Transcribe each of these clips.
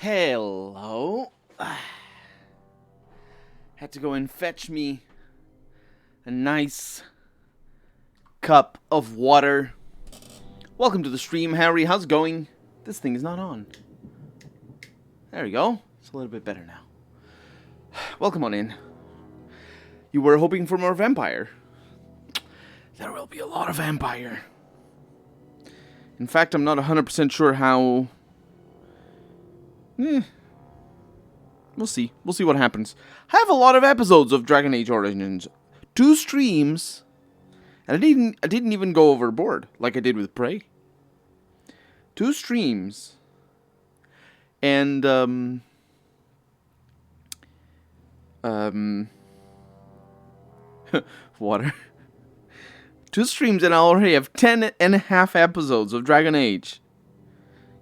Hello. Had to go and fetch me a nice cup of water. Welcome to the stream, Harry. How's it going? This thing is not on. There we go. It's a little bit better now. Welcome on in. You were hoping for more vampire. There will be a lot of vampire. In fact, I'm not 100% sure how... We'll see. We'll see what happens. I have a lot of episodes of Dragon Age Origins. 2 streams. And I didn't even go overboard like I did with Prey. 2 streams. And, water. 2 streams and I already have 10.5 episodes of Dragon Age.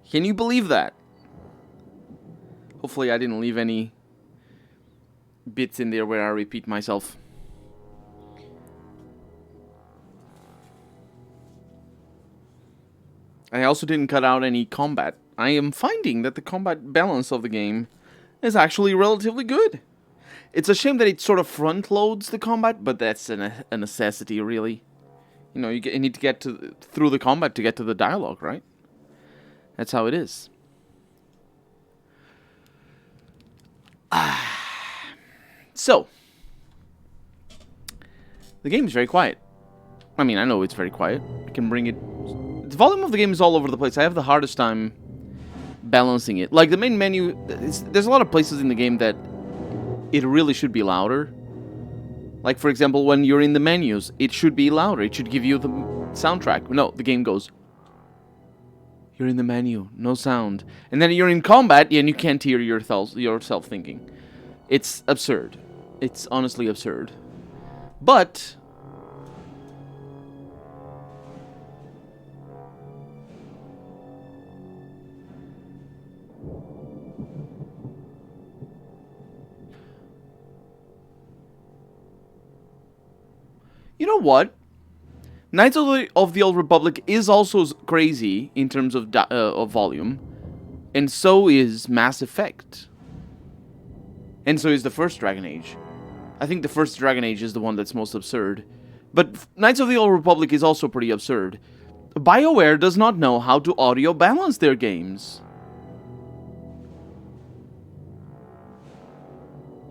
Can you believe that? Hopefully I didn't leave any bits in there where I repeat myself. I also didn't cut out any combat. I am finding that the combat balance of the game is actually relatively good. It's a shame that it sort of front loads the combat, but that's a necessity, really. You know, you need to get through the combat to get to the dialogue, right? That's how it is. So, the game is very quiet. I mean, I know it's very quiet. I can bring it... The volume of the game is all over the place. I have the hardest time balancing it. Like, the main menu... There's a lot of places in the game that it really should be louder. Like, for example, when you're in the menus, it should be louder. It should give you the soundtrack. No, the game goes... You're in the menu, no sound. And then you're in combat, and you can't hear yourself thinking. It's absurd. It's honestly absurd. But... You know what? Knights of the Old Republic is also crazy in terms of volume. And so is Mass Effect. And so is the first Dragon Age. I think the first Dragon Age is the one that's most absurd. But Knights of the Old Republic is also pretty absurd. BioWare does not know how to audio balance their games.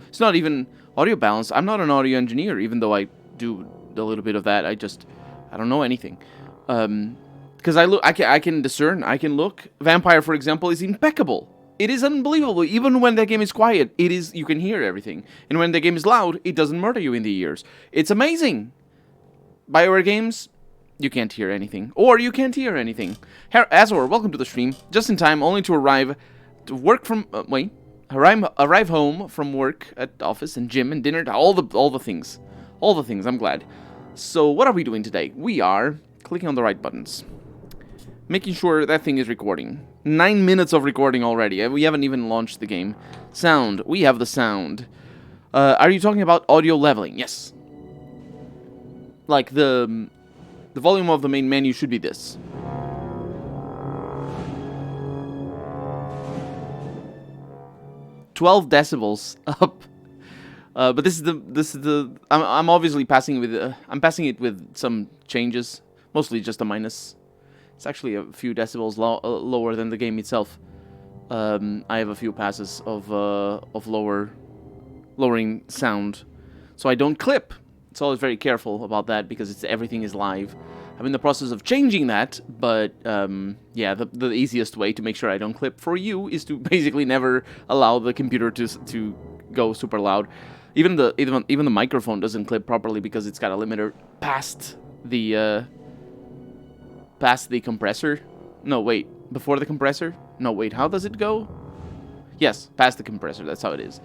It's not even audio balance. I'm not an audio engineer, even though I do a little bit of that. I don't know anything. Because I can discern, I can look. Vampire, for example, is impeccable. It is unbelievable. Even when the game is quiet, you can hear everything. And when the game is loud, it doesn't murder you in the ears. It's amazing. BioWare games, you can't hear anything. Or you can't hear anything. Azor, welcome to the stream. Just in time, only to arrive home from work at office and gym and dinner. All the things. All the things, I'm glad. So, what are we doing today? We are clicking on the right buttons. Making sure that thing is recording. 9 minutes of recording already. We haven't even launched the game. Sound. We have the sound. Are you talking about audio leveling? Yes. Like, the volume of the main menu should be this. "12 decibels up." But this is the. I'm obviously passing it with some changes, mostly just a minus. It's actually a few decibels lower than the game itself. I have a few passes of lowering sound, so I don't clip. It's always very careful about that because everything is live. I'm in the process of changing that, but yeah, the easiest way to make sure I don't clip for you is to basically never allow the computer to go super loud. Even the microphone doesn't clip properly because it's got a limiter past the compressor. No, wait, before the compressor? No, wait, how does it go? Yes, past the compressor. That's how it is,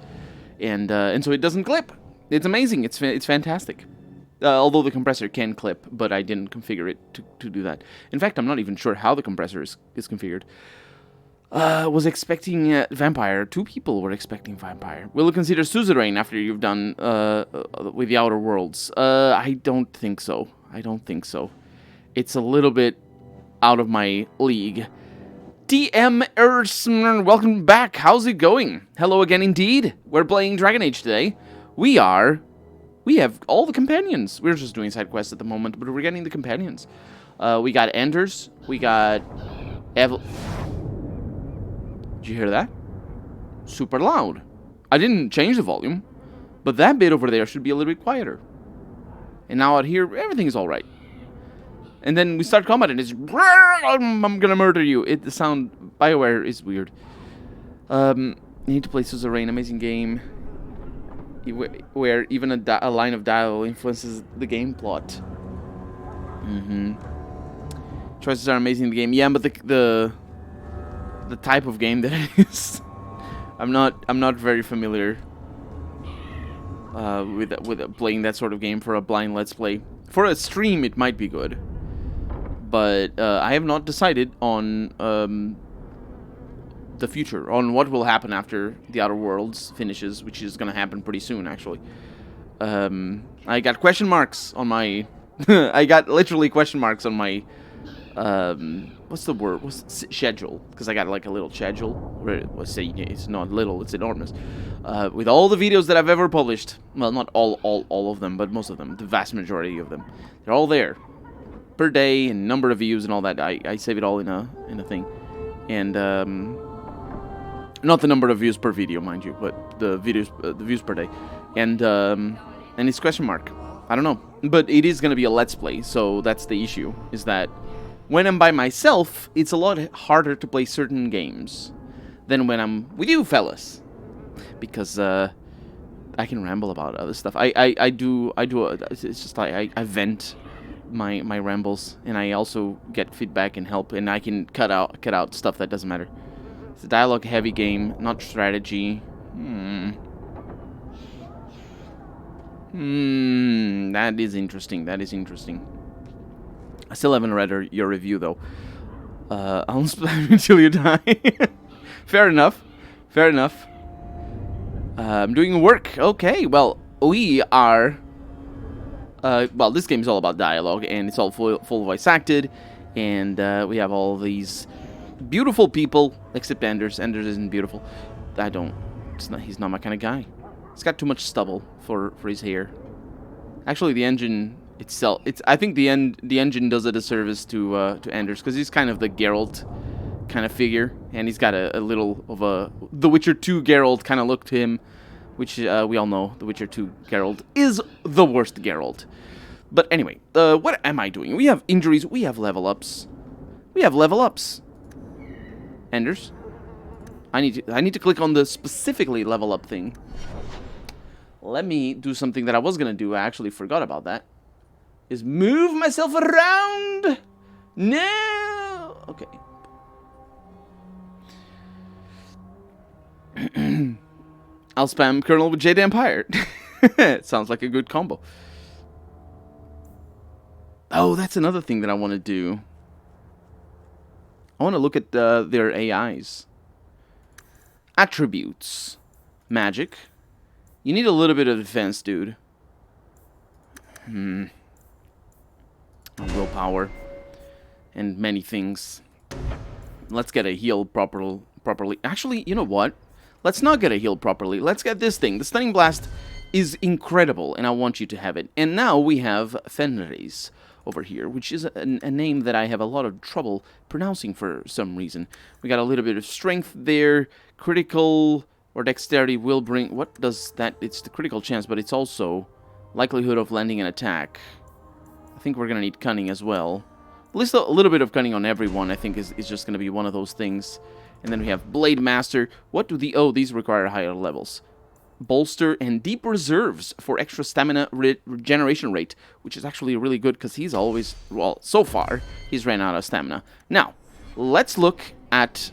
and so it doesn't clip. It's amazing. It's fantastic. Although the compressor can clip, but I didn't configure it to do that. In fact, I'm not even sure how the compressor is configured. Was expecting Vampire. 2 people were expecting Vampire. Will you consider Suzerain after you've done with the Outer Worlds? I don't think so. It's a little bit out of my league. TM Ersman, welcome back. How's it going? Hello again indeed. We're playing Dragon Age today. We have all the companions. We're just doing side quests at the moment, but we're getting the companions. We got Anders. We got Did you hear that? Super loud. I didn't change the volume, but that bit over there should be a little bit quieter. And now out here, everything is all right. And then we start combat and it's I'm gonna murder you. The sound BioWare is weird. You need to play Suzerain, amazing game where even a line of dialogue influences the game plot. Choices are amazing in the game. Yeah, but the type of game that it is, I'm not very familiar with playing that sort of game for a blind let's play. For a stream, it might be good. But I have not decided on the future, on what will happen after the Outer Worlds finishes, which is going to happen pretty soon, actually. I got question marks on my... I got literally question marks on my... what's the word? What's schedule? Because I got like a little schedule. Let's say it's not little, it's enormous. With all the videos that I've ever published. Well, not all of them, but most of them. The vast majority of them. They're all there. Per day and number of views and all that. I save it all in a thing, and not the number of views per video, mind you, but the views per day, and it's question mark. I don't know, but it is gonna be a let's play, so that's the issue. Is that when I'm by myself, it's a lot harder to play certain games than when I'm with you fellas, because I can ramble about other stuff. I do. It's just like I vent my rambles, and I also get feedback and help, and I can cut out stuff that doesn't matter. It's a dialogue heavy game, not strategy. That is interesting. I still haven't read your review though. I'll spam until you die. Fair enough. I'm doing work. Okay, well, we are... well, this game is all about dialogue, and it's all full voice acted, and we have all these beautiful people, except Anders. Anders isn't beautiful. He's not my kind of guy. He's got too much stubble for his hair. Actually, the engine itself, I think the engine does a disservice to Anders, because he's kind of the Geralt kind of figure, and he's got a little of a The Witcher 2 Geralt kind of look to him, which we all know The Witcher 2 Geralt is the worst Geralt. But anyway, what am I doing? We have injuries, we have level ups. Anders, I need to click on the specifically level up thing. Let me do something that I was gonna do. I actually forgot about that. Is move myself around. No. Okay. I'll spam Colonel with Jade Empire. Sounds like a good combo. Oh, that's another thing that I want to do. I want to look at their AIs. Attributes. Magic. You need a little bit of defense, dude. Willpower. And many things. Let's get a heal properly. Actually, you know what? Let's not get a heal properly. Let's get this thing. The Stunning Blast is incredible, and I want you to have it. And now we have Fenris over here, which is a name that I have a lot of trouble pronouncing for some reason. We got a little bit of strength there. Critical or dexterity will bring... What does that... It's the critical chance, but it's also likelihood of landing an attack. I think we're going to need cunning as well. At least a little bit of cunning on everyone, I think, is just going to be one of those things. And then we have Blade Master. What do the... Oh, these require higher levels. Bolster and Deep Reserves for extra stamina regeneration rate, which is actually really good because he's always... Well, so far, he's ran out of stamina. Now, let's look at...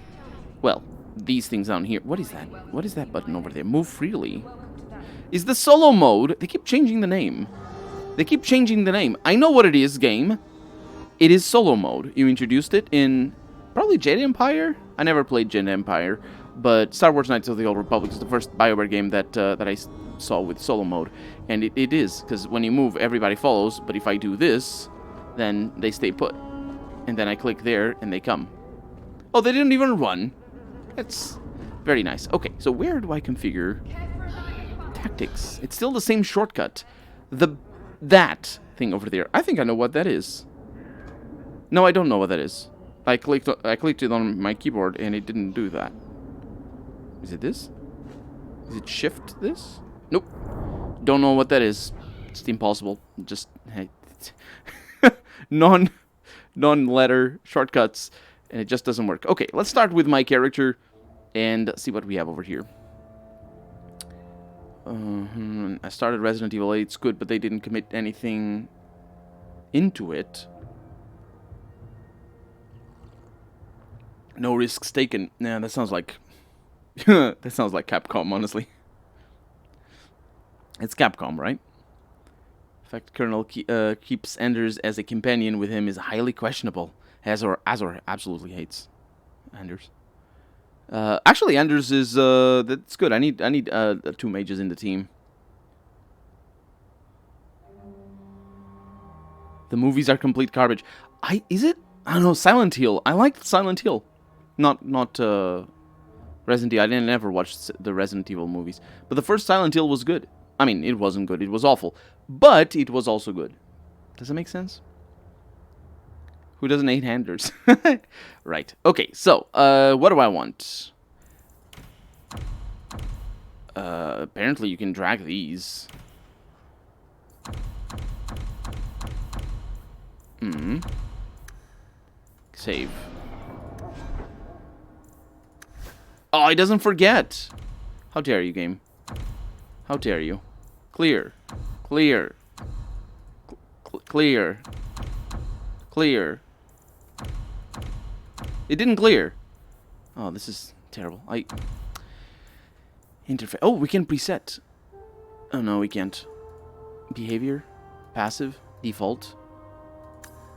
Well, these things down here. What is that? What is that button over there? Move freely. Is the solo mode... They keep changing the name. I know what it is, game. It is solo mode. You introduced it in... Probably Jade Empire? I never played Jade Empire, but Star Wars Knights of the Old Republic is the first BioWare game that I saw with solo mode. And it is, because when you move, everybody follows, but if I do this, then they stay put. And then I click there, and they come. Oh, they didn't even run. That's very nice. Okay, so where do I configure tactics? It's still the same shortcut. That thing over there. I think I know what that is. No, I don't know what that is. I clicked it on my keyboard and it didn't do that. Is it this? Is it shift this? Nope. Don't know what that is. It's impossible. Just non-letter shortcuts, and it just doesn't work. Okay, let's start with my character and see what we have over here. I started Resident Evil 8. It's good, but they didn't commit anything into it. No risks taken. Nah, that sounds like that sounds like Capcom, honestly. It's Capcom, right? The fact Colonel keeps Anders as a companion with him is highly questionable. Azor absolutely hates Anders. Actually, Anders is that's good. I need 2 mages in the team. The movies are complete garbage. Is it? I don't know. Silent Hill. I liked Silent Hill. Not Resident Evil. I didn't ever watch the Resident Evil movies, but the first Silent Hill was good. I mean, it wasn't good. It was awful, but it was also good. Does that make sense? Who doesn't hate Anders? Right. Okay. So, what do I want? Apparently, you can drag these. Save. Oh, he doesn't forget. How dare you, game? How dare you? Clear. Clear. Clear. Clear. It didn't clear. Oh, this is terrible. Interface. Oh, we can preset. Oh, no, we can't. Behavior. Passive. Default.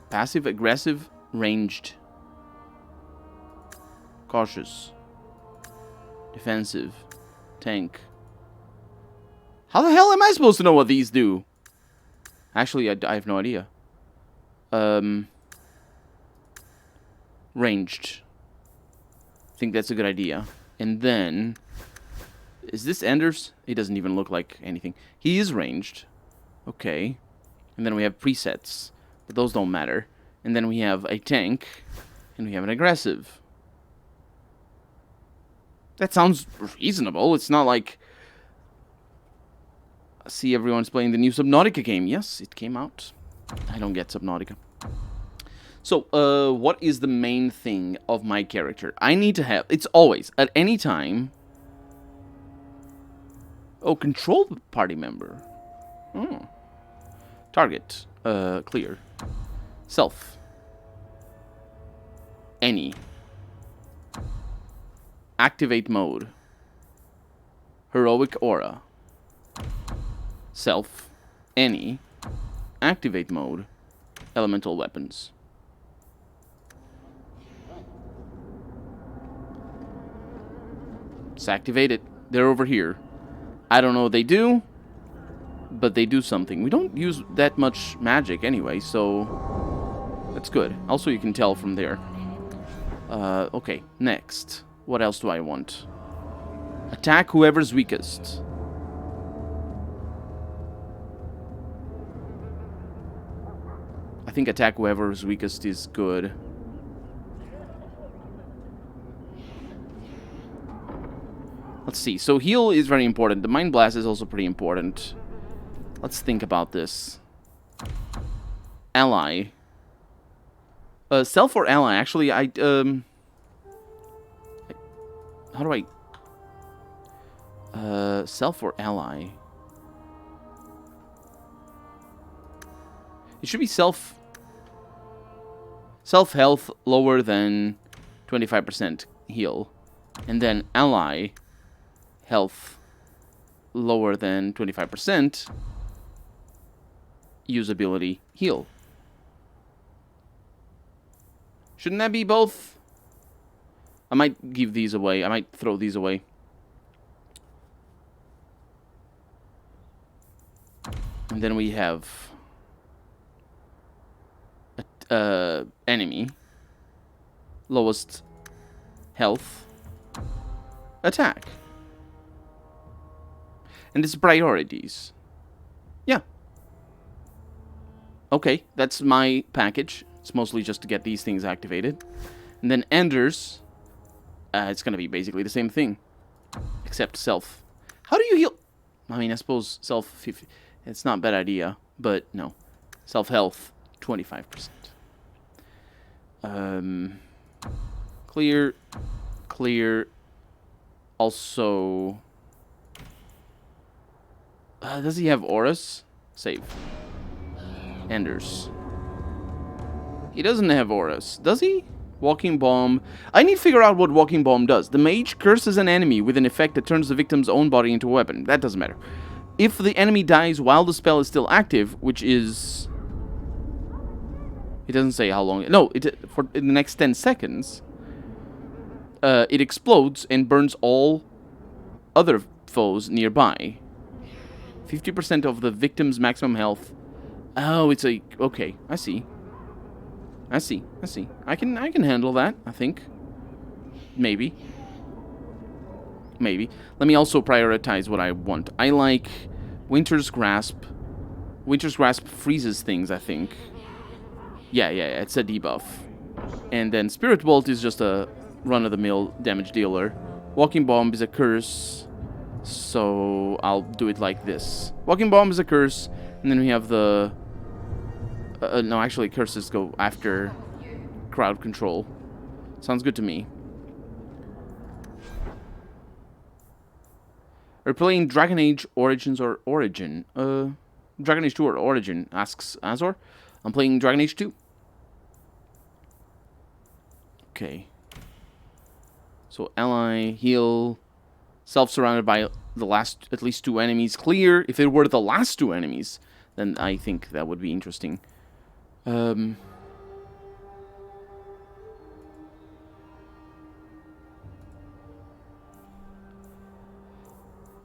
Passive, aggressive, ranged. Cautious. Defensive. Tank. How the hell am I supposed to know what these do? Actually, I have no idea. Ranged. I think that's a good idea. And then... Is this Anders? He doesn't even look like anything. He is ranged. Okay. And then we have presets. But those don't matter. And then we have a tank. And we have an aggressive. That sounds reasonable. It's not like... I see everyone's playing the new Subnautica game. Yes, it came out. I don't get Subnautica. So, what is the main thing of my character? I need to have... It's always, at any time... Oh, control the party member. Oh. Target. Clear. Self. Any. Activate mode. Heroic aura. Self. Any. Activate mode. Elemental weapons. Let's activate it. They're over here. I don't know what they do, but they do something. We don't use that much magic anyway, so that's good. Also, you can tell from there. Okay, next. What else do I want? Attack whoever's weakest. I think attack whoever's weakest is good. Let's see. So heal is very important. The Mind Blast is also pretty important. Let's think about this. Ally. Self or ally? Actually, how do I... self or ally? It should be self... Self-health lower than 25% heal. And then ally... Health lower than 25%. Usability heal. Shouldn't that be both? I might give these away. I might throw these away. And then we have enemy. Lowest health, attack. And it's priorities. Yeah. Okay, that's my package. It's mostly just to get these things activated. And then Enders, it's going to be basically the same thing. Except self. How do you heal? I mean, I suppose self, it's not a bad idea, but no. Self-health, 25%. Clear. Clear. Also... does he have auras? Save. Enders. He doesn't have auras. Does he? Walking Bomb. I need to figure out what Walking Bomb does. The mage curses an enemy with an effect that turns the victim's own body into a weapon. That doesn't matter. If the enemy dies while the spell is still active, which is... It doesn't say how long... No, for in the next 10 seconds, it explodes and burns all other foes nearby. 50% of the victim's maximum health. Oh, it's a... Okay, I see. I see. I can handle that, I think. Maybe. Let me also prioritize what I want. I like Winter's Grasp. Winter's Grasp freezes things, I think. Yeah, it's a debuff. And then Spirit Bolt is just a run-of-the-mill damage dealer. Walking Bomb is a curse. So I'll do it like this. Walking Bomb is a curse. And then we have the... no, actually, curses go after crowd control. Sounds good to me. Are you playing Dragon Age Origins or Origin? Dragon Age 2 or Origin, asks Azor. I'm playing Dragon Age 2. Okay. So, ally, heal, self-surrounded by the last, at least 2 enemies. Clear. If it were the last 2 enemies, then I think that would be interesting.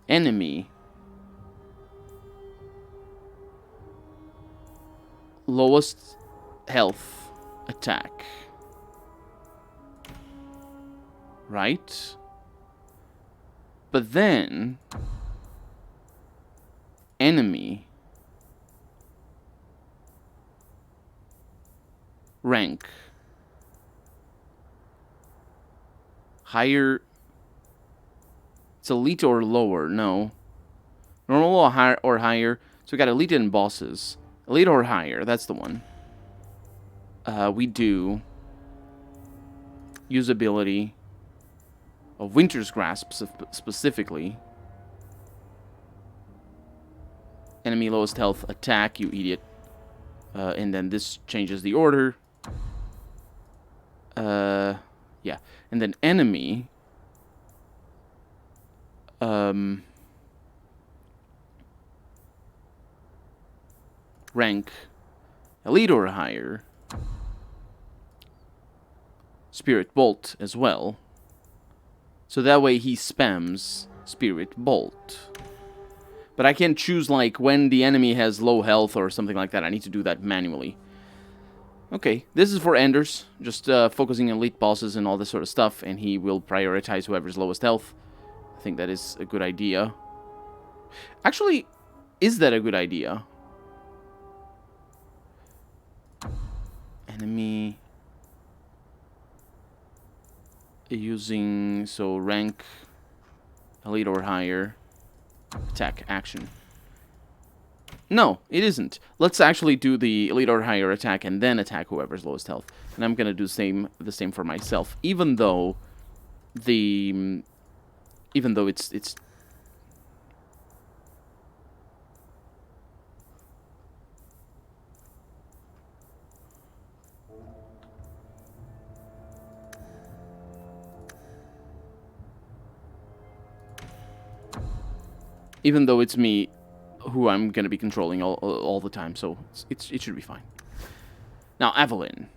Enemy. Lowest health attack. Right? But then... Enemy. Rank. Higher... It's elite or lower, no. Normal or higher. So we got elite and bosses. Elite or higher, that's the one. We do usability of Winter's Grasp specifically. Enemy lowest health attack, you idiot. And then this changes the order. Yeah. And then enemy... rank elite or higher. Spirit Bolt as well. So that way he spams Spirit Bolt. But I can't choose like when the enemy has low health or something like that. I need to do that manually. Okay, this is for Enders. Just focusing on elite bosses and all this sort of stuff. And he will prioritize whoever's lowest health. I think that is a good idea. Actually, is that a good idea? Enemy using so rank elite or higher attack action. No, it isn't. Let's actually do the elite or higher attack and then attack whoever's lowest health. And I'm gonna do the same for myself, even though it's even though it's me who I'm going to be controlling all the time, so it should be fine. Now, Evelyn.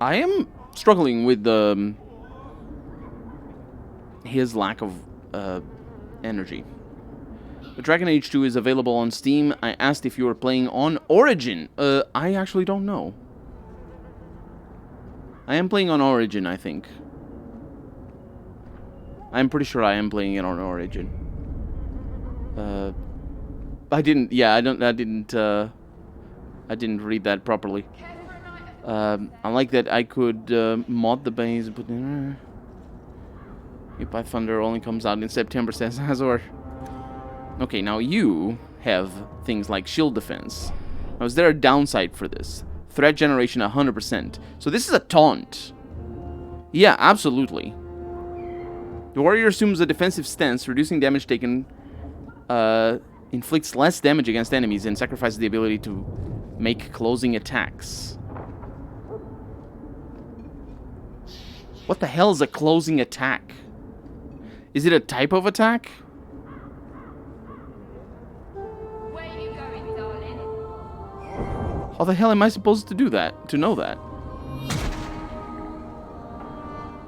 I am struggling with his lack of energy. But Dragon Age 2 is available on Steam. I asked if you were playing on Origin. I actually don't know. I am playing on Origin, I think. I'm pretty sure I am playing it on Origin. I didn't. Yeah, I didn't read that properly. I like that I could mod the base and put in. By Thunder only comes out in September, says Azor. Okay, now you have things like shield defense. Now, is there a downside for this? Threat generation 100%. So this is a taunt. Yeah, absolutely. The warrior assumes a defensive stance, reducing damage taken, inflicts less damage against enemies, and sacrifices the ability to make closing attacks. What the hell is a closing attack? Is it a type of attack? Where are you going, darling? How the hell am I supposed to do that? To know that?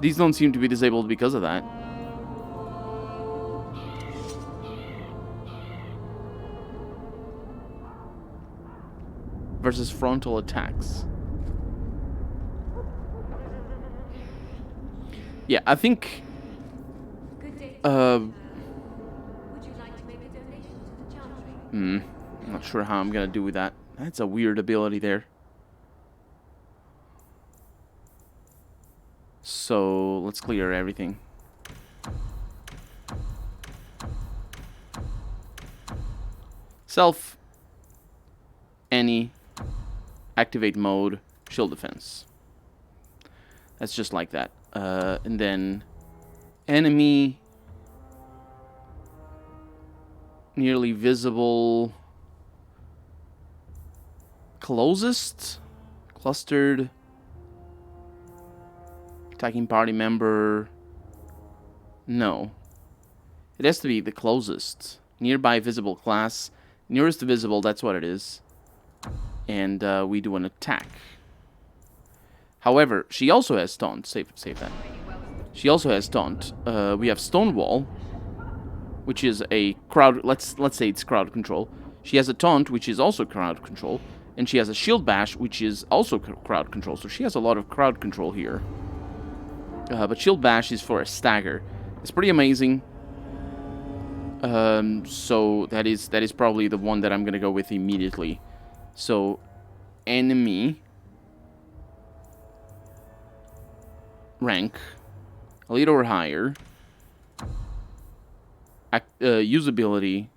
These don't seem to be disabled because of that. Versus frontal attacks. Yeah, I think... Good day. Would you like to make a donation to the Chantry? I'm not sure how I'm gonna do with that. That's a weird ability there. So, let's clear everything. Self. Any. Activate mode. Shield defense. That's just like that. And then... Enemy. Nearly visible. Closest. Clustered. Attacking party member. No. It has to be the closest. Nearby visible class. Nearest to visible, that's what it is. And we do an attack. However, she also has taunt. Save that. She also has taunt. We have Stonewall, which is a crowd. Let's say it's crowd control. She has a taunt, which is also crowd control, and she has a shield bash, which is also crowd control. So she has a lot of crowd control here. But shield bash is for a stagger. It's pretty amazing. So that is probably the one that I'm gonna go with immediately. So enemy rank elite or higher. Usability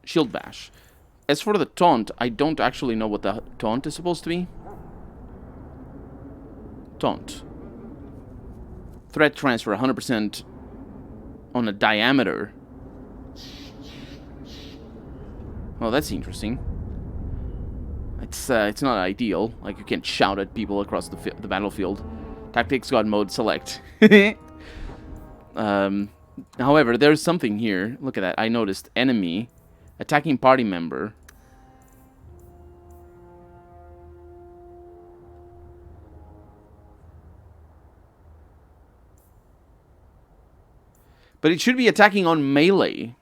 shield bash. As for the taunt, I don't actually know what the taunt is supposed to be. Taunt. Threat transfer 100% on a diameter. Well, that's interesting. It's not ideal. Like, you can't shout at people across the battlefield. Tactics God mode select. However, there's something here. Look at that. I noticed enemy attacking party member. But it should be attacking on melee.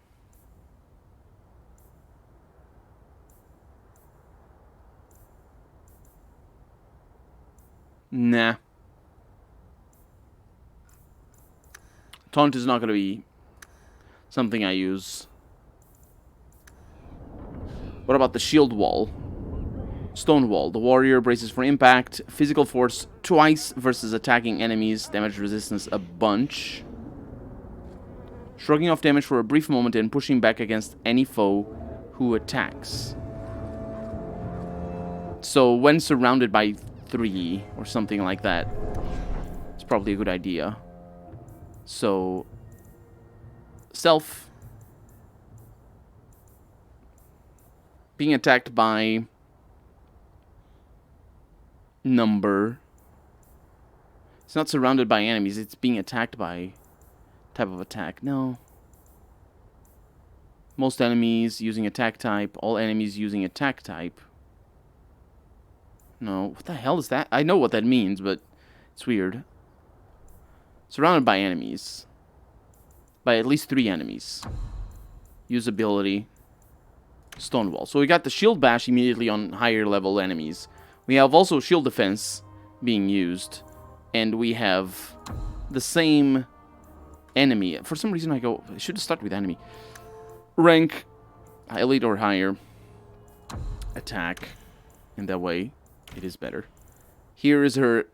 Nah. Taunt is not going to be something I use. What about the shield wall? Stone wall. The warrior braces for impact. Physical force twice versus attacking enemies. Damage resistance a bunch. Shrugging off damage for a brief moment and pushing back against any foe who attacks. So when surrounded by 3 or something like that, it's probably a good idea. So self being attacked by number. It's not surrounded by enemies, it's being attacked by type of attack. No. Most enemies using attack type. All enemies using attack type. No. What the hell is that? I know what that means, but it's weird. Surrounded by enemies. By at least 3 enemies. Usability. Stonewall. So we got the shield bash immediately on higher level enemies. We have also shield defense being used, and we have the same enemy. For some reason, I should start with enemy. Rank, elite or higher. Attack, in that way, it is better. Here is her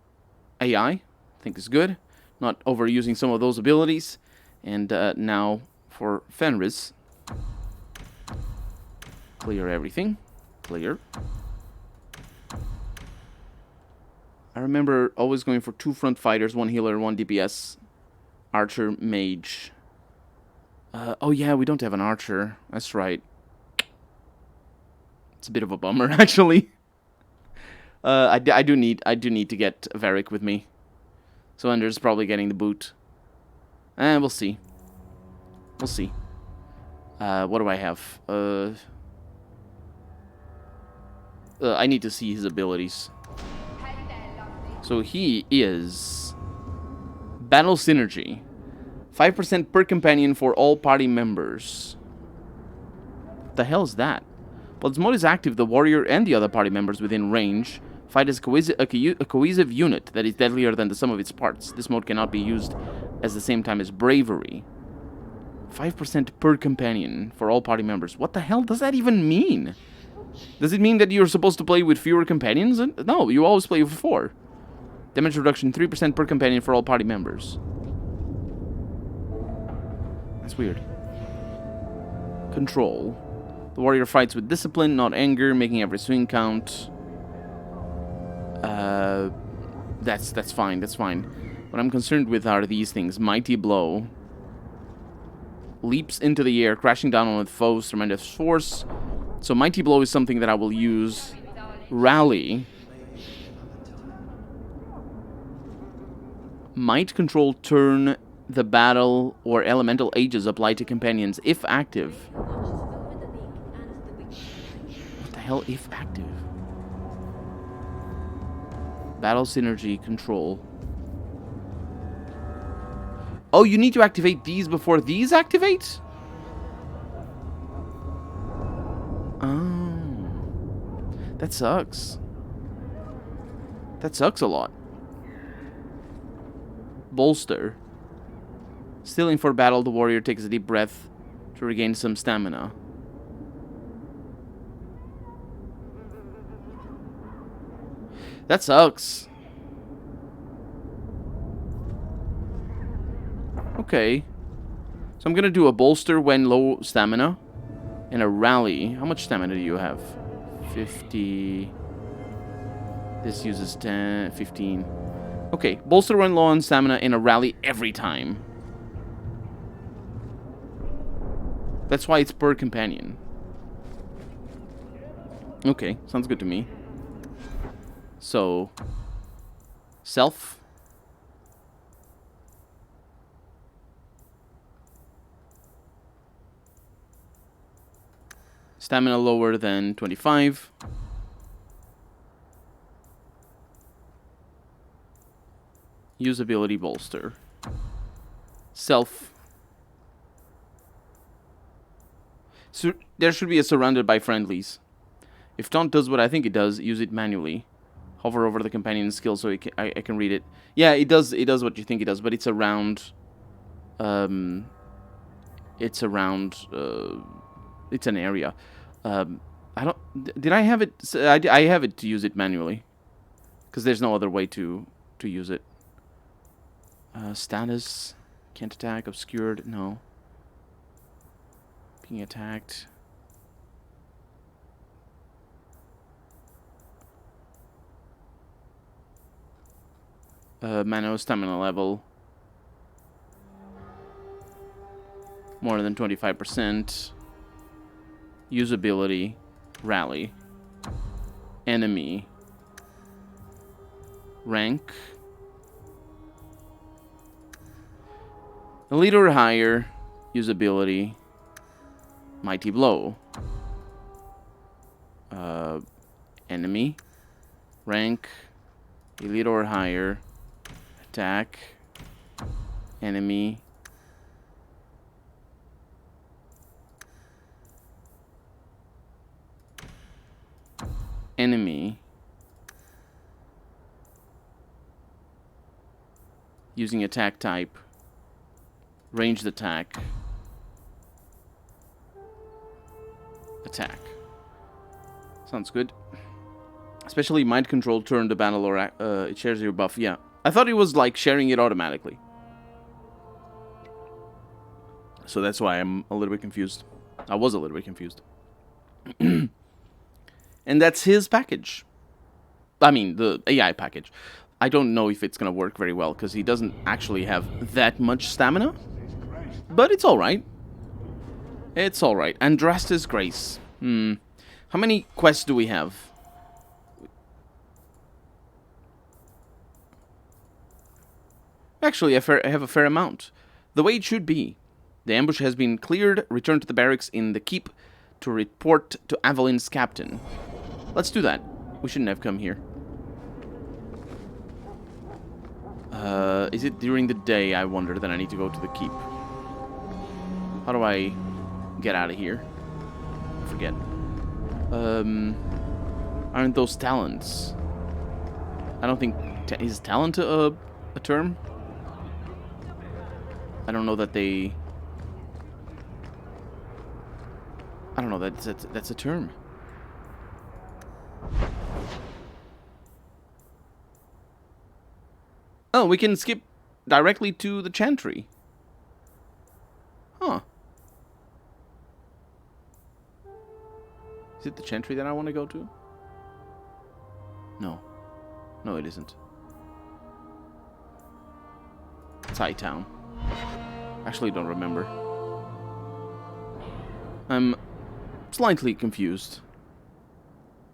AI. I think is good. Not overusing some of those abilities. And now for Fenris. Clear everything. Clear. I remember always going for 2 front fighters, 1 healer, 1 DPS. Archer, mage. Oh yeah, we don't have an archer. That's right. It's a bit of a bummer, actually. I do need to get Varric with me. So Ender's probably getting the boot. We'll see. We'll see. What do I have? I need to see his abilities. So he is Battle Synergy. 5% per companion for all party members. What the hell is that? While this mode is active, the warrior and the other party members within range fight as a cohesive unit that is deadlier than the sum of its parts. This mode cannot be used at the same time as bravery. 5% per companion for all party members. What the hell does that even mean? Does it mean that you're supposed to play with fewer companions? No, you always play with 4. Damage reduction 3% per companion for all party members. That's weird. Control. The warrior fights with discipline, not anger, making every swing count. That's fine, that's fine. What I'm concerned with are these things. Mighty Blow. Leaps into the air, crashing down on foes, tremendous force. So Mighty Blow is something that I will use. Rally. Might control turn the battle or elemental ages apply to companions if active. What the hell if active? Battle synergy control. Oh, you need to activate these before these activate? Oh. That sucks. That sucks a lot. Bolster. Still in for battle, the warrior takes a deep breath to regain some stamina. That sucks. Okay. So I'm gonna do a bolster when low stamina. And a rally. How much stamina do you have? 50. This uses 10, 15. Okay, bolster when low on stamina and a rally every time. That's why it's per companion. Okay, sounds good to me. So, self. Stamina lower than 25. Usability bolster. Self. So there should be a surrounded by friendlies. If taunt does what I think it does, use it manually. Hover over the companion skill so I can read it. Yeah, it does what you think it does, but it's around. It's around. It's an area. I don't. Did I have it? I have it to use it manually, because there's no other way to use it. Status, can't attack, obscured, no. Being attacked. Mana stamina level. More than 25%. Usability. Rally. Enemy. Rank. Elite or higher. Usability. Mighty Blow. Enemy. Rank. Elite or higher. Attack. Enemy. Enemy. Using attack type. Ranged attack. Attack. Sounds good. Especially mind control turn the battle or it shares your buff. Yeah. I thought it was like sharing it automatically. So that's why I'm a little bit confused. I was a little bit confused. And that's his package. I mean, the AI package. I don't know if it's going to work very well, because he doesn't actually have that much stamina. But it's alright. It's alright. Andrastes Grace. How many quests do we have? Actually, I have a fair amount. The way it should be. The ambush has been cleared. Return to the barracks in the keep to report to Avelin's captain. Let's do that. We shouldn't have come here. Is it during the day, I wonder, that I need to go to the keep? How do I get out of here? I forget. Aren't those talents? I don't think... is talent a term? I don't know that they... I don't know, that's a term. Oh, we can skip directly to the Chantry. Huh. Is it the Chantry that I want to go to? No. No, it isn't. It's High Town. Actually, don't remember. I'm slightly confused.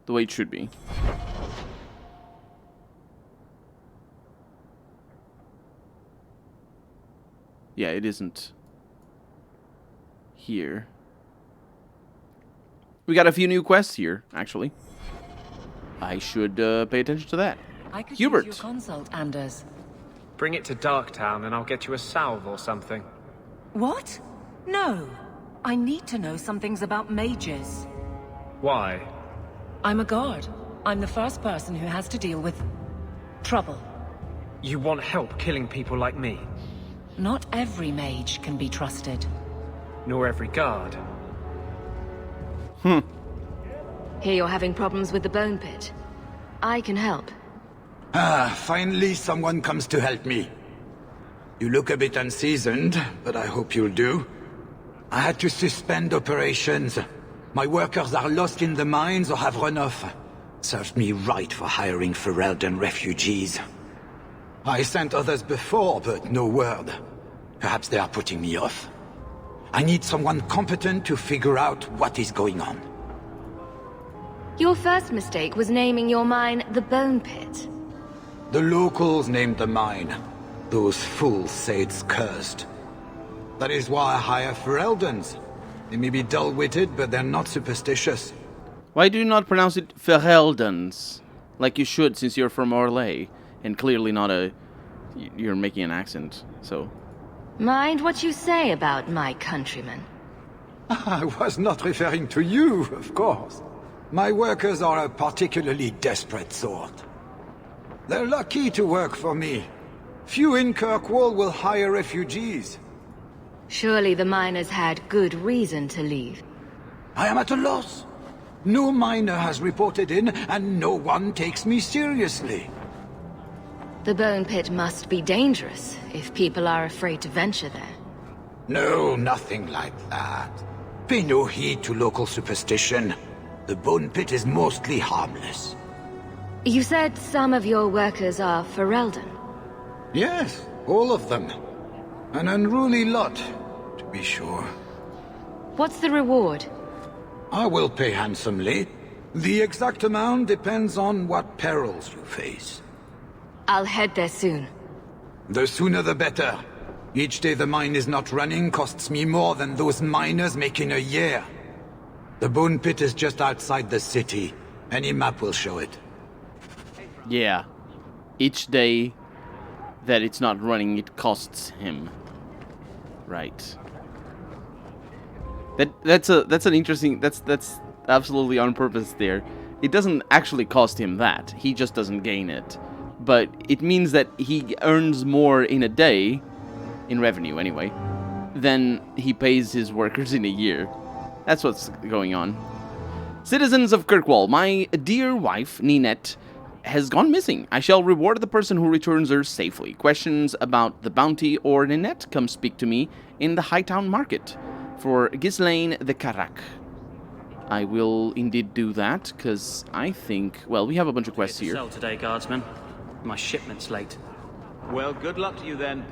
The way it should be. Yeah, it isn't here. We got a few new quests here, actually. I should pay attention to that. I could Hubert. use your consult, Anders. Bring it to Darktown and I'll get you a salve or something. What? No. I need to know some things about mages. Why? I'm a guard. I'm the first person who has to deal with... trouble. You want help killing people like me? Not every mage can be trusted. Nor every guard. Hear you're having problems with the bone pit. I can help. Finally someone comes to help me. You look a bit unseasoned, but I hope you'll do. I had to suspend operations. My workers are lost in the mines or have run off. Served me right for hiring Ferelden refugees. I sent others before, but no word. Perhaps they are putting me off. I need someone competent to figure out what is going on. Your first mistake was naming your mine the Bone Pit. The locals named the mine. Those fools say it's cursed. That is why I hire Fereldens. They may be dull-witted, but they're not superstitious. Why do you not pronounce it Fereldens? Like you should, since you're from Orlais. And clearly not a... You're making an accent, so... Mind what you say about my countrymen. I was not referring to you, of course. My workers are a particularly desperate sort. They're lucky to work for me. Few in Kirkwall will hire refugees. Surely the miners had good reason to leave. I am at a loss. No miner has reported in, and no one takes me seriously. The Bone Pit must be dangerous if people are afraid to venture there. No, nothing like that. Pay no heed to local superstition. The Bone Pit is mostly harmless. You said some of your workers are Ferelden. Yes, all of them. An unruly lot, to be sure. What's the reward? I will pay handsomely. The exact amount depends on what perils you face. I'll head there soon. The sooner the better. Each day the mine is not running costs me more than those miners make in a year. The Bone Pit is just outside the city. Any map will show it. Yeah. Each day that it's not running, it costs him. Right. That's an interesting... That's absolutely on purpose there. It doesn't actually cost him that. He just doesn't gain it. but it means that he earns more in a day, in revenue anyway, than he pays his workers in a year. That's what's going on. Citizens of Kirkwall, my dear wife, Ninette, has gone missing. I shall reward the person who returns her safely. Questions about the bounty or Ninette, come speak to me in the Hightown Market for Ghislaine the Karak. I will indeed do that, because I think... Well, we have a bunch of quests here. Sell today, guardsman. My shipment's late. Well, good luck to you then.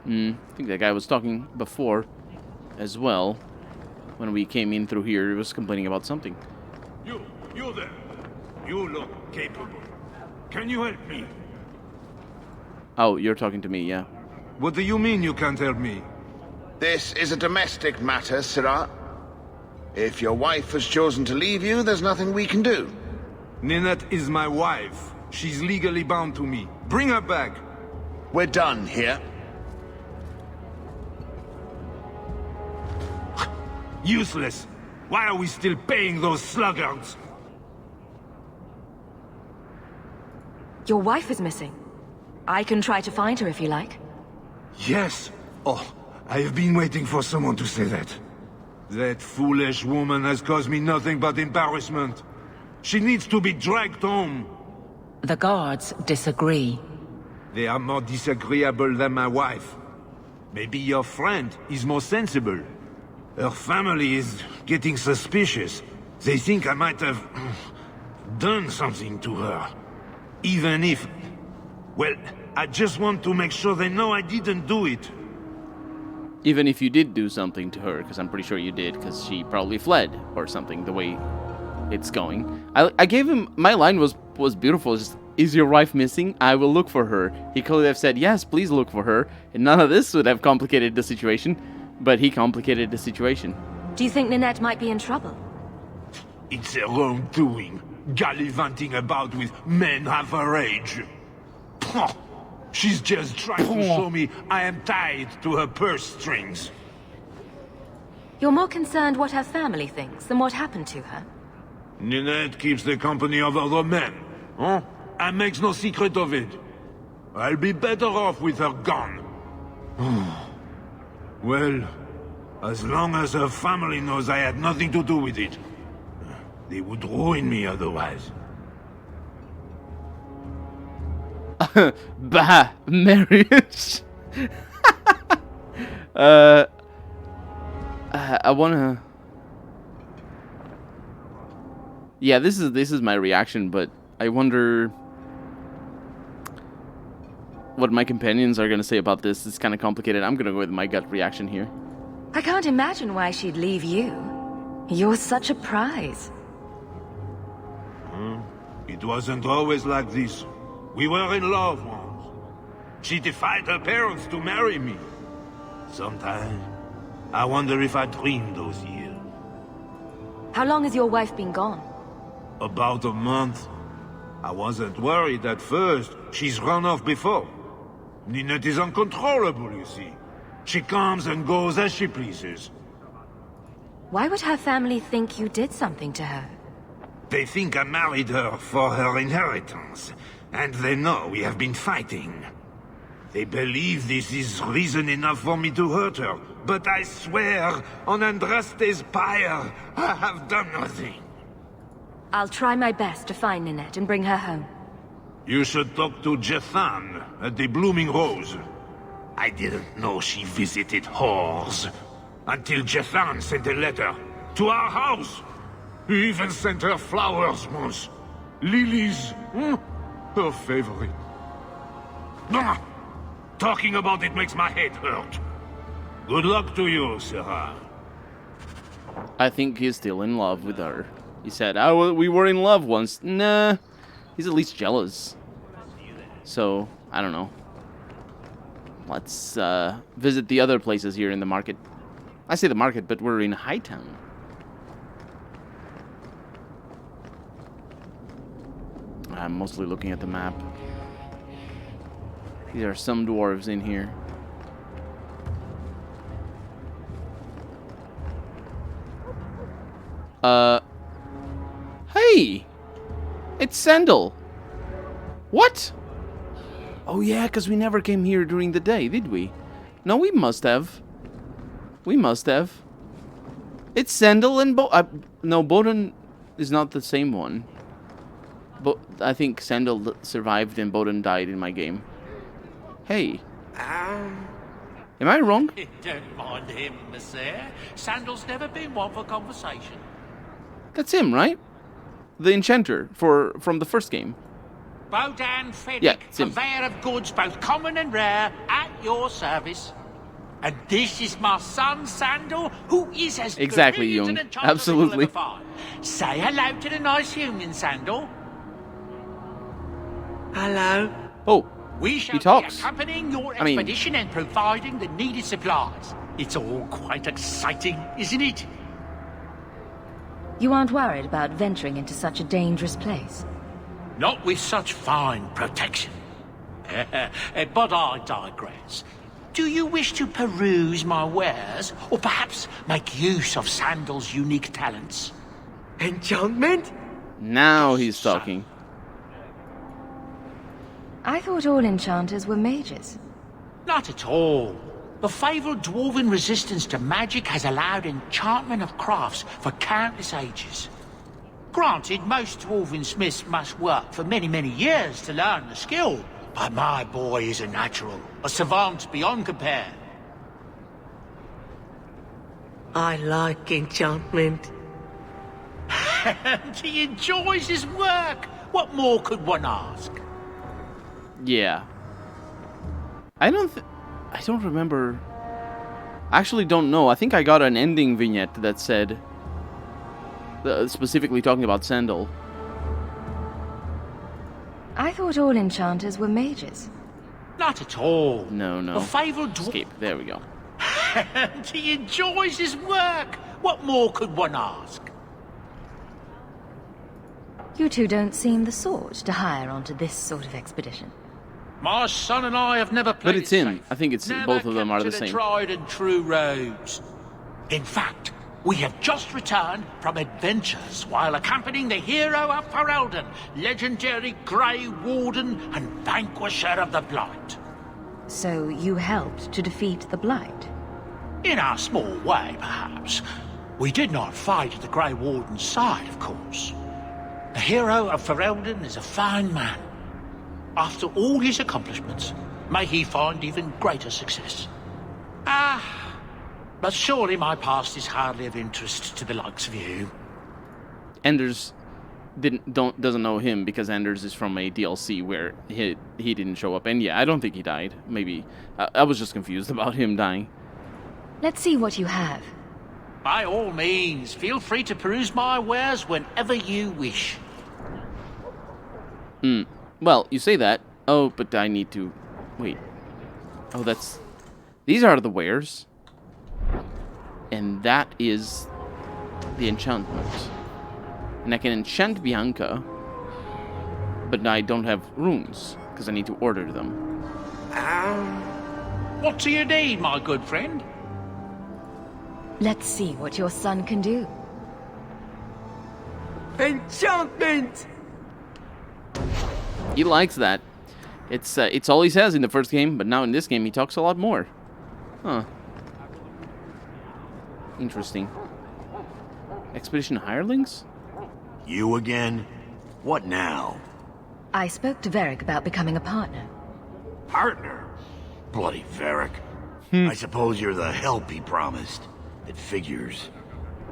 I think that guy was talking before as well. When we came in through here, he was complaining about something. You there. You look capable. Can you help me? Oh, you're talking to me, yeah. What do you mean you can't help me? This is a domestic matter, Sirrah. If your wife has chosen to leave you, there's nothing we can do. Ninette is my wife. She's legally bound to me. Bring her back. We're done here. Useless. Why are we still paying those sluggards? Your wife is missing. I can try to find her if you like. Yes. Oh, I have been waiting for someone to say that. That foolish woman has caused me nothing but embarrassment. She needs to be dragged home. The guards disagree. They are more disagreeable than my wife. Maybe your friend is more sensible. Her family is getting suspicious. They think I might have done something to her. Even if... Well, I just want to make sure they know I didn't do it. Even if you did do something to her, because I'm pretty sure you did, because she probably fled or something, the way it's going. I gave him... My line was beautiful. Just, is your wife missing? I will look for her. He could have said, yes, please look for her. And none of this would have complicated the situation. But he complicated the situation. Do you think Ninette might be in trouble? It's her own doing. Gallivanting about with men half her age. Pah! She's just trying to show me I am tied to her purse strings. You're more concerned what her family thinks than what happened to her? Ninette keeps the company of other men, huh? And makes no secret of it. I'll be better off with her gone. Well, as long as her family knows I had nothing to do with it, they would ruin me otherwise. Bah, marriage. I wanna. Yeah, this is my reaction, but I wonder what my companions are gonna say about this. It's kind of complicated. I'm gonna go with my gut reaction here. I can't imagine why she'd leave you. You're such a prize. It wasn't always like this. We were in love once. She defied her parents to marry me. Sometimes, I wonder if I dreamed those years. How long has your wife been gone? About a month. I wasn't worried at first. She's run off before. Ninette is uncontrollable, you see. She comes and goes as she pleases. Why would her family think you did something to her? They think I married her for her inheritance. And they know we have been fighting. They believe this is reason enough for me to hurt her. But I swear, on Andraste's pyre, I have done nothing. I'll try my best to find Ninette and bring her home. You should talk to Jethan at the Blooming Rose. I didn't know she visited whores. Until Jethan sent a letter to our house. He even sent her flowers once. Lilies. Her favorite. Talking about it makes my head hurt. Good luck to you, Sarah. I think he's still in love with her. He said, "Oh, we were in love once." Nah, he's at least jealous. So, I don't know. Let's visit the other places here in the market. I say the market, but we're in Hightown. I'm mostly looking at the map. There are some dwarves in here. Hey! It's Sendel! What? Oh yeah, because we never came here during the day, did we? No, we must have. We must have. It's Sandal and no, Bowden is not the same one. But I think Sandal survived and Bowden died in my game. Hey. Am I wrong? Don't mind him, monsieur. Sandal's never been one for conversation. That's him, right? The enchanter from the first game. Bodan Fennick, Yeah, it's him. purveyor of goods both common and rare, at your service. And this is my son, Sandal, who is as Exactly, brilliant Young. an enchanter as you'll Absolutely. ever find. Say hello to the nice human, Sandal. Hello. Oh, We shall talks. be accompanying your I mean- expedition and providing the needed supplies. It's all quite exciting, isn't it? You aren't worried about venturing into such a dangerous place? Not with such fine protection. But I digress. Do you wish to peruse my wares, or perhaps make use of Sandal's unique talents? Enchantment? now he's talking. I thought all enchanters were mages. Not at all. The fabled dwarven resistance to magic has allowed enchantment of crafts for countless ages. Granted, most dwarven smiths must work for many, many years to learn the skill, but my boy is a natural, a savant beyond compare. I like enchantment. And he enjoys his work. What more could one ask? Yeah. I don't remember. I actually don't know. I think I got an ending vignette that said, specifically talking about Sandal. I thought all enchanters were mages. Not at all. No. The fabled Escape. There we go. And he enjoys his work. What more could one ask? You two don't seem the sort to hire onto this sort of expedition. My son and I have never played But it's it him. safe. I think it's Never both of them are the kept to same. tried and true roads. In fact, we have just returned from adventures while accompanying the hero of Ferelden, legendary Grey Warden and vanquisher of the Blight. So you helped to defeat the Blight? In our small way, perhaps. We did not fight at the Grey Warden's side, of course. The hero of Ferelden is a fine man. After all his accomplishments, may he find even greater success. But surely my past is hardly of interest to the likes of you. Anders doesn't know him because Anders is from a DLC where he didn't show up. And yeah, I don't think he died. Maybe I was just confused about him dying. Let's see what you have. By all means, feel free to peruse my wares whenever you wish. Well, you say that. Oh, but I need to wait. Oh, these are the wares. And that is the enchantment. And I can enchant Bianca, but I don't have runes because I need to order them. What do you need, my good friend? Let's see what your son can do. Enchantment! He likes that. It's all he says in the first game, but now in this game he talks a lot more. Huh. Interesting. Expedition hirelings? You again? What now? I spoke to Varric about becoming a partner. Partner? Bloody Varric. I suppose you're the help he promised. It figures.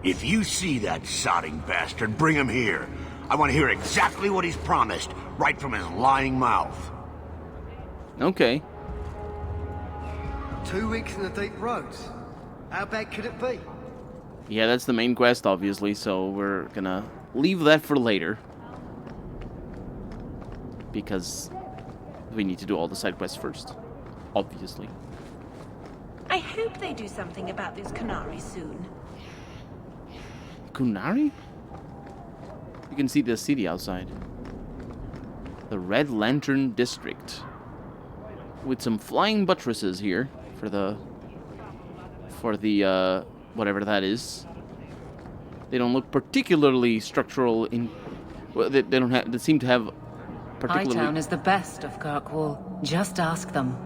If you see that sodding bastard, bring him here. I want to hear exactly what he's promised, right from his lying mouth. Okay. 2 weeks in the deep roads. How bad could it be? Yeah, that's the main quest, obviously, so we're gonna leave that for later. Because we need to do all the side quests first. Obviously. I hope they do something about this Canary soon. Kunari? You can see the city outside. The Red Lantern District. With some flying buttresses here for the whatever that is. They don't look particularly structural in well, they don't have they seem to have particularly... Hightown is the best of Kirkwall. Just ask them.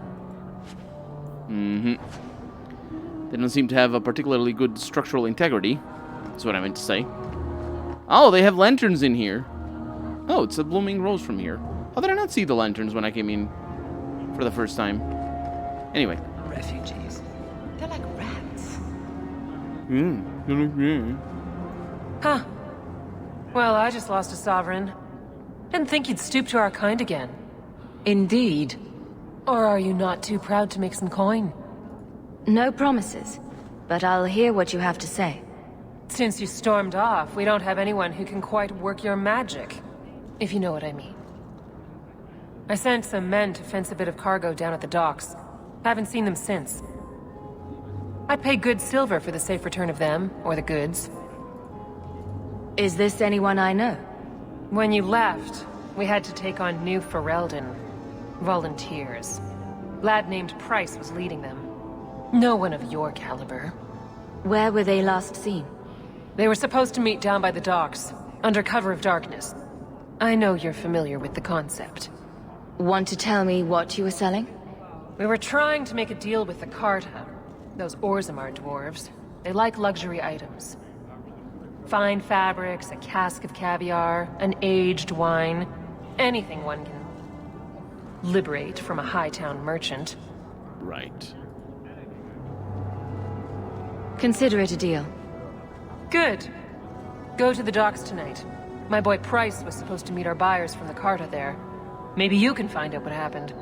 Mm-hmm. They don't seem to have a particularly good structural integrity. That's what I meant to say. Oh, they have lanterns in here. Oh, it's a blooming rose from here. How did I not see the lanterns when I came in for the first time? Anyway. Refugees. They're like rats. Huh. Well, I just lost a sovereign. Didn't think you'd stoop to our kind again. Indeed. Or are you not too proud to make some coin? No promises, but I'll hear what you have to say. Since you stormed off, we don't have anyone who can quite work your magic. If you know what I mean. I sent some men to fence a bit of cargo down at the docks. Haven't seen them since. I'd pay good silver for the safe return of them, or the goods. Is this anyone I know? When you left, we had to take on New Ferelden. Volunteers. Lad named Price was leading them. No one of your caliber. Where were they last seen? They were supposed to meet down by the docks, under cover of darkness. I know you're familiar with the concept. Want to tell me what you were selling? We were trying to make a deal with the Carta. Those Orzammar dwarves. They like luxury items. Fine fabrics, a cask of caviar, an aged wine. Anything one can liberate from a Hightown merchant. Right. Consider it a deal. Good. Go to the docks tonight. My boy Price was supposed to meet our buyers from the Carta there. Maybe you can find out what happened.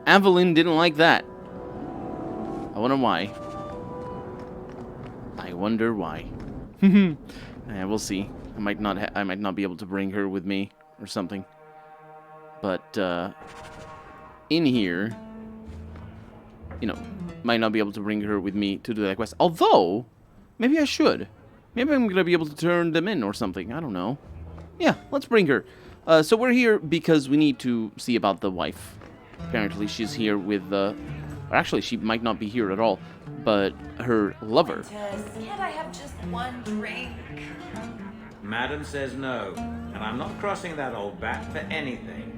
Evelyn didn't like that. I wonder why. I wonder why. Yeah, we'll see. I might not be able to bring her with me or something. But in here, you know, might not be able to bring her with me to do that quest. Although, maybe I should. Maybe I'm gonna be able to turn them in or something. I don't know. Yeah, let's bring her. So we're here because we need to see about the wife. Apparently, she's here with or actually, she might not be here at all. But her lover. Can't I have just one drink? Madam says no, and I'm not crossing that old bat for anything.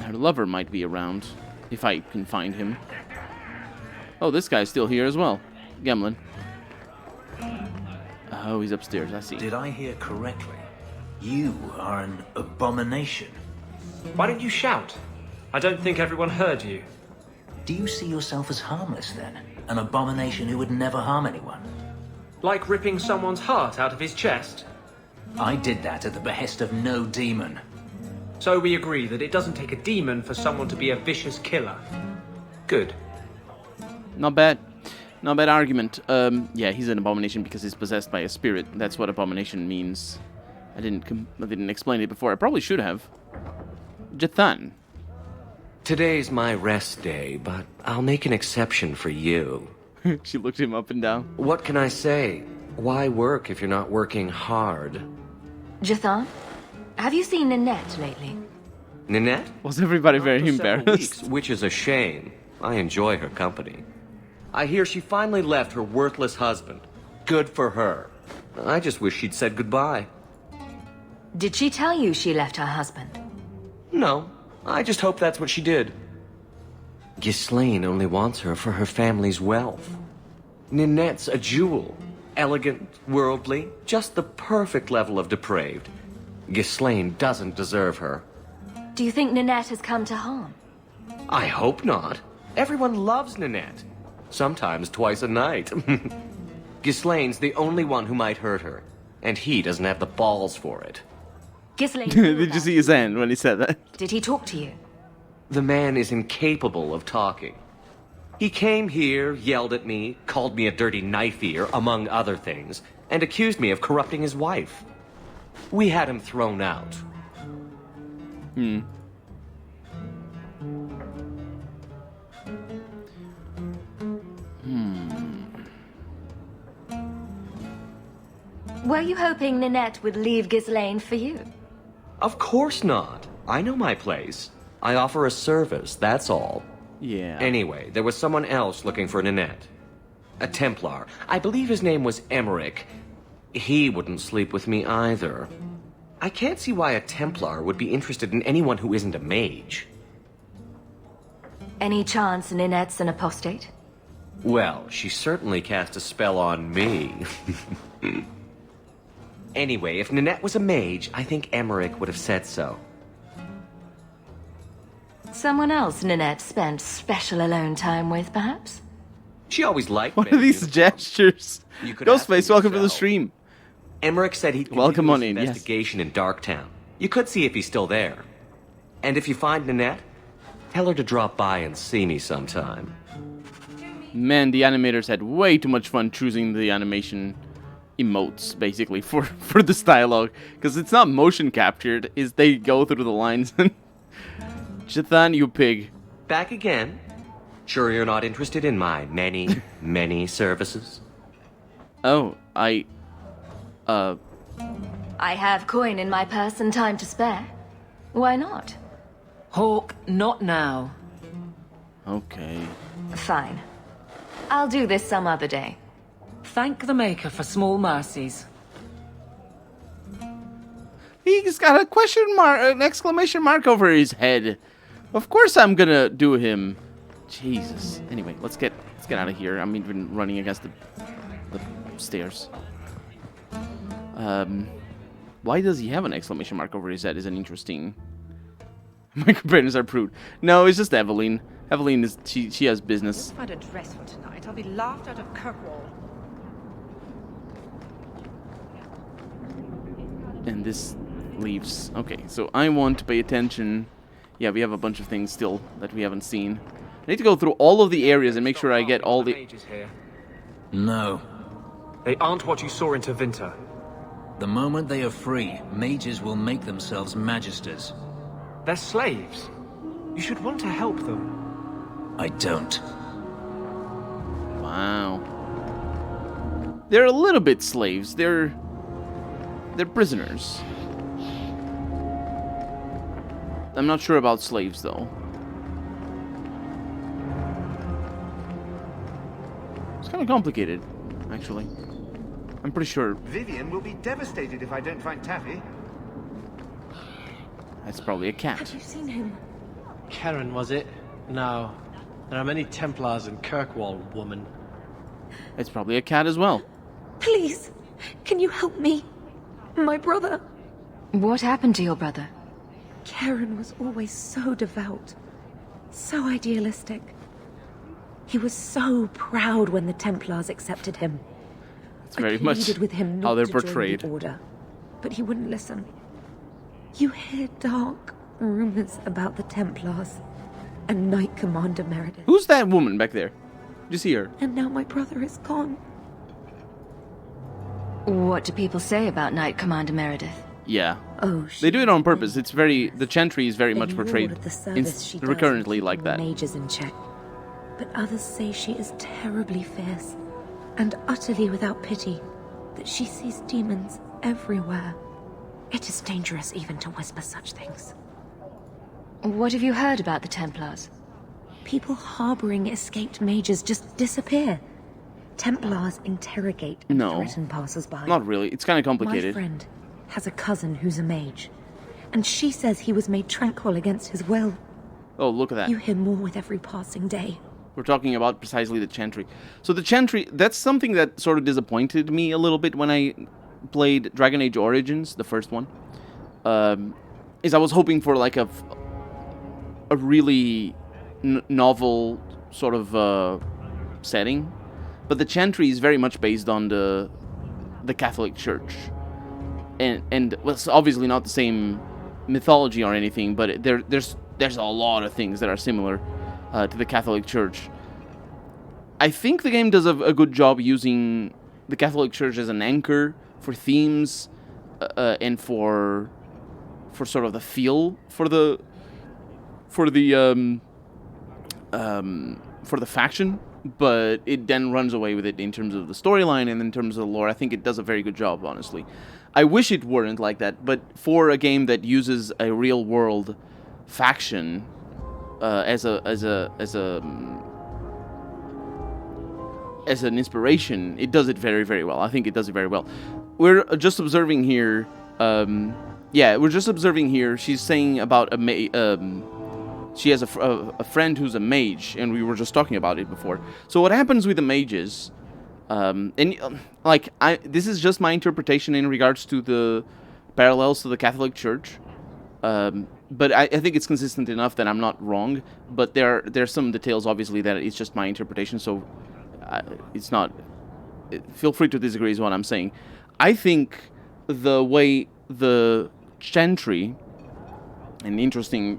Her lover might be around, if I can find him. Oh, this guy's still here as well. Gemlin. Oh, he's upstairs, I see. Did I hear correctly? You are an abomination. Why don't you shout? I don't think everyone heard you. Do you see yourself as harmless, then? An abomination who would never harm anyone? Like ripping someone's heart out of his chest? I did that at the behest of no demon. So we agree that it doesn't take a demon for someone to be a vicious killer. Good. Not bad. Not bad argument. Yeah, he's an abomination because he's possessed by a spirit. That's what abomination means. I didn't explain it before. I probably should have. Jathan. Today's my rest day, but I'll make an exception for you. She looked him up and down. What can I say? Why work if you're not working hard? Jathan, have you seen Ninette lately? Ninette? Was everybody very Not for several embarrassed? weeks, which is a shame. I enjoy her company. I hear she finally left her worthless husband. Good for her. I just wish she'd said goodbye. Did she tell you she left her husband? No, I just hope that's what she did. Ghislaine only wants her for her family's wealth. Ninette's a jewel. Elegant, worldly, just the perfect level of depraved. Ghislaine doesn't deserve her. Do you think Ninette has come to harm? I hope not. Everyone loves Ninette. Sometimes twice a night. Ghislaine's the only one who might hurt her. And he doesn't have the balls for it. Ghislaine. Did you see his hand when he said that? Did he talk to you? The man is incapable of talking. He came here, yelled at me, called me a dirty knife-ear, among other things, and accused me of corrupting his wife. We had him thrown out. Were you hoping Ninette would leave Ghislaine for you? Of course not. I know my place. I offer a service, that's all. Yeah. Anyway, there was someone else looking for Ninette. A Templar. I believe his name was Emmerich. He wouldn't sleep with me either. I can't see why a Templar would be interested in anyone who isn't a mage. Any chance Ninette's an apostate? Well, she certainly cast a spell on me. Anyway, if Ninette was a mage, I think Emmerich would have said so. Someone else Ninette spent special alone time with, perhaps? She always liked What are these gestures? Ghostface, welcome to the stream. Emmerich said he'd welcome on his in, investigation in Darktown. You could see if he's still there. And if you find Ninette, tell her to drop by and see me sometime. Man, the animators had way too much fun choosing the animation emotes, basically, for this dialogue. Because it's not motion captured, is they go through the lines. Jathan, you pig. Back again? Sure you're not interested in my many, many services? Oh, I have coin in my purse and time to spare. Why not? Hawk, not now. Okay. Fine. I'll do this some other day. Thank the Maker for small mercies. He's got a question mark, an exclamation mark over his head. Of course I'm gonna do him. Jesus. Anyway, let's get out of here. I'm even running against the stairs. Why does he have an exclamation mark over his head is an interesting... My companions are prude. No, it's just Evelyn. Evelyn is... She has business. Find a dress for tonight. I'll be laughed out of Kirkwall. And this leaves. Okay, so I want to pay attention. Yeah, we have a bunch of things still that we haven't seen. I need to go through all of the areas and make sure I get all the... Mages here. No. They aren't what you saw in Tevinter. The moment they are free, mages will make themselves magisters. They're slaves. You should want to help them. I don't. Wow. They're a little bit slaves. They're prisoners. I'm not sure about slaves, though. It's kind of complicated, actually. I'm pretty sure. Vivian will be devastated if I don't find Taffy. That's probably a cat. Have you seen him? Karen, was it? No. There are many Templars in Kirkwall, woman. It's probably a cat as well. Please, can you help me? My brother. What happened to your brother? Karen was always so devout, so idealistic. He was so proud when the Templars accepted him. It's very much with him not how they're to join portrayed. the order, but he wouldn't listen. You hear dark rumors about the Templars and Knight Commander Meredith. Who's that woman back there? Did you see her? And now my brother is gone. What do people say about Knight Commander Meredith? Yeah. Oh, they do it on purpose. It's very... The Chantry is very much portrayed the service she does recurrently to like keep that. Mages in check. But others say she is terribly fierce and utterly without pity, that she sees demons everywhere. It is dangerous even to whisper such things. What have you heard about the Templars? People harboring escaped mages just disappear. Templars interrogate and threaten passers-by. Not really. It's kind of complicated. My friend has a cousin who's a mage, and she says he was made tranquil against his will. Oh, look at that. You hear more with every passing day. We're talking about precisely the Chantry. So the Chantry, that's something that sort of disappointed me a little bit when I played Dragon Age Origins, the first one. Is I was hoping for like a really novel sort of setting. But the Chantry is very much based on the Catholic Church. And well, it's obviously not the same mythology or anything, but there's a lot of things that are similar to the Catholic Church. I think the game does a good job using the Catholic Church as an anchor for themes and for sort of the feel for the faction, but it then runs away with it in terms of the storyline and in terms of the lore. I think it does a very good job, honestly. I wish it weren't like that, but for a game that uses a real world faction as an inspiration, it does it very, very well. I think it does it very well. We're just observing here yeah, we're just observing here. She's saying about she has a friend who's a mage, and we were just talking about it before. So what happens with the mages, this is just my interpretation in regards to the parallels to the Catholic Church, but I think it's consistent enough that I'm not wrong. But there's some details, obviously, that it's just my interpretation, so it's not. Feel free to disagree is what I'm saying. I think the way the Chantry, and interesting,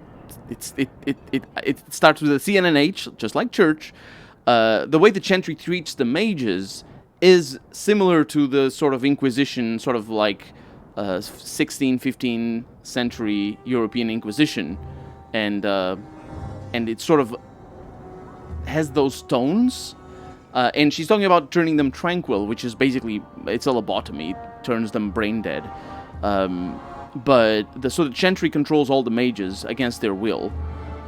it starts with a CNNH, just like Church. The way the Chantry treats the mages is similar to the sort of Inquisition, sort of like 16th, 15th century European Inquisition, and it sort of has those tones. And she's talking about turning them tranquil, which is basically, it's a lobotomy. It turns them brain dead. But the Chantry controls all the mages against their will.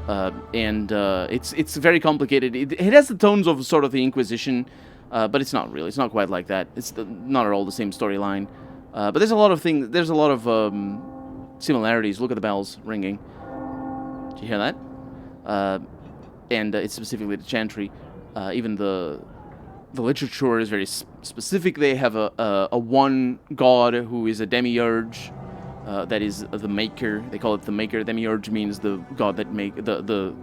And it's very complicated. It has the tones of sort of the Inquisition, but it's not really. It's not quite like that. It's not at all the same storyline. But there's a lot of things. There's a lot of similarities. Look at the bells ringing. Did you hear that? And it's specifically the Chantry. Even the literature is very specific. They have a one god who is a demiurge. That is the maker. They call it the maker. Demiurge means the god that make a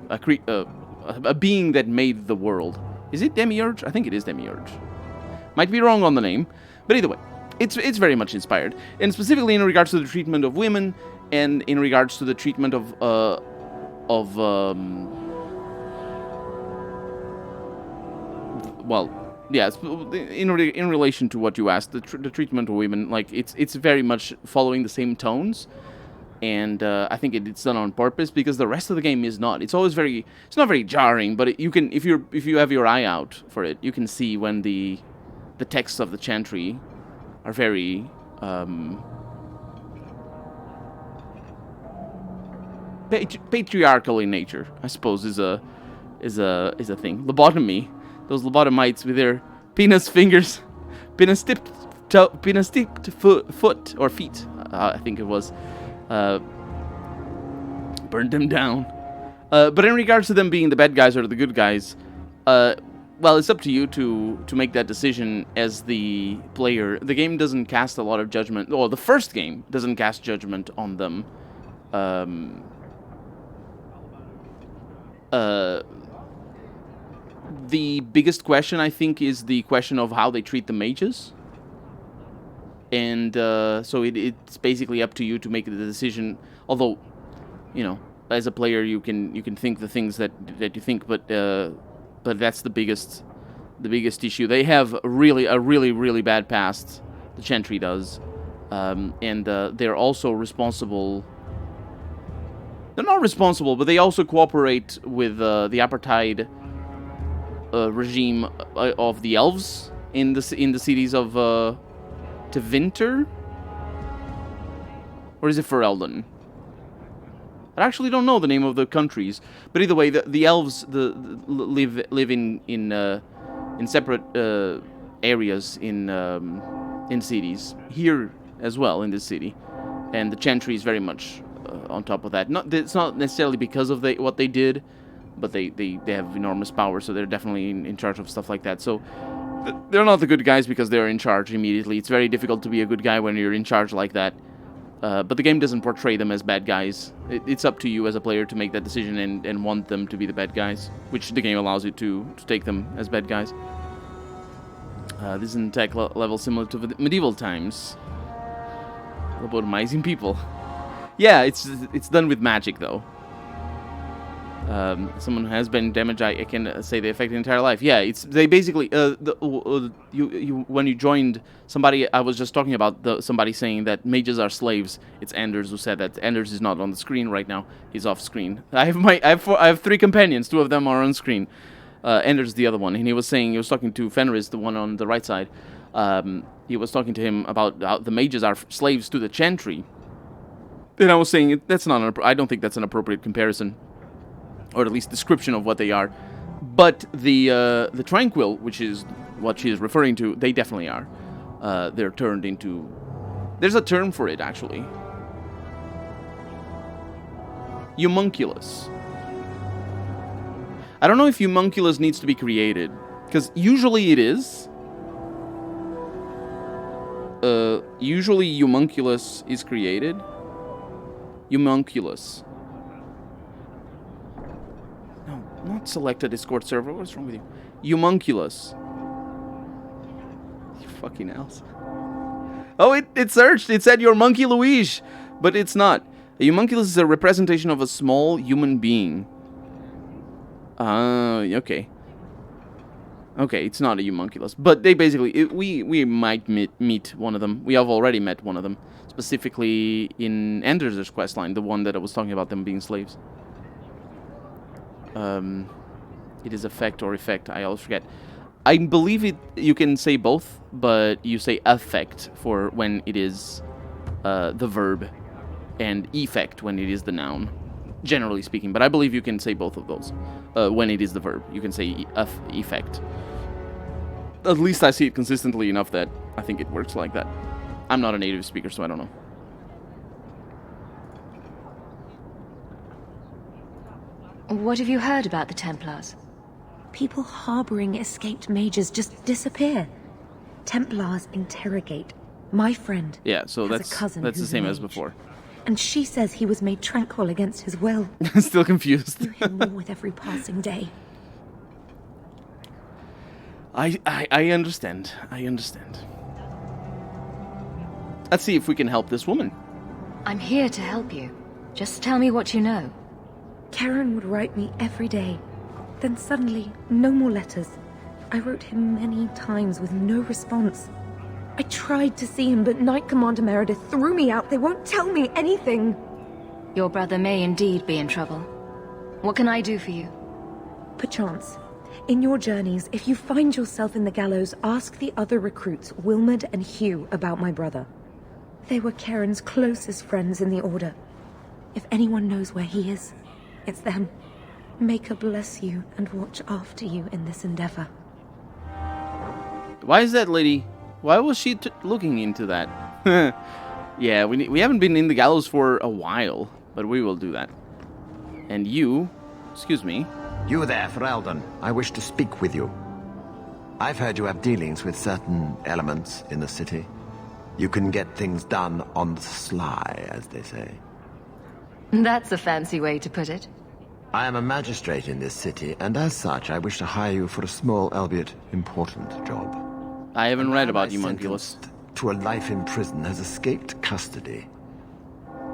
being that made the world. Is it demiurge? I think it is demiurge. Might be wrong on the name, but either way, it's very much inspired, and specifically in regards to the treatment of women, and in regards to the treatment of well, yes, in relation to what you asked, the treatment of women, like it's very much following the same tones, and I think it's done on purpose because the rest of the game is not. It's always it's not very jarring, but you can, if you have your eye out for it, you can see when the texts of the Chantry are very patriarchal in nature, I suppose, is a thing. Lobotomy. Those lobotomites with their penis fingers, penis tipped foot or feet, I think it was, burned them down. But in regards to them being the bad guys or the good guys, well, it's up to you to make that decision as the player. The game doesn't cast a lot of judgment. Well, the first game doesn't cast judgment on them. The biggest question, I think, is the question of how they treat the mages. And so it's basically up to you to make the decision. Although, you know, as a player, you can think the things that you think, but that's the biggest issue. They have a really bad past. The Chantry does, and they're also responsible. They're not responsible, but they also cooperate with the apartheid regime of the elves in the cities of Tevinter, or is it Ferelden? I actually don't know the name of the countries, but either way, the elves live in separate areas in cities here as well in this city, and the Chantry is very much on top of that. It's not necessarily because of what they did, but they have enormous power, so they're definitely in charge of stuff like that. So they're not the good guys because they're in charge immediately. It's very difficult to be a good guy when you're in charge like that. But the game doesn't portray them as bad guys. It's up to you as a player to make that decision and want them to be the bad guys, which the game allows you to take them as bad guys. This is an attack level similar to the medieval times. Lobotomizing people. Yeah, it's done with magic, though. Someone who has been damaged, I can say they affect the entire life. Yeah, they basically when you joined somebody, I was just talking about somebody saying that mages are slaves. It's Anders who said that. Anders is not on the screen right now. He's off screen. I have 3 companions. 2 of them are on screen. Anders is the other one, and he was talking to Fenris, the one on the right side. He was talking to him about how the mages are slaves to the Chantry. And I was saying I don't think that's an appropriate comparison, or at least description of what they are. But the Tranquil, which is what she is referring to, they definitely are. They're turned into... There's a term for it, actually. Homunculus. I don't know if Homunculus needs to be created, because usually it is. Usually Homunculus is created. Homunculus. No, not select a Discord server. What's wrong with you? Homunculus. You fucking else. Oh, it searched. It said your monkey Louise, but it's not. A homunculus is a representation of a small human being. Okay. Okay, it's not a homunculus, but they basically we might meet one of them. We have already met one of them, specifically in Ender's questline, the one that I was talking about them being slaves. It is effect or effect. I always forget. I believe you can say both, but you say affect for when it is the verb, and effect when it is the noun, generally speaking. But I believe you can say both of those when it is the verb. You can say effect. At least I see it consistently enough that I think it works like that. I'm not a native speaker, so I don't know. What have you heard about the Templars? People harboring escaped mages just disappear. Templars interrogate. My friend. Yeah, so has that's a cousin the who's same a as mage. before. And she says he was made tranquil against his will. Still confused. You hear more with every passing day. I understand. I understand. Let's see if we can help this woman. I'm here to help you. Just tell me what you know. Karen would write me every day. Then suddenly, no more letters. I wrote him many times with no response. I tried to see him, but Knight Commander Meredith threw me out. They won't tell me anything. Your brother may indeed be in trouble. What can I do for you? Perchance. In your journeys, if you find yourself in the gallows, ask the other recruits, Wilmerd and Hugh, about my brother. They were Karen's closest friends in the Order. If anyone knows where he is, it's them. May her bless you and watch after you in this endeavor. Why is that lady? Why was she looking into that? Yeah, we haven't been in the gallows for a while, but we will do that. And you, excuse me. You there, Ferelden. I wish to speak with you. I've heard you have dealings with certain elements in the city. You can get things done on the sly, as they say. That's a fancy way to put it. I am a magistrate in this city, and as such, I wish to hire you for a small, albeit important, job. I haven't read about Homunculus. To a life in prison has escaped custody.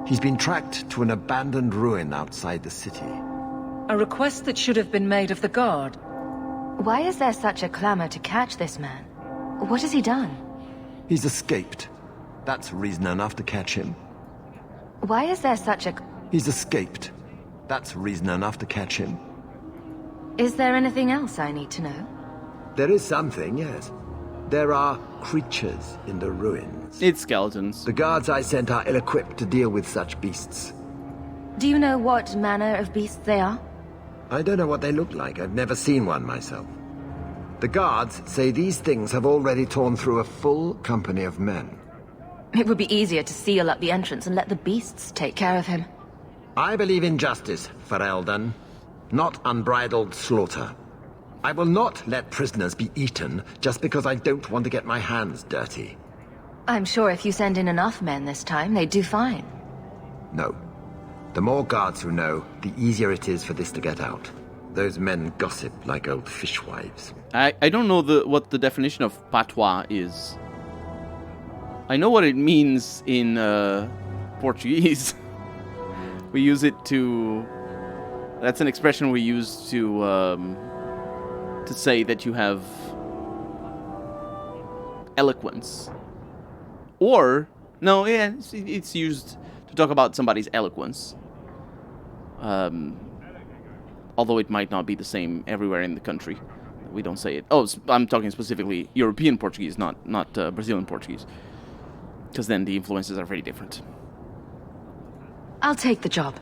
He's been tracked to an abandoned ruin outside the city. A request that should have been made of the guard. Why is there such a clamor to catch this man? What has he done? He's escaped. That's reason enough to catch him. Why is there such a... He's escaped. That's reason enough to catch him. Is there anything else I need to know? There is something, yes. There are creatures in the ruins. It's skeletons. The guards I sent are ill-equipped to deal with such beasts. Do you know what manner of beasts they are? I don't know what they look like. I've never seen one myself. The guards say these things have already torn through a full company of men. It would be easier to seal up the entrance and let the beasts take care of him. I believe in justice, Ferelden, not unbridled slaughter. I will not let prisoners be eaten just because I don't want to get my hands dirty. I'm sure if you send in enough men this time, they'd do fine. No. The more guards who know, the easier it is for this to get out. Those men gossip like old fishwives. I don't know what the definition of patois is. I know what it means in Portuguese. We use it to... That's an expression we use to say that you have eloquence. Or, no, yeah, it's used to talk about somebody's eloquence. Although it might not be the same everywhere in the country. We don't say it. Oh, I'm talking specifically European Portuguese, not Brazilian Portuguese. Because then the influences are very different. I'll take the job.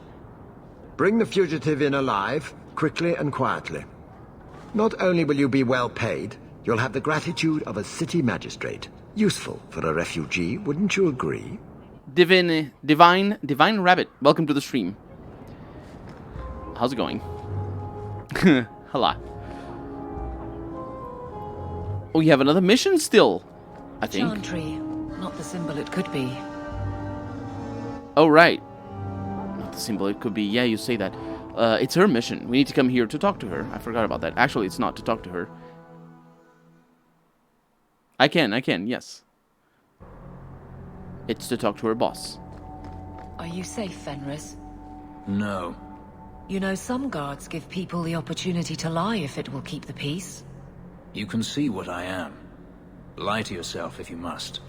Bring the fugitive in alive, quickly and quietly. Not only will you be well paid, you'll have the gratitude of a city magistrate. Useful for a refugee, wouldn't you agree? Divine Rabbit, welcome to the stream. How's it going? Hello. Oh, you have another mission still, I think. Chantry, not the symbol it could be. Oh, right. Not the symbol it could be. Yeah, you say that. It's her mission. We need to come here to talk to her. I forgot about that. Actually, it's not to talk to her. I can, yes. It's to talk to her boss. Are you safe, Fenris? No. You know, some guards give people the opportunity to lie if it will keep the peace. You can see what I am. Lie to yourself if you must.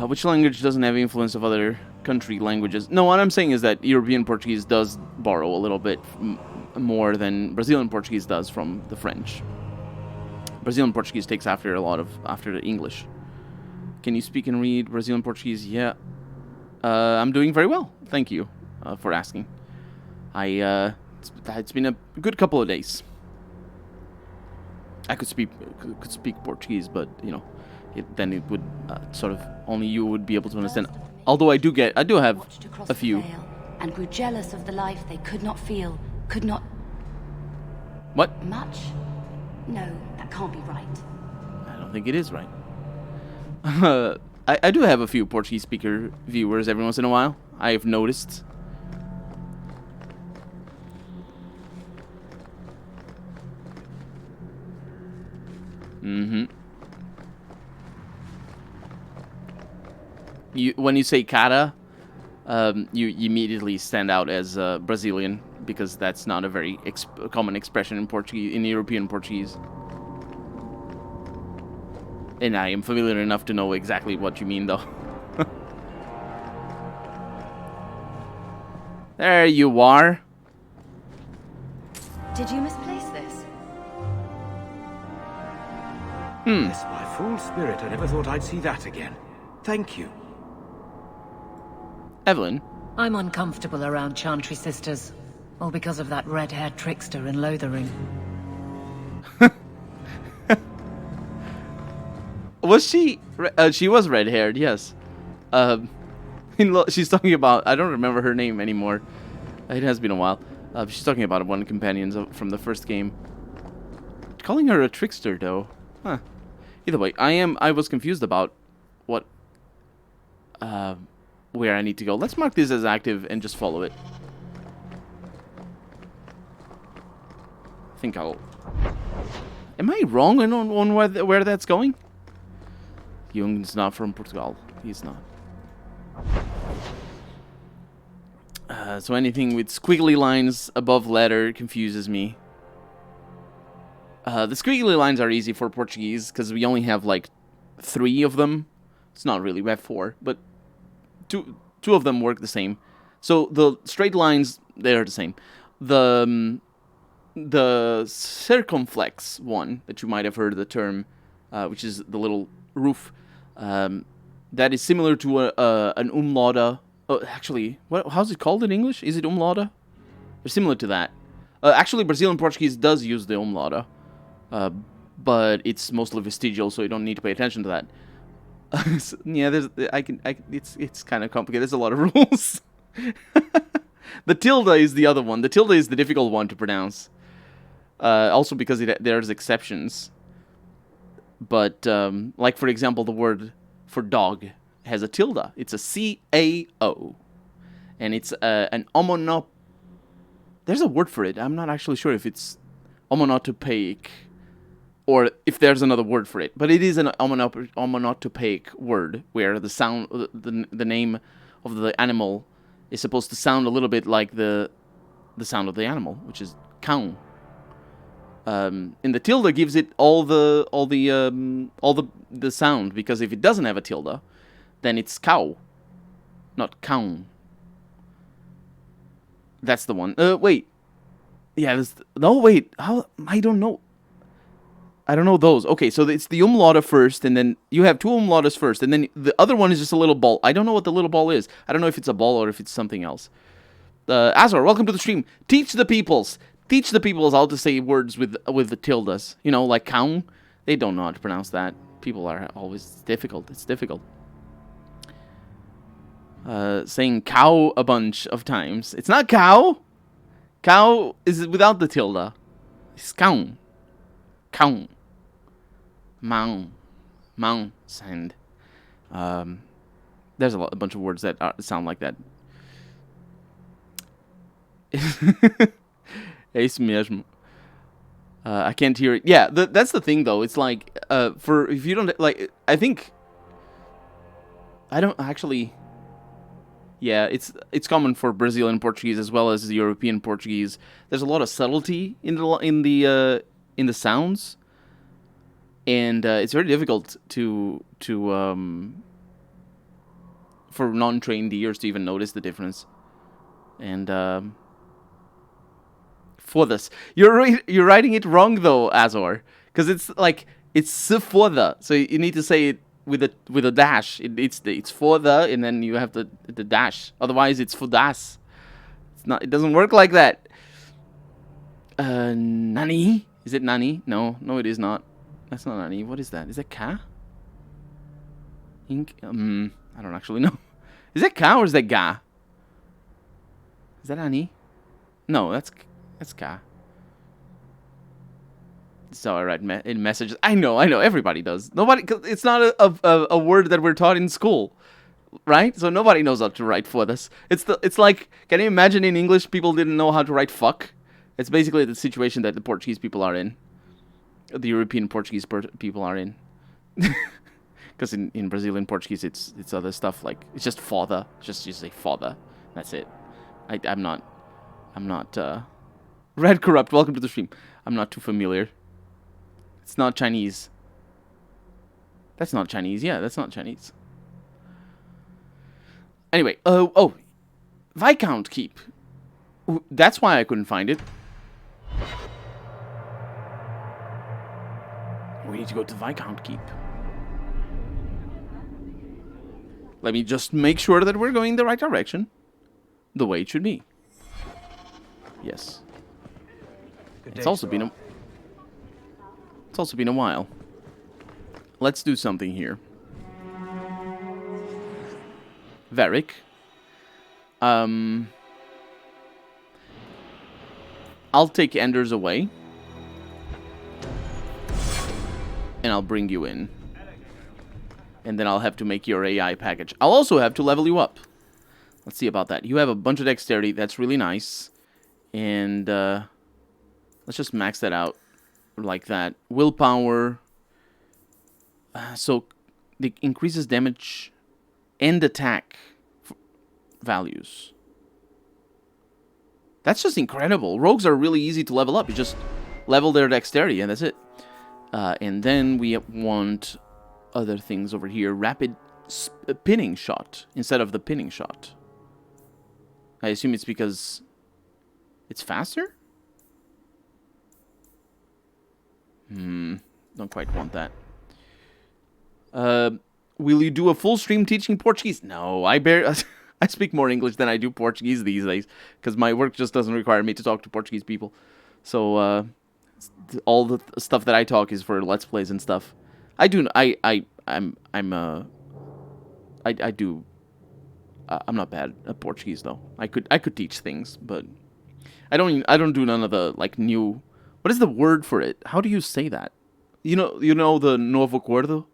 Which language doesn't have influence of other country languages? No, what I'm saying is that European Portuguese does borrow a little bit more than Brazilian Portuguese does from the French. Brazilian Portuguese takes after the English. Can you speak and read Brazilian Portuguese? Yeah. I'm doing very well. Thank you for asking. It's been a good couple of days. I could speak Portuguese, but you know, then it would sort of only you would be able to understand. Although I do have a few. And grew jealous of the life they could not feel, could not. What? Much? No, that can't be right. I don't think it is right. I do have a few Portuguese speaker viewers every once in a while. I've noticed. When you say cara, you immediately stand out as Brazilian, because that's not a very common expression in Portuguese, in European Portuguese. And I am familiar enough to know exactly what you mean, though. There you are. Did you misplace this? Bless my fool spirit, I never thought I'd see that again. Thank you. Evelyn? I'm uncomfortable around Chantry sisters. All because of that red-haired trickster in Lothering. Was she? She was red-haired, yes. She's talking about... I don't remember her name anymore. It has been a while. She's talking about one of the companions from the first game. Calling her a trickster, though. Huh. Either way, I was confused about what... where I need to go. Let's mark this as active and just follow it. I think I'll... Am I wrong on where that's going? Jung's not from Portugal. He's not. So anything with squiggly lines above letter confuses me. The squiggly lines are easy for Portuguese because we only have like 3 of them. It's not really, we have 4, but two of them work the same. So the straight lines, they're the same. The circumflex one that you might have heard the term, which is the little roof, that is similar to an umlauta. Oh, actually, how's it called in English? Is it umlauta? They're similar to that. Actually, Brazilian Portuguese does use the umlauta, but it's mostly vestigial, so you don't need to pay attention to that. Yeah, it's kind of complicated. There's a lot of rules. The tilde is the other one. The tilde is the difficult one to pronounce. Also because there's exceptions. But, like, for example, the word for dog has a tilde. It's a C-A-O. And it's an omonop... There's a word for it. I'm not actually sure if it's omonotopaic or if there's another word for it. But it is an omonotopaic word where the sound, the name of the animal is supposed to sound a little bit like the sound of the animal, which is cão. And the tilde gives it all the sound, because if it doesn't have a tilde, then it's cow, not cão. That's the one. Wait. Yeah, no, wait. How? I don't know. I don't know those. Okay, so it's the umlauta first, and then you have 2 umlautas first, and then the other one is just a little ball. I don't know what the little ball is. I don't know if it's a ball or if it's something else. Azor, welcome to the stream. Teach the peoples how to say words with the tildes. You know, like cão. They don't know how to pronounce that. People are always difficult. It's difficult. saying cow a bunch of times. It's not cow. Cow is without the tilde. It's cow. Cow. Mount. Mount. Sand. There's a bunch of words that sound like that. Ace mesmo. I can't hear it. Yeah, that's the thing though. It's like for if you don't like, I think I don't actually. Yeah, it's common for Brazilian Portuguese as well as the European Portuguese. There's a lot of subtlety in the sounds, and it's very difficult to for non-trained ears to even notice the difference. And for this, you're writing it wrong though, Azor, because it's like it's foda, so you need to say it with a dash. It's for the, and then you have the dash. Otherwise, it's fodas. It's not. It doesn't work like that. Nani? Is it nani? No, it is not. That's not nani. What is that? Is that ka? Ink. I don't actually know. Is that ka or is that ga? Is that nani? No, that's ka. So I write in messages. I know. Everybody does. Nobody. Cause it's not a word that we're taught in school, right? So nobody knows how to write for this. It's like, can you imagine in English people didn't know how to write fuck? It's basically the situation that the Portuguese people are in. The European Portuguese people are in. Because in Brazilian Portuguese it's other stuff like it's just foda. Just you say foda. That's it. I'm not. Red Corrupt. Welcome to the stream. I'm not too familiar. It's not Chinese. That's not Chinese. Yeah, that's not Chinese. Anyway, Viscount Keep. That's why I couldn't find it. We need to go to Viscount Keep. Let me just make sure that we're going in the right direction. The way it should be. Yes. It's also been a while. Let's do something here. Varric. I'll take Anders away. And I'll bring you in. And then I'll have to make your AI package. I'll also have to level you up. Let's see about that. You have a bunch of dexterity. That's really nice. And let's just max that out like that. Willpower. So it increases damage and attack values. That's just incredible. Rogues are really easy to level up. You just level their dexterity and that's it. And then we want other things over here. Rapid pinning shot instead of the pinning shot. I assume it's because it's faster? Don't quite want that. Will you do a full stream teaching Portuguese? No, I speak more English than I do Portuguese these days because my work just doesn't require me to talk to Portuguese people. So all the stuff that I talk is for Let's Plays and stuff. I'm not bad at Portuguese though. I could teach things, but I don't do none of the like new. What is the word for it? How do you say that? You know the novo acordo?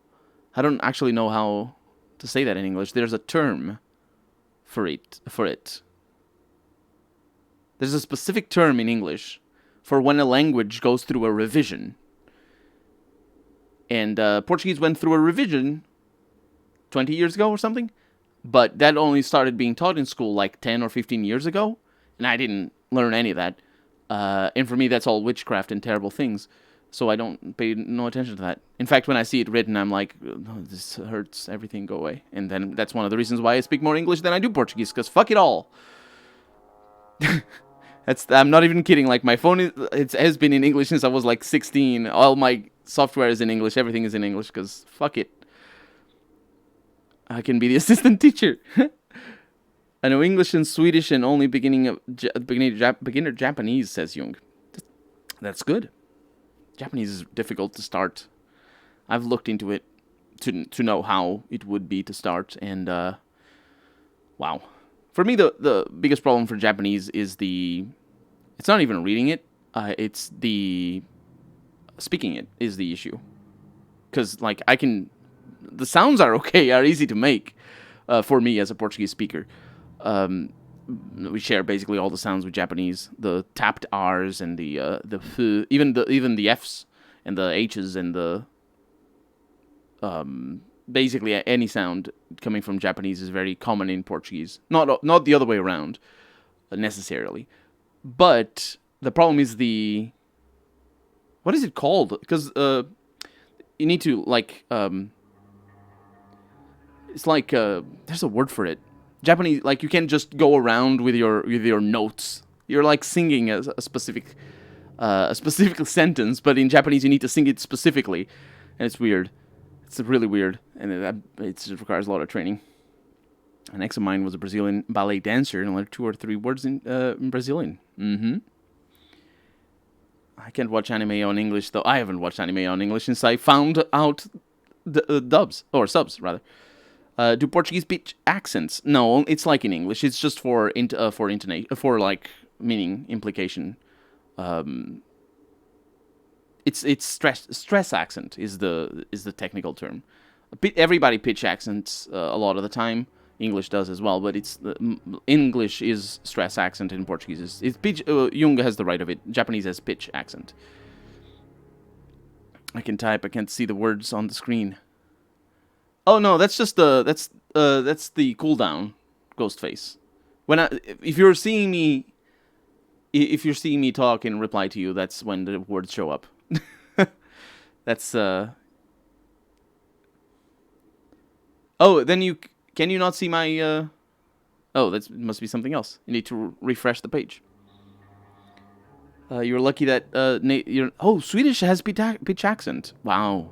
I don't actually know how to say that in English. There's a term for it. There's a specific term in English for when a language goes through a revision. And Portuguese went through a revision 20 years ago or something. But that only started being taught in school like 10 or 15 years ago. And I didn't learn any of that. And for me, that's all witchcraft and terrible things. So I don't pay no attention to that. In fact, when I see it written, I'm like, oh, this hurts, everything go away. And then that's one of the reasons why I speak more English than I do Portuguese, because fuck it all. I'm not even kidding. Like, my phone has been in English since I was like 16. All my software is in English. Everything is in English, because fuck it. I can be the assistant teacher. I know English and Swedish and only beginner Japanese, says Jung. That's good. Japanese is difficult to start. I've looked into it to know how it would be to start, and Wow. For me, the biggest problem for Japanese is it's not even reading it. It's the speaking it is the issue. Because, like, the sounds are okay, are easy to make for me as a Portuguese speaker. We share basically all the sounds with Japanese, the tapped R's and the f, even the F's and the H's and the basically any sound coming from Japanese is very common in Portuguese. Not the other way around necessarily, but the problem is what is it called? Because you need to like it's like there's a word for it. Japanese, like, you can't just go around with your notes. You're like singing a specific sentence, but in Japanese you need to sing it specifically, and it's weird. It's really weird, and it requires a lot of training. An ex of mine was a Brazilian ballet dancer and learned 2 or 3 words in Brazilian. I can't watch anime on English, though. I haven't watched anime on English since I found out the dubs, or subs, rather. Do Portuguese pitch accents? No, it's like in English. It's just for intonation, for like meaning implication. It's stress accent is the technical term. Everybody pitch accents a lot of the time. English does as well, but English is stress accent in Portuguese. It's pitch. Jung has the right of it. Japanese has pitch accent. I can type. I can't see the words on the screen. Oh no, that's just that's the cooldown ghost face. If you're seeing me talk and reply to you, that's when the words show up. That's Oh, then can you not see my Oh, that must be something else. You need to refresh the page. You're lucky that Swedish has pitch accent. Wow.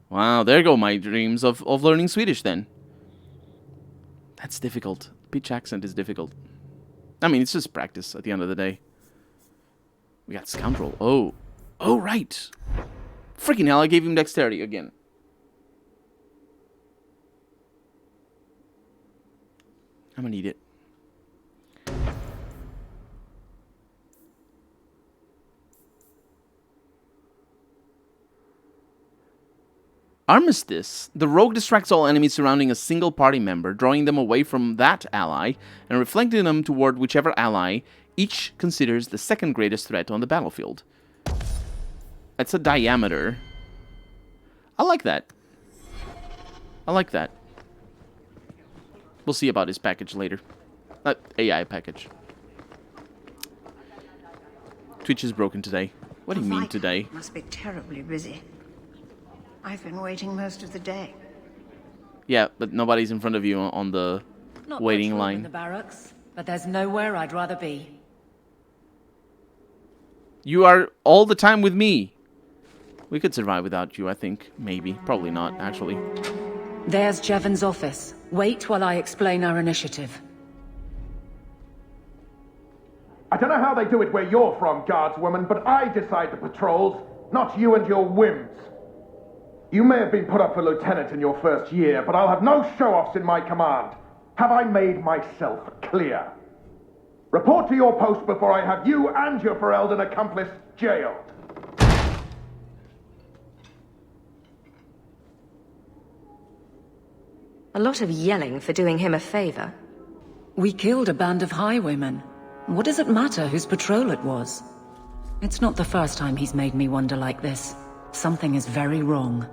Wow, there go my dreams of learning Swedish then. That's difficult. Pitch accent is difficult. I mean, it's just practice at the end of the day. We got scoundrel. Oh, right. Freaking hell, I gave him dexterity again. I'm gonna need it. Armistice. The rogue distracts all enemies surrounding a single party member, drawing them away from that ally and reflecting them toward whichever ally each considers the second greatest threat on the battlefield. That's a diameter. I like that. We'll see about his package later. AI package. Twitch is broken today. What do you mean today? Must be terribly busy. I've been waiting most of the day. Yeah, but nobody's in front of you on the waiting line. In the barracks, but there's nowhere I'd rather be. You are all the time with me. We could survive without you, I think. Maybe. Probably not, actually. There's Jevon's office. Wait while I explain our initiative. I don't know how they do it where you're from, guardswoman, but I decide the patrols, not you and your whims. You may have been put up for lieutenant in your first year, but I'll have no show-offs in my command. Have I made myself clear? Report to your post before I have you and your Ferelden accomplice jailed. A lot of yelling for doing him a favor. We killed a band of highwaymen. What does it matter whose patrol it was? It's not the first time he's made me wonder like this. Something is very wrong.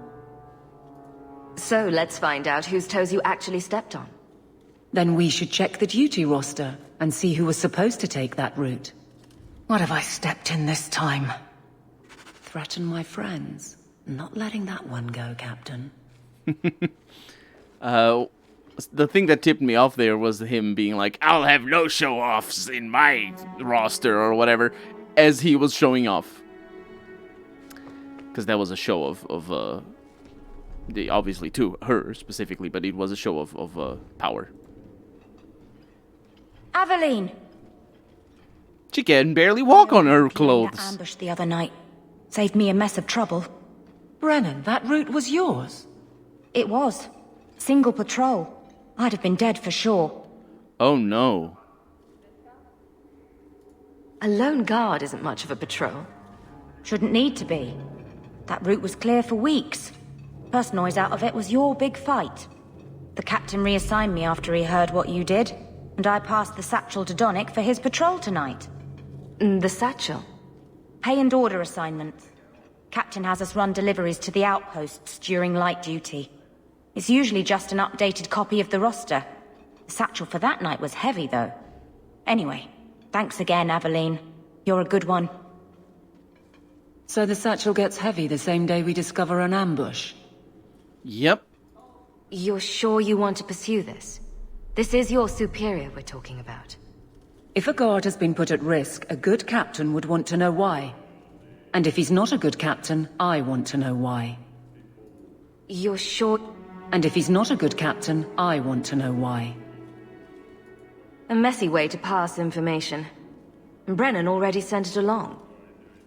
So let's find out whose toes you actually stepped on. Then we should check the duty roster and see who was supposed to take that route. What have I stepped in this time? Threaten my friends. Not letting that one go, Captain. The thing that tipped me off there was him being like, I'll have no show-offs in my roster or whatever, as he was showing off. Because that was a show of obviously to her specifically, but it was a show of power. Aveline! She can barely walk on her clothes. Ambush the other night. Saved me a mess of trouble. Brennan, that route was yours? It was. Single patrol. I'd have been dead for sure. Oh no. A lone guard isn't much of a patrol. Shouldn't need to be. That route was clear for weeks. First noise out of it was your big fight. The captain reassigned me after he heard what you did, and I passed the satchel to Donick for his patrol tonight. The satchel? Pay and order assignments. Captain has us run deliveries to the outposts during light duty. It's usually just an updated copy of the roster. The satchel for that night was heavy, though. Anyway, thanks again, Aveline. You're a good one. So the satchel gets heavy the same day we discover an ambush? Yep. You're sure you want to pursue this? This is your superior we're talking about. If a guard has been put at risk, a good captain would want to know why. And if he's not a good captain, I want to know why. You're sure... And if he's not a good captain, I want to know why. A messy way to pass information. Brennan already sent it along.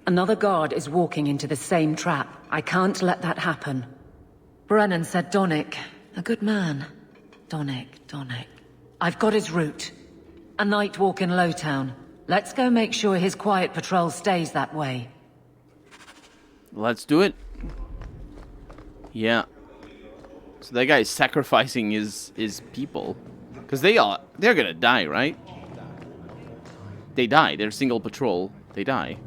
Another guard is walking into the same trap. I can't let that happen. Brennan said Donick. A good man. Donick. I've got his route. A night walk in Lowtown. Let's go make sure his quiet patrol stays that way. Let's do it. Yeah. So that guy is sacrificing his people. Because they're gonna die, right? They die. They're single patrol. They die.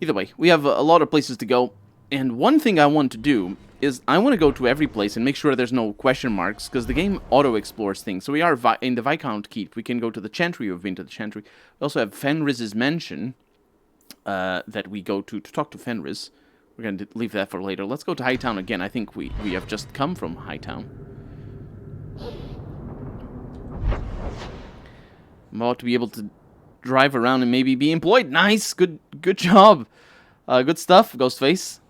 Either way, we have a lot of places to go. And one thing I want to do is I want to go to every place and make sure there's no question marks, because the game auto-explores things. So we are in the Viscount Keep. We can go to the Chantry. We've been to the Chantry. We also have Fenris's Mansion that we go to talk to Fenris. We're going to leave that for later. Let's go to Hightown again. I think we have just come from Hightown. I'm about to be able to drive around and maybe be employed. Nice! Good job! Good stuff, Ghostface.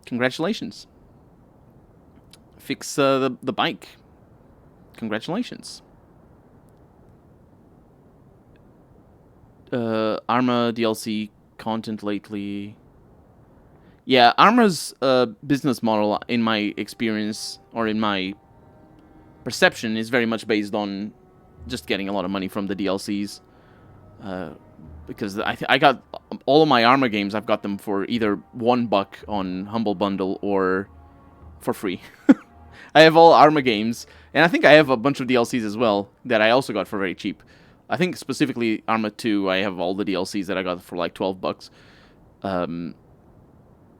Congratulations. Fix the bike. Congratulations. Arma DLC content lately. Yeah, Arma's business model, in my experience, or in my perception, is very much based on just getting a lot of money from the DLCs. Because I got all of my Arma games, I've got them for either $1 on Humble Bundle or for free. I have all Arma games, and I think I have a bunch of DLCs as well that I also got for very cheap. I think specifically Arma 2, I have all the DLCs that I got for like $12.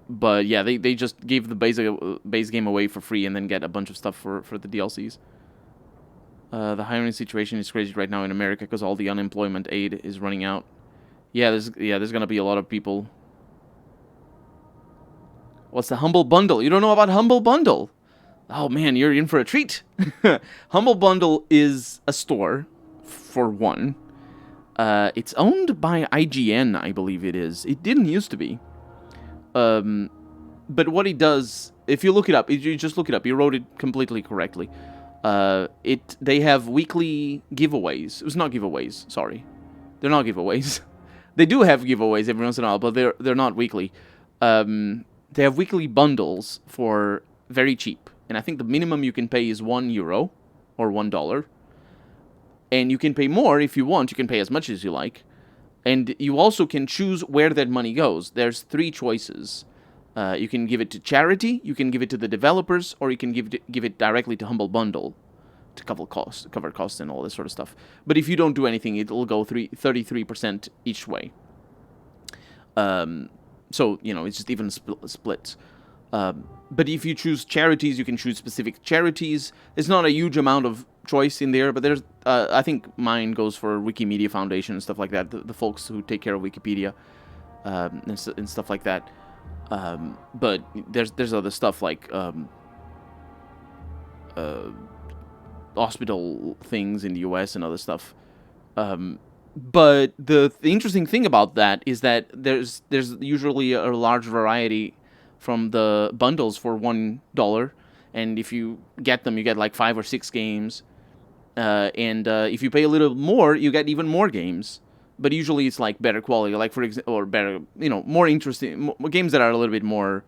But yeah, they just gave the base game away for free and then get a bunch of stuff for the DLCs. The hiring situation is crazy right now in America because all the unemployment aid is running out. Yeah, there's gonna be a lot of people. What's the Humble Bundle? You don't know about Humble Bundle? Oh man, you're in for a treat. Humble Bundle is a store, for one. It's owned by IGN, I believe it is. It didn't used to be. But what it does, if you look it up, you just look it up. You wrote it completely correctly. They have weekly giveaways. It's not giveaways, sorry. They're not giveaways. They do have giveaways every once in a while, but they're not weekly. They have weekly bundles for very cheap. And I think the minimum you can pay is €1 or $1. And you can pay more if you want. You can pay as much as you like. And you also can choose where that money goes. There's 3 choices. You can give it to charity, you can give it to the developers, or you can give it directly to Humble Bundle to cover costs and all this sort of stuff. But if you don't do anything, it'll go 33% each way. So, it's just even splits. But if you choose charities, you can choose specific charities. There's not a huge amount of choice in there, but there's, I think mine goes for Wikimedia Foundation and stuff like that, the folks who take care of Wikipedia and stuff like that. But there's other stuff like hospital things in the US and other stuff. But the interesting thing about that is that there's usually a large variety from the bundles for $1, and if you get them, you get like 5 or 6 games. And if you pay a little more, you get even more games. But usually it's like better quality, like for example, or better, more interesting games that are a little bit more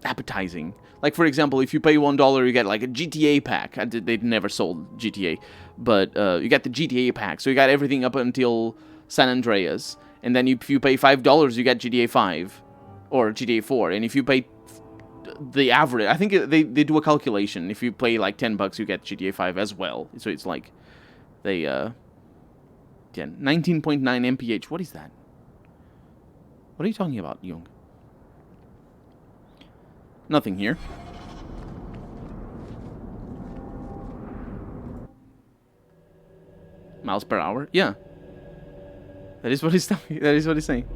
appetizing. Like, for example, if you pay $1, you get like a GTA pack. They'd never sold GTA, but you get the GTA pack. So you got everything up until San Andreas. And then if you pay $5, you get GTA 5 or GTA 4. And if you pay the average, I think they do a calculation. If you pay like $10, you get GTA 5 as well. So it's like they, yeah, 19.9 mph. What is that? What are you talking about, Jung? Nothing here. Miles per hour? Yeah. That is what he's talking. That is what he's saying.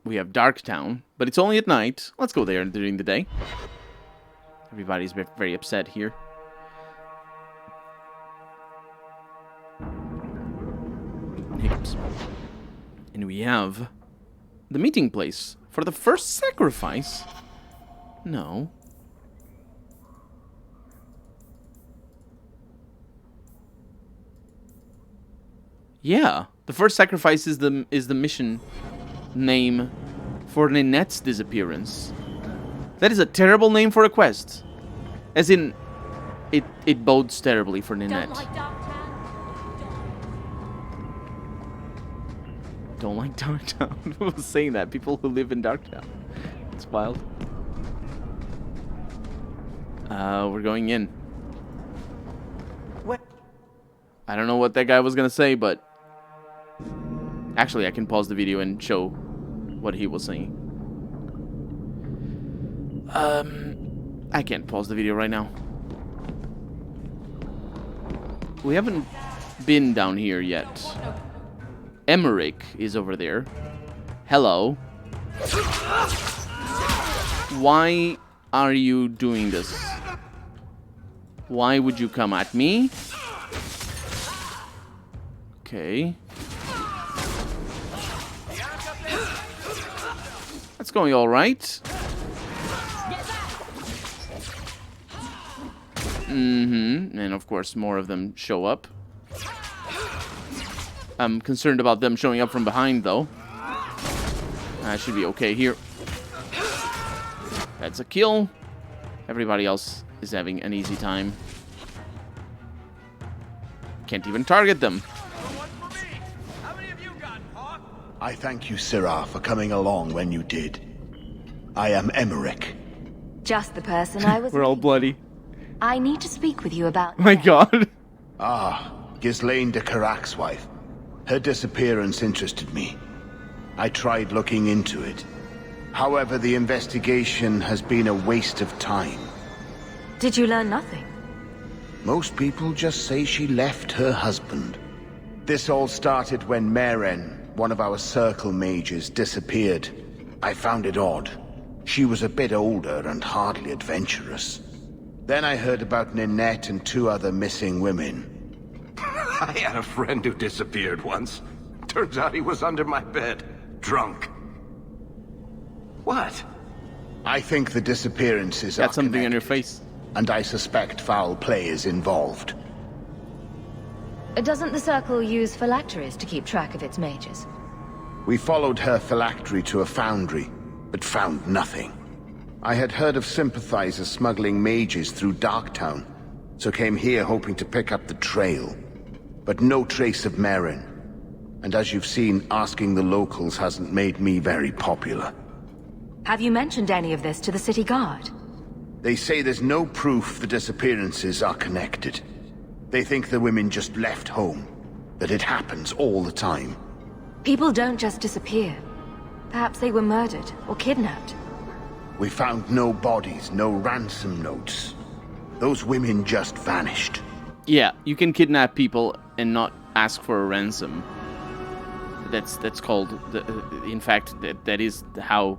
We have Darktown, but it's only at night. Let's go there during the day. Everybody's very upset here. Hiccups. And we have the meeting place for the first sacrifice. No. Yeah, the first sacrifice is the mission name for Ninette's disappearance. That is a terrible name for a quest. As in, it bodes terribly for Ninette. Don't like Darktown. Who was saying that? People who live in Darktown. It's wild. We're going in. What? I don't know what that guy was gonna say, but actually I can pause the video and show what he was saying. I can't pause the video right now. We haven't been down here yet. Emmerich is over there. Hello. Why are you doing this? Why would you come at me? Okay. That's going all right. And of course, more of them show up. I'm concerned about them showing up from behind, though. I should be okay here. That's a kill. Everybody else is having an easy time. Can't even target them. I thank you, Syrah, for coming along when you did. I am Emmerich. Just the person I was. We're all bloody. I need to speak with you about. My God. Ah, Ghislaine de Carac's wife. Her disappearance interested me. I tried looking into it. However, the investigation has been a waste of time. Did you learn nothing? Most people just say she left her husband. This all started when Meren, one of our circle mages, disappeared. I found it odd. She was a bit older and hardly adventurous. Then I heard about Ninette and 2 other missing women. I had a friend who disappeared once. Turns out he was under my bed, drunk. What? I think the disappearances got something on your face. And I suspect foul play is involved. Doesn't the Circle use phylacteries to keep track of its mages? We followed her phylactery to a foundry, but found nothing. I had heard of sympathizers smuggling mages through Darktown, so came here hoping to pick up the trail. But no trace of Meren. And as you've seen, asking the locals hasn't made me very popular. Have you mentioned any of this to the city guard? They say there's no proof the disappearances are connected. They think the women just left home, that it happens all the time. People don't just disappear. Perhaps they were murdered or kidnapped. We found no bodies, no ransom notes. Those women just vanished. Yeah, you can kidnap people and not ask for a ransom. That's called, in fact, that is how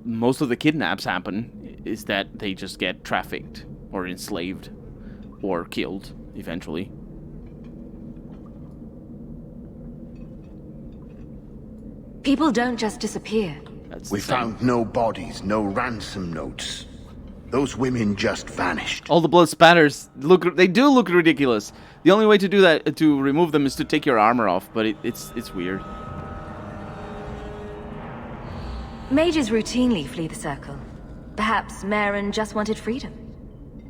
most of the kidnaps happen, is that they just get trafficked or enslaved or killed eventually. People don't just disappear. We found no bodies, no ransom notes. Those women just vanished. All the blood spatters they do look ridiculous. The only way to do that, to remove them, is to take your armor off, but it's weird. Mages routinely flee the circle. Perhaps Maren just wanted freedom.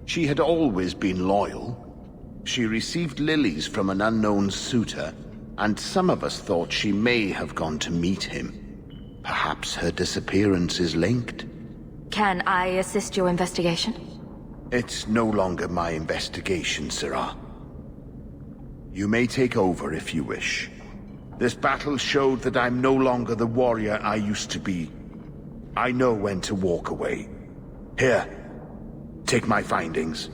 She had always been loyal. She received lilies from an unknown suitor, and some of us thought she may have gone to meet him. Perhaps her disappearance is linked. Can I assist your investigation? It's no longer my investigation, Sirrah. You may take over if you wish. This battle showed that I'm no longer the warrior I used to be. I know when to walk away. Here, take my findings.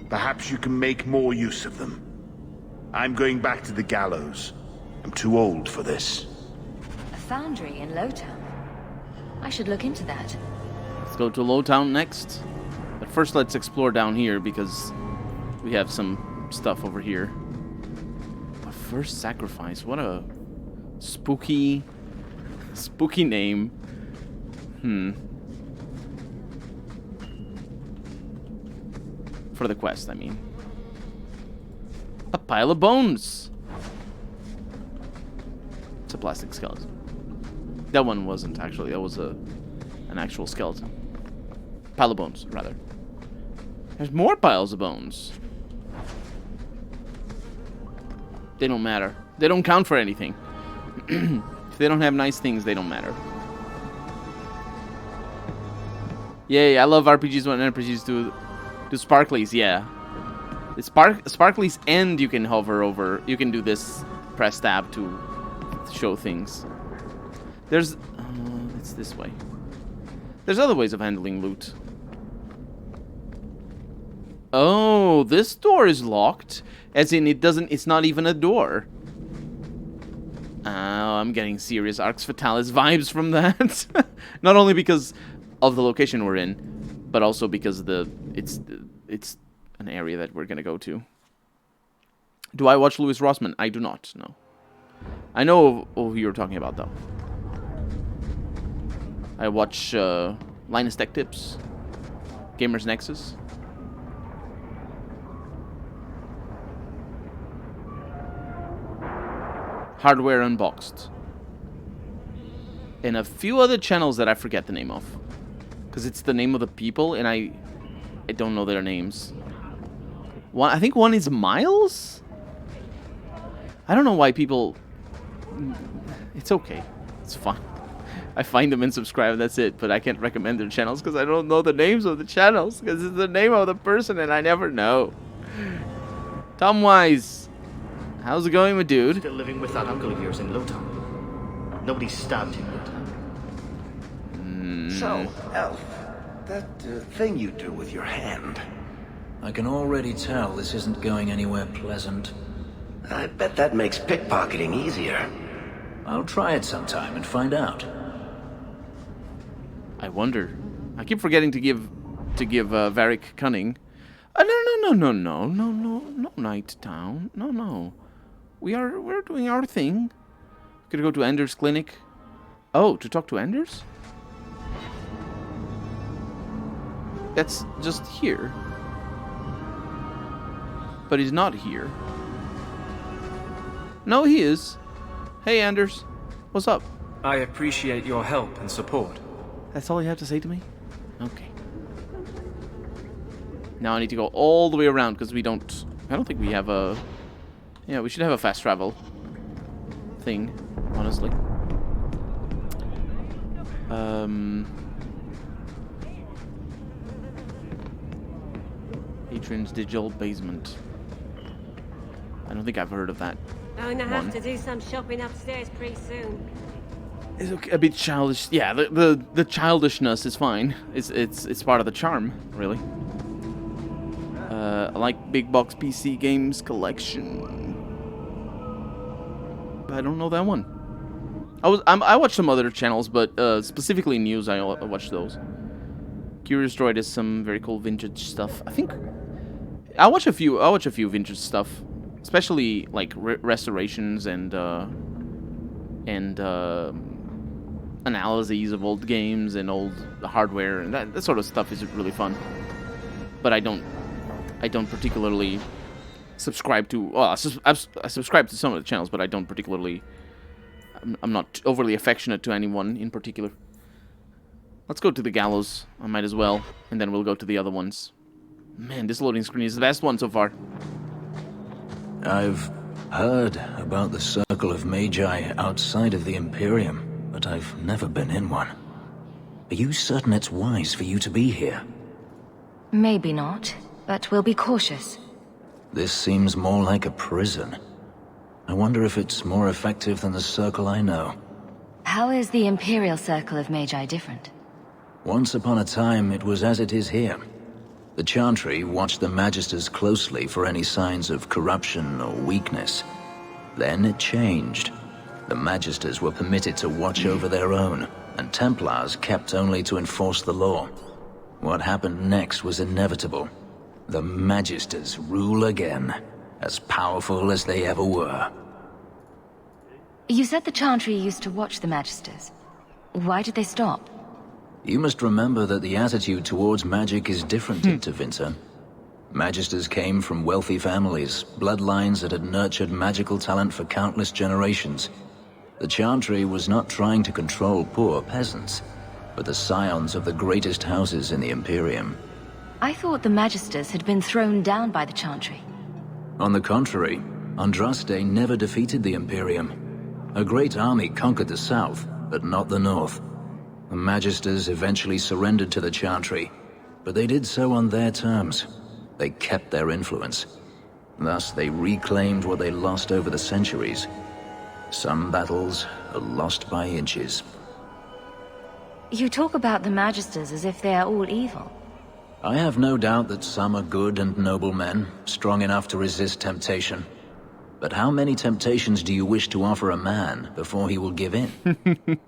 Perhaps you can make more use of them. I'm going back to the gallows. I'm too old for this. A foundry in Lowtown. I should look into that. Let's go to Lowtown next. But first let's explore down here because we have some stuff over here. A first sacrifice. What a spooky name. For the quest, I mean. A pile of bones. It's a plastic skeleton. That one wasn't actually. That was an actual skeleton. Pile of bones, rather. There's more piles of bones. They don't matter. They don't count for anything. If they don't have nice things, they don't matter. Yay, I love RPGs when RPGs do sparklies, yeah. The sparklies, and you can hover over. You can do this, press tab to show things. There's... it's this way. There's other ways of handling loot. Oh, this door is locked. As in, it's not even a door. Oh, I'm getting serious Arx Fatalis vibes from that. Not only because of the location we're in, but also because it's an area that we're gonna go to. Do I watch Louis Rossman? I do not, no. I know who you're talking about, though. I watch Linus Tech Tips, Gamers Nexus. Hardware Unboxed. And a few other channels that I forget the name of. Because it's the name of the people, and I don't know their names. I think one is Miles? I don't know why people... It's okay. It's fine. I find them and subscribe, that's it. But I can't recommend their channels because I don't know the names of the channels. Because it's the name of the person and I never know. Tom Wise. How's it going, my dude? Still living with that uncle of yours in Lowtown. Nobody stabbed him yet. So, Elf, that thing you do with your hand. I can already tell this isn't going anywhere pleasant. I bet that makes pickpocketing easier. I'll try it sometime and find out. I wonder. I keep forgetting to give Varric cunning. No, Night Town. No. We're doing our thing. Gonna go to Ender's clinic. Oh, to talk to Anders? That's just here. But he's not here. No, he is. Hey, Anders. What's up? I appreciate your help and support. That's all you have to say to me? Okay. Now I need to go all the way around because we don't... I don't think we have a... Yeah, we should have a fast travel thing, honestly. Patron's Digital Basement. I don't think I've heard of that. I'm gonna have to do some shopping upstairs pretty soon. It's okay, a bit childish. Yeah, the childishness is fine. It's part of the charm, really. I like Big Box PC Games Collection, but I don't know that one. I watch some other channels, but specifically news. I watch those. Curious Droid is some very cool vintage stuff. I think I watch a few vintage stuff, especially like restorations and analyses of old games and old hardware, and that sort of stuff is really fun. but I don't particularly subscribe to. Well, I subscribe to some of the channels, but I don't particularly. I'm not overly affectionate to anyone in particular. Let's go to the gallows. I might as well, and then we'll go to the other ones. Man, this loading screen is the best one so far. I've heard about the Circle of Magi outside of the Imperium, but I've never been in one. Are you certain it's wise for you to be here? Maybe not, but we'll be cautious. This seems more like a prison. I wonder if it's more effective than the Circle I know. How is the Imperial Circle of Magi different? Once upon a time, it was as it is here. The Chantry watched the Magisters closely for any signs of corruption or weakness. Then it changed. The Magisters were permitted to watch over their own, and Templars kept only to enforce the law. What happened next was inevitable. The Magisters rule again, as powerful as they ever were. You said the Chantry used to watch the Magisters. Why did they stop? You must remember that the attitude towards magic is different in Tevinter. Magisters came from wealthy families, bloodlines that had nurtured magical talent for countless generations. The Chantry was not trying to control poor peasants, but the scions of the greatest houses in the Imperium. I thought the Magisters had been thrown down by the Chantry. On the contrary, Andraste never defeated the Imperium. A great army conquered the south, but not the north. The Magisters eventually surrendered to the Chantry, but they did so on their terms. They kept their influence. Thus, they reclaimed what they lost over the centuries. Some battles are lost by inches. You talk about the Magisters as if they are all evil. I have no doubt that some are good and noble men, strong enough to resist temptation. But how many temptations do you wish to offer a man before he will give in?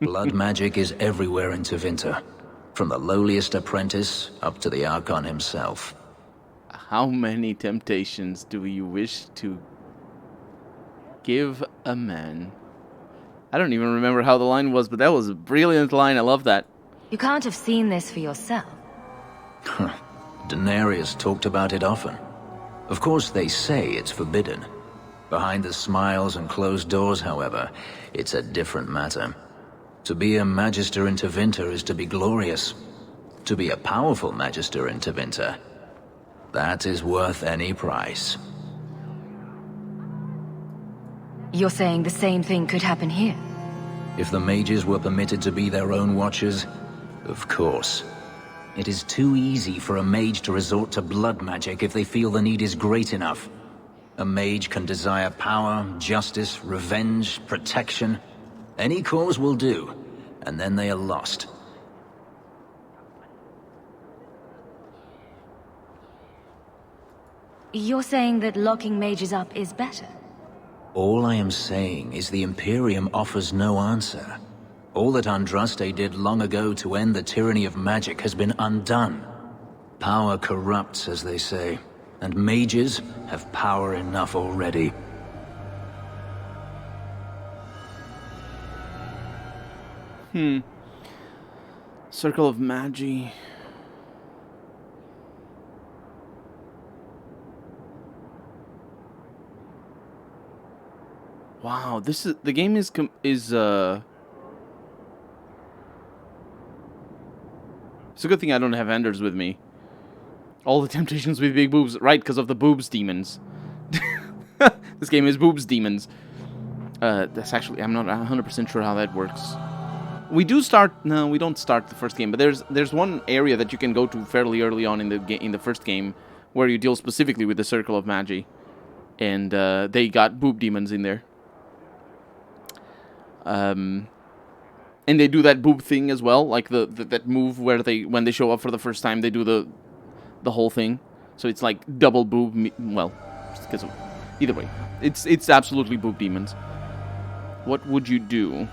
Blood magic is everywhere in Tevinter, from the lowliest apprentice up to the Archon himself. How many temptations do you wish to give a man? I don't even remember how the line was, but that was a brilliant line. I love that. You can't have seen this for yourself. Daenerys talked about it often. Of course, they say it's forbidden. Behind the smiles and closed doors, however, it's a different matter. To be a Magister in Tevinter is to be glorious. To be a powerful Magister in Tevinter, that is worth any price. You're saying the same thing could happen here? If the mages were permitted to be their own watchers, of course. It is too easy for a mage to resort to blood magic if they feel the need is great enough. A mage can desire power, justice, revenge, protection. Any cause will do, and then they are lost. You're saying that locking mages up is better? All I am saying is the Imperium offers no answer. All that Andraste did long ago to end the tyranny of magic has been undone. Power corrupts, as they say, and mages have power enough already. Circle of Magi. Wow, this is the game is it's a good thing I don't have Enders with me. All the temptations with big boobs, right? Because of the boobs demons. This game is boobs demons. That's actually, I'm not 100% sure how that works. We do start. No, we don't start the first game, but there's one area that you can go to fairly early on in the first game, where you deal specifically with the Circle of Magi, and they got boob demons in there. And they do that boob thing as well, like that move where when they show up for the first time, they do the whole thing. So it's like double boob. Well, because either way, it's absolutely boob demons. What would you do?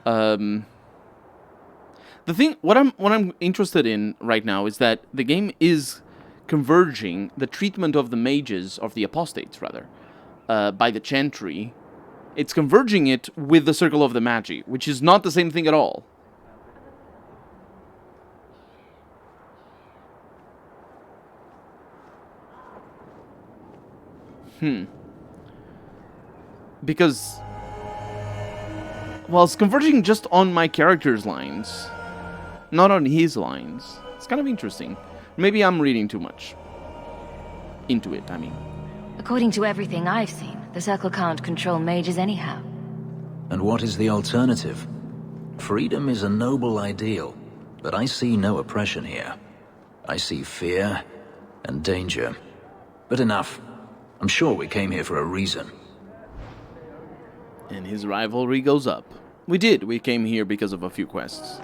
The thing, what I'm interested in right now is that the game is converging the treatment of the mages, of the apostates rather, by the Chantry. It's converging it with the Circle of the Magi, which is not the same thing at all. Because, well, it's converging just on my character's lines, not on his lines. It's kind of interesting. Maybe I'm reading too much into it, I mean. According to everything I've seen, the Circle can't control mages anyhow. And what is the alternative? Freedom is a noble ideal, but I see no oppression here. I see fear and danger. But enough. I'm sure we came here for a reason. And his rivalry goes up. We did. We came here because of a few quests.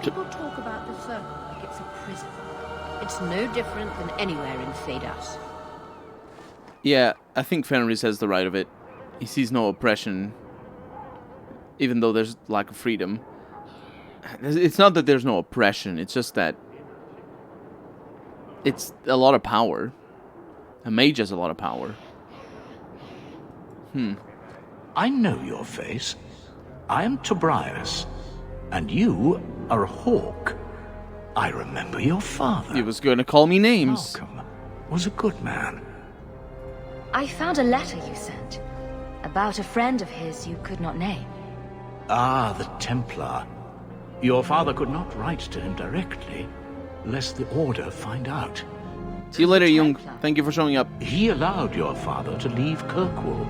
People talk about the Circle like it's a prison. It's no different than anywhere in Thedas. Yeah, I think Fenris has the right of it. He sees no oppression, even though there's lack of freedom. It's not that there's no oppression, it's just that it's a lot of power. A mage has a lot of power. I know your face. I am Tobias, and you are a hawk. I remember your father. He was going to call me names. Malcolm was a good man. I found a letter you sent about a friend of his you could not name. Ah, the Templar. Your father could not write to him directly, lest the Order find out. See you later, Jung. Thank you for showing up. He allowed your father to leave Kirkwall.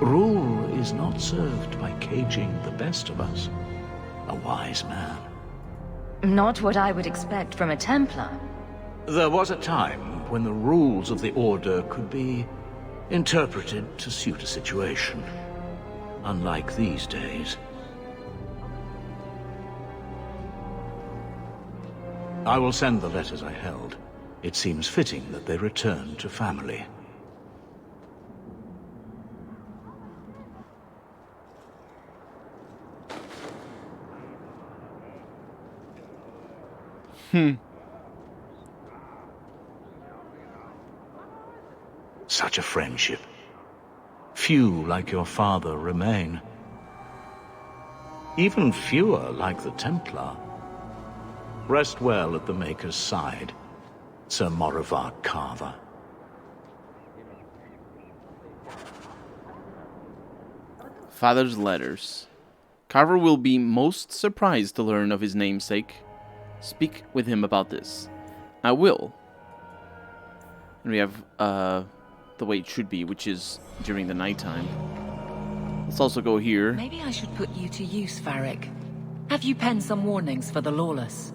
Rule is not served by caging the best of us. A wise man. Not what I would expect from a Templar. There was a time when the rules of the Order could be interpreted to suit a situation. Unlike these days. I will send the letters I held. It seems fitting that they return to family. Such a friendship. Few like your father remain. Even fewer like the Templar. Rest well at the Maker's side, Sir Morivar Carver. Father's letters. Carver will be most surprised to learn of his namesake. Speak with him about this. I will. And we have the way it should be, which is during the nighttime. Let's also go here. Maybe I should put you to use, Varric. Have you penned some warnings for the lawless?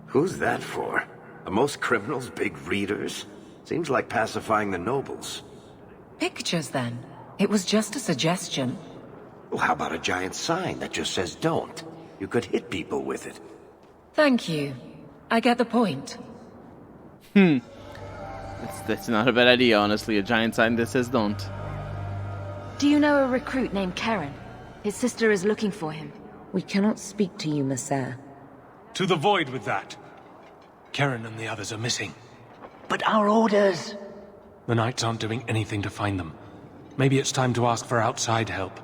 Who's that for? Are most criminals big readers? Seems like pacifying the nobles. Pictures, then. It was just a suggestion. Well, how about a giant sign that just says don't? You could hit people with it. Thank you. I get the point. That's not a bad idea, honestly. A giant sign that says don't. Do you know a recruit named Karen? His sister is looking for him. We cannot speak to you, Messer. To the void with that. Karen and the others are missing. But our orders... The Knights aren't doing anything to find them. Maybe it's time to ask for outside help.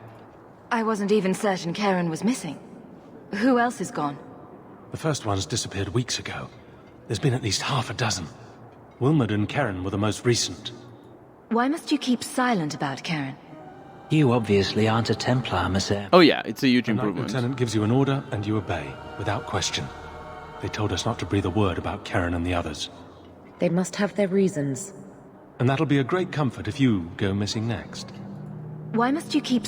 I wasn't even certain Karen was missing. Who else is gone? The first ones disappeared weeks ago. There's been at least half a dozen. Wilmot and Karen were the most recent. Why must you keep silent about Karen? You obviously aren't a Templar, Messer. Oh yeah, it's a huge The improvement. Knight Lieutenant gives you an order and you obey, without question. They told us not to breathe a word about Karen and the others. They must have their reasons. And that'll be a great comfort if you go missing next. Why must you keep...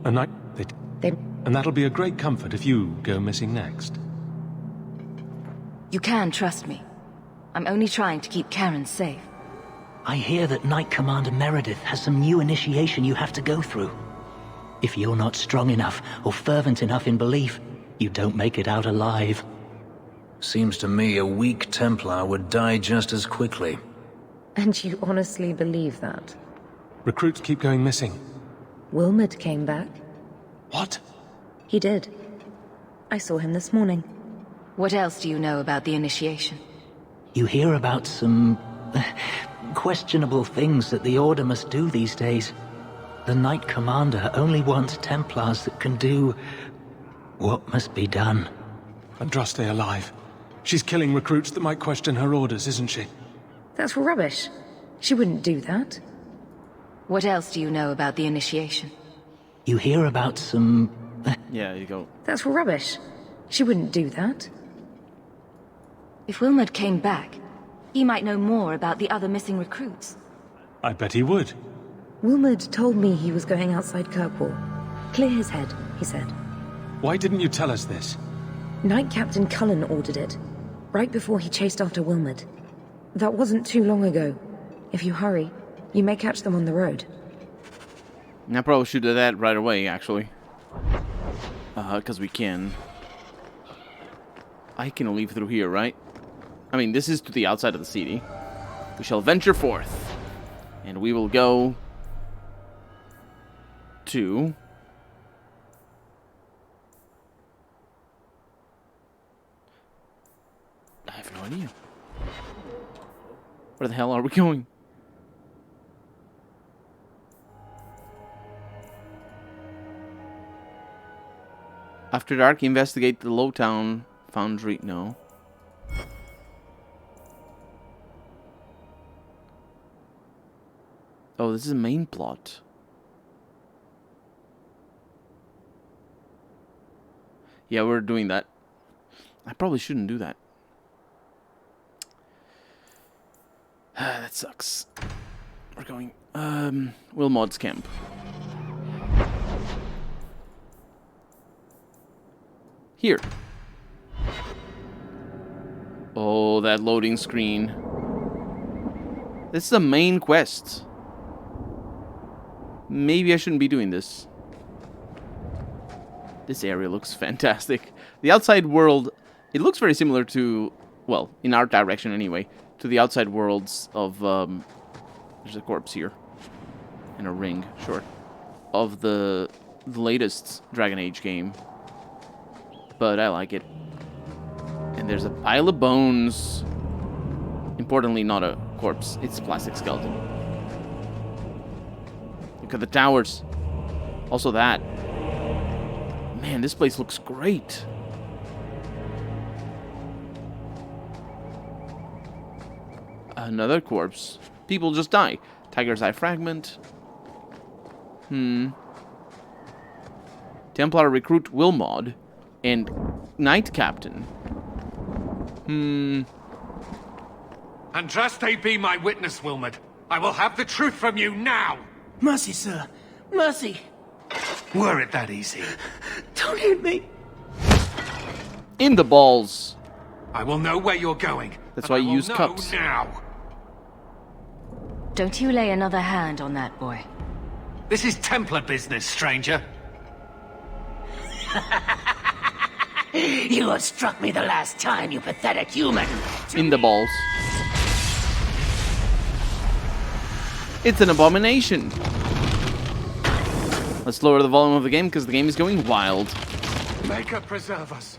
A night... And that'll be a great comfort if you go missing next. You can trust me. I'm only trying to keep Karen safe. I hear that Knight Commander Meredith has some new initiation you have to go through. If you're not strong enough or fervent enough in belief, you don't make it out alive. Seems to me a weak Templar would die just as quickly. And you honestly believe that? Recruits keep going missing. Wilmot came back. What? He did. I saw him this morning. What else do you know about the initiation? You hear about some... questionable things that the Order must do these days. The Knight Commander only wants Templars that can do... what must be done. Andraste alive. She's killing recruits that might question her orders, isn't she? That's rubbish. She wouldn't do that. What else do you know about the initiation? You hear about some... Yeah, you go. That's rubbish. She wouldn't do that. If Wilmot came back, he might know more about the other missing recruits. I bet he would. Wilmot told me he was going outside Kirkwall. Clear his head, he said. Why didn't you tell us this? Knight Captain Cullen ordered it, right before he chased after Wilmot. That wasn't too long ago. If you hurry, you may catch them on the road. I probably should do that right away, actually. Because we can. I can leave through here, right? I mean, this is to the outside of the city. We shall venture forth. And we will go... to... I have no idea. Where the hell are we going? After dark, investigate the Lowtown Foundry. No. Oh, this is a main plot. Yeah, we're doing that. I probably shouldn't do that. That sucks. We're going... Wilmot's camp. Here. Oh, that loading screen. This is the main quest. Maybe I shouldn't be doing this. This area looks fantastic. The outside world, it looks very similar to, well, in our direction anyway, to the outside worlds of, there's a corpse here. And a ring, sure. Of the latest Dragon Age game. But I like it. And there's a pile of bones. Importantly, not a corpse. It's a plastic skeleton. Look at the towers. Also that. Man, this place looks great. Another corpse. People just die. Tiger's Eye fragment. Templar recruit Wilmot. And Knight Captain. Andraste be my witness, Wilmot. I will have the truth from you now! Mercy, sir. Mercy. Were it that easy? Don't hit me. In the balls. I will know where you're going. That's why you use cups. Now. Don't you lay another hand on that boy. This is Templar business, stranger. You have struck me the last time, you pathetic human. In the balls. It's an abomination. Let's lower the volume of the game because the game is going wild. Make her preserve us.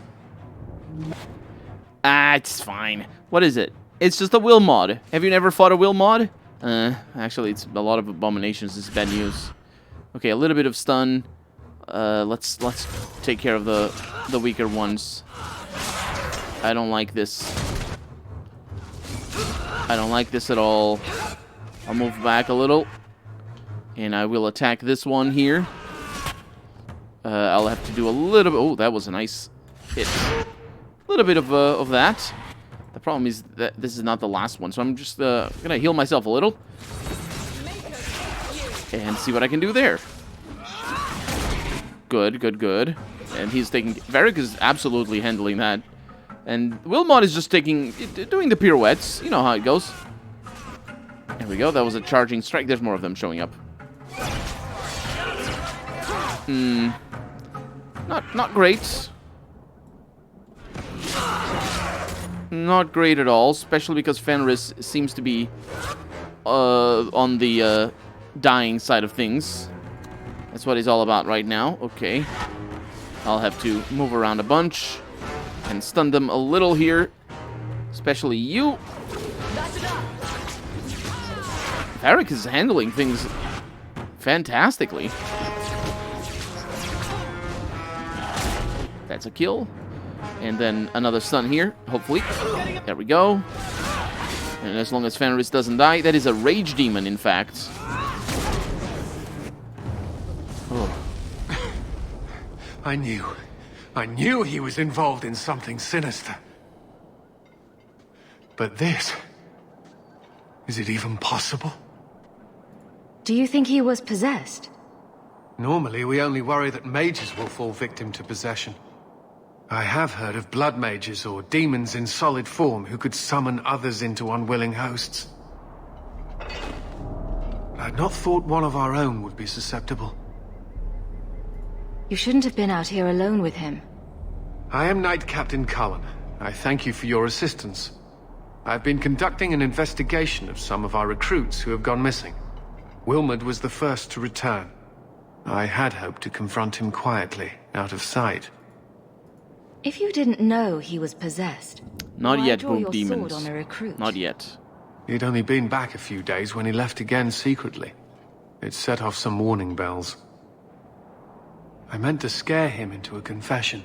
Ah, it's fine. What is it? It's just a Wilmot. Have you never fought a Wilmot? Actually, it's a lot of abominations. This is bad news. Okay, a little bit of stun. Let's take care of the weaker ones. I don't like this. I don't like this at all. I'll move back a little. And I will attack this one here. I'll have to do a little bit... Oh, that was a nice hit. A little bit of that. The problem is that this is not the last one. So I'm just going to heal myself a little. And see what I can do there. Good, good, good. And he's taking... Varric is absolutely handling that. And Wilmot is just doing the pirouettes. You know how it goes. There we go. That was a charging strike. There's more of them showing up. Not great. Not great at all. Especially because Fenris seems to be on the dying side of things. That's what he's all about right now. Okay. I'll have to move around a bunch and stun them a little here. Especially you. Varric is handling things fantastically. That's a kill. And then another stun here, hopefully. There we go. And as long as Fenris doesn't die, that is a rage demon, in fact. Oh. I knew he was involved in something sinister. But this... is it even possible? Do you think he was possessed? Normally, we only worry that mages will fall victim to possession. I have heard of blood mages or demons in solid form who could summon others into unwilling hosts. I'd not thought one of our own would be susceptible. You shouldn't have been out here alone with him. I am Knight Captain Cullen. I thank you for your assistance. I've been conducting an investigation of some of our recruits who have gone missing. Wilmot was the first to return. I had hoped to confront him quietly, out of sight. If you didn't know he was possessed, not why yet, draw your demons. sword on a recruit? Not yet. He'd only been back a few days when he left again secretly. It set off some warning bells. I meant to scare him into a confession.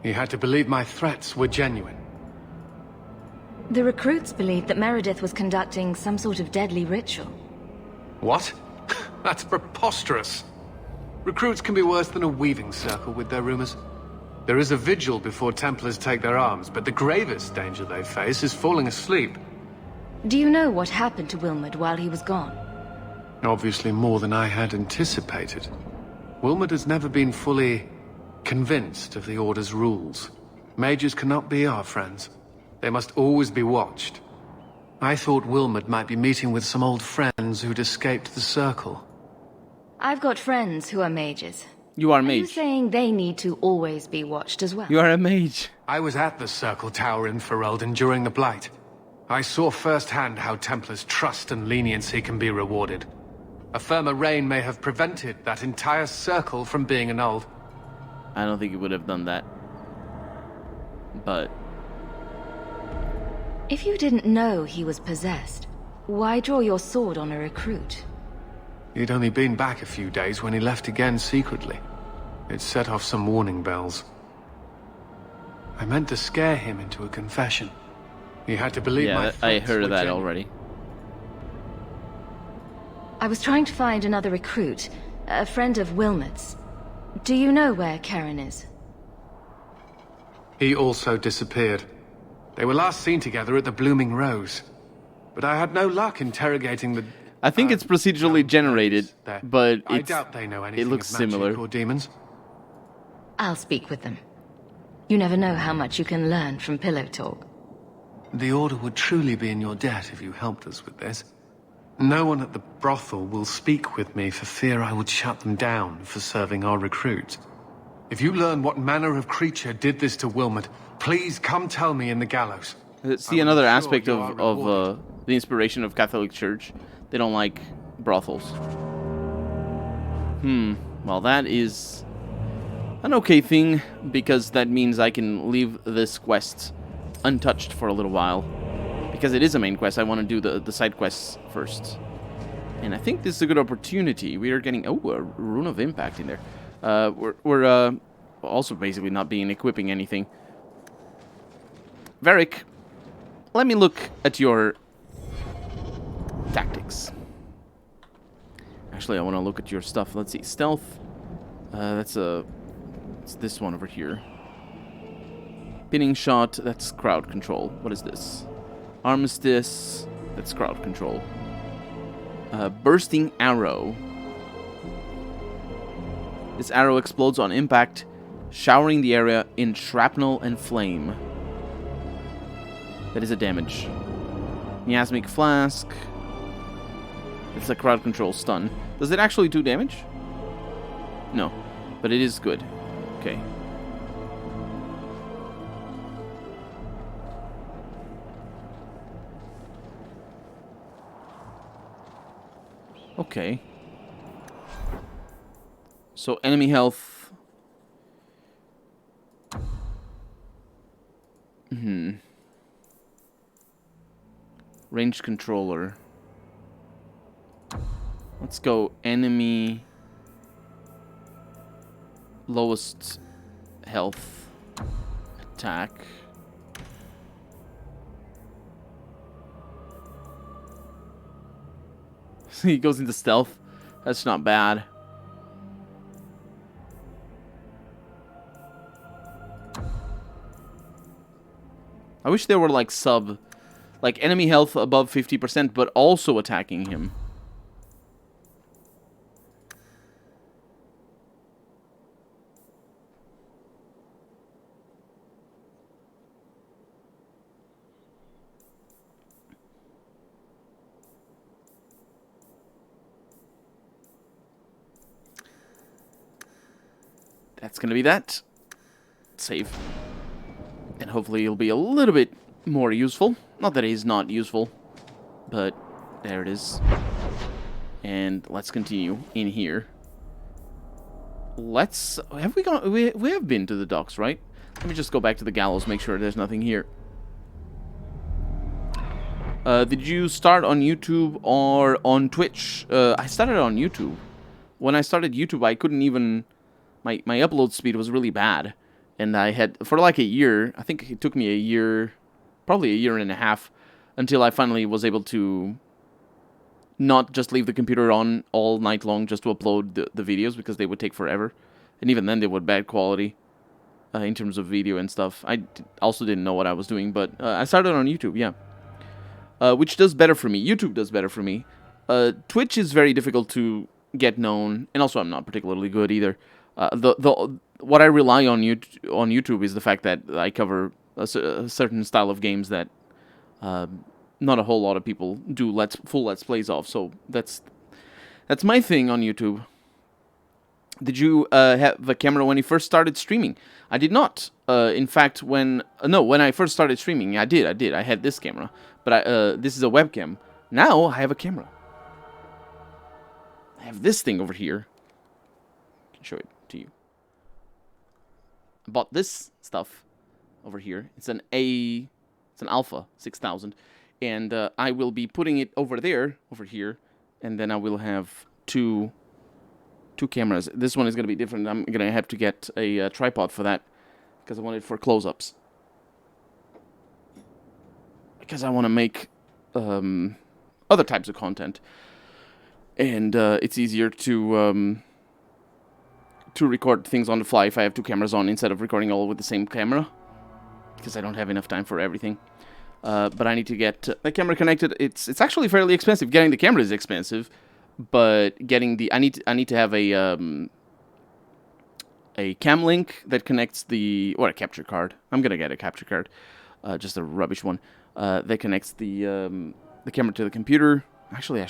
He had to believe my threats were genuine. The recruits believed that Meredith was conducting some sort of deadly ritual. What? That's preposterous. Recruits can be worse than a weaving circle with their rumors. There is a vigil before Templars take their arms, but the gravest danger they face is falling asleep. Do you know what happened to Wilmot while he was gone? Obviously more than I had anticipated. Wilmot has never been fully convinced of the Order's rules. Mages cannot be our friends. They must always be watched. I thought Wilmot might be meeting with some old friends who'd escaped the Circle. I've got friends who are mages. You are a mage. Are you saying they need to always be watched as well? You are a mage. I was at the Circle Tower in Ferelden during the Blight. I saw firsthand how Templars' trust and leniency can be rewarded. A firmer reign may have prevented that entire circle from being annulled. I don't think it would have done that. But... if you didn't know he was possessed, why draw your sword on a recruit? He'd only been back a few days when he left again secretly. It set off some warning bells. I meant to scare him into a confession. He had to believe my threats I heard of that genuine. already. I was trying to find another recruit, a friend of Wilmot's. Do you know where Karen is? He also disappeared. They were last seen together at the Blooming Rose. But I had no luck interrogating the... I think it's procedurally generated, but I doubt they know anything it looks of magic similar. or demons. I'll speak with them. You never know how much you can learn from pillow talk. The Order would truly be in your debt if you helped us with this. No one at the brothel will speak with me for fear I would shut them down for serving our recruits. If you learn what manner of creature did this to Wilmot, please come tell me in the gallows. See, another aspect of the inspiration of Catholic Church. They don't like brothels. Well, that is an okay thing, because that means I can leave this quest untouched for a little while. Because it is a main quest, I want to do the side quests first. And I think this is a good opportunity. We are getting... oh, a Rune of Impact in there. We're also basically not equipping anything. Varric, let me look at your tactics. Actually, I want to look at your stuff. Let's see. Stealth. It's this one over here. Pinning shot. That's crowd control. What is this? Armistice. That's crowd control. Bursting arrow. This arrow explodes on impact, showering the area in shrapnel and flame. That is a damage. Miasmic flask. It's a crowd control stun. Does it actually do damage? No, but it is good. Okay. Okay. So enemy health. Range controller. Let's go enemy lowest health attack. He goes into stealth. That's not bad. I wish there were like enemy health above 50%, but also attacking him. That's gonna be that. Save. And hopefully he'll be a little bit more useful. Not that he's not useful, but there it is. And let's continue in here. Have we gone? We have been to the docks, right? Let me just go back to the gallows, make sure there's nothing here. Did you start on YouTube or on Twitch? I started on YouTube. When I started YouTube, I couldn't even... My upload speed was really bad. And I had, for like a year, I think it took me a year, probably a year and a half, until I finally was able to not just leave the computer on all night long just to upload the videos, because they would take forever. And even then, they were bad quality in terms of video and stuff. I also didn't know what I was doing, but I started on YouTube, yeah. Which does better for me. YouTube does better for me. Twitch is very difficult to get known, and also I'm not particularly good either. What I rely on YouTube is the fact that I cover a certain style of games that not a whole lot of people do full Let's Plays of. So that's my thing on YouTube. Did you have a camera when you first started streaming? I did not. In fact, when I first started streaming, I did. I had this camera, but this is a webcam. Now I have a camera. I have this thing over here. I can show it to you. I bought this stuff over here. It's an Alpha 6000, and I will be putting it over here, and then I will have two cameras. This one is going to be different. I'm going to have to get a tripod for that, because I want it for close-ups. Because I want to make other types of content, and it's easier to record things on the fly if I have two cameras on instead of recording all with the same camera, because I don't have enough time for everything. But I need to get the camera connected. It's actually fairly expensive. Getting the camera is expensive, but getting the I need to have a cam link that connects or a capture card. I'm gonna get a capture card, just a rubbish one that connects the camera to the computer. Actually, I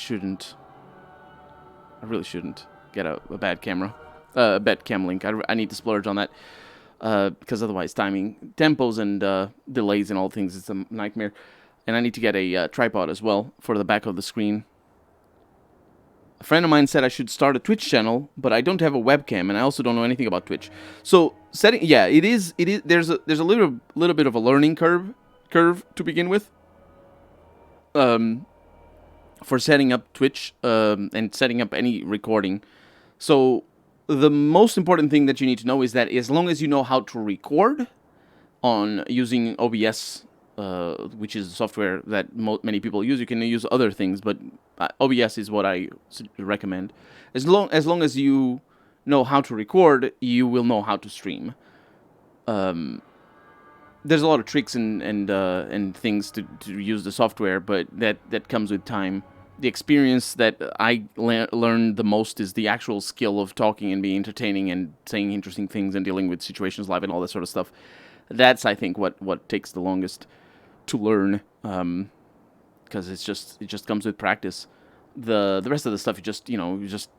really shouldn't get a bad camera. Bet cam link. I need to splurge on that, because otherwise tempos and delays and all things, it's a nightmare. And I need to get a tripod as well for the back of the screen. A friend of mine said I should start a Twitch channel, but I don't have a webcam, and I also don't know anything about Twitch. So it is. There's a little bit of a learning curve to begin with. For setting up Twitch and setting up any recording. So the most important thing that you need to know is that as long as you know how to record on using OBS, which is software that many people use, you can use other things, but OBS is what I recommend. As long as you know how to record, you will know how to stream. There's a lot of tricks and things to use the software, but that comes with time. The experience that I learned the most is the actual skill of talking and being entertaining and saying interesting things and dealing with situations live and all that sort of stuff. That's, I think, what takes the longest to learn, because it just comes with practice. The rest of the stuff, you just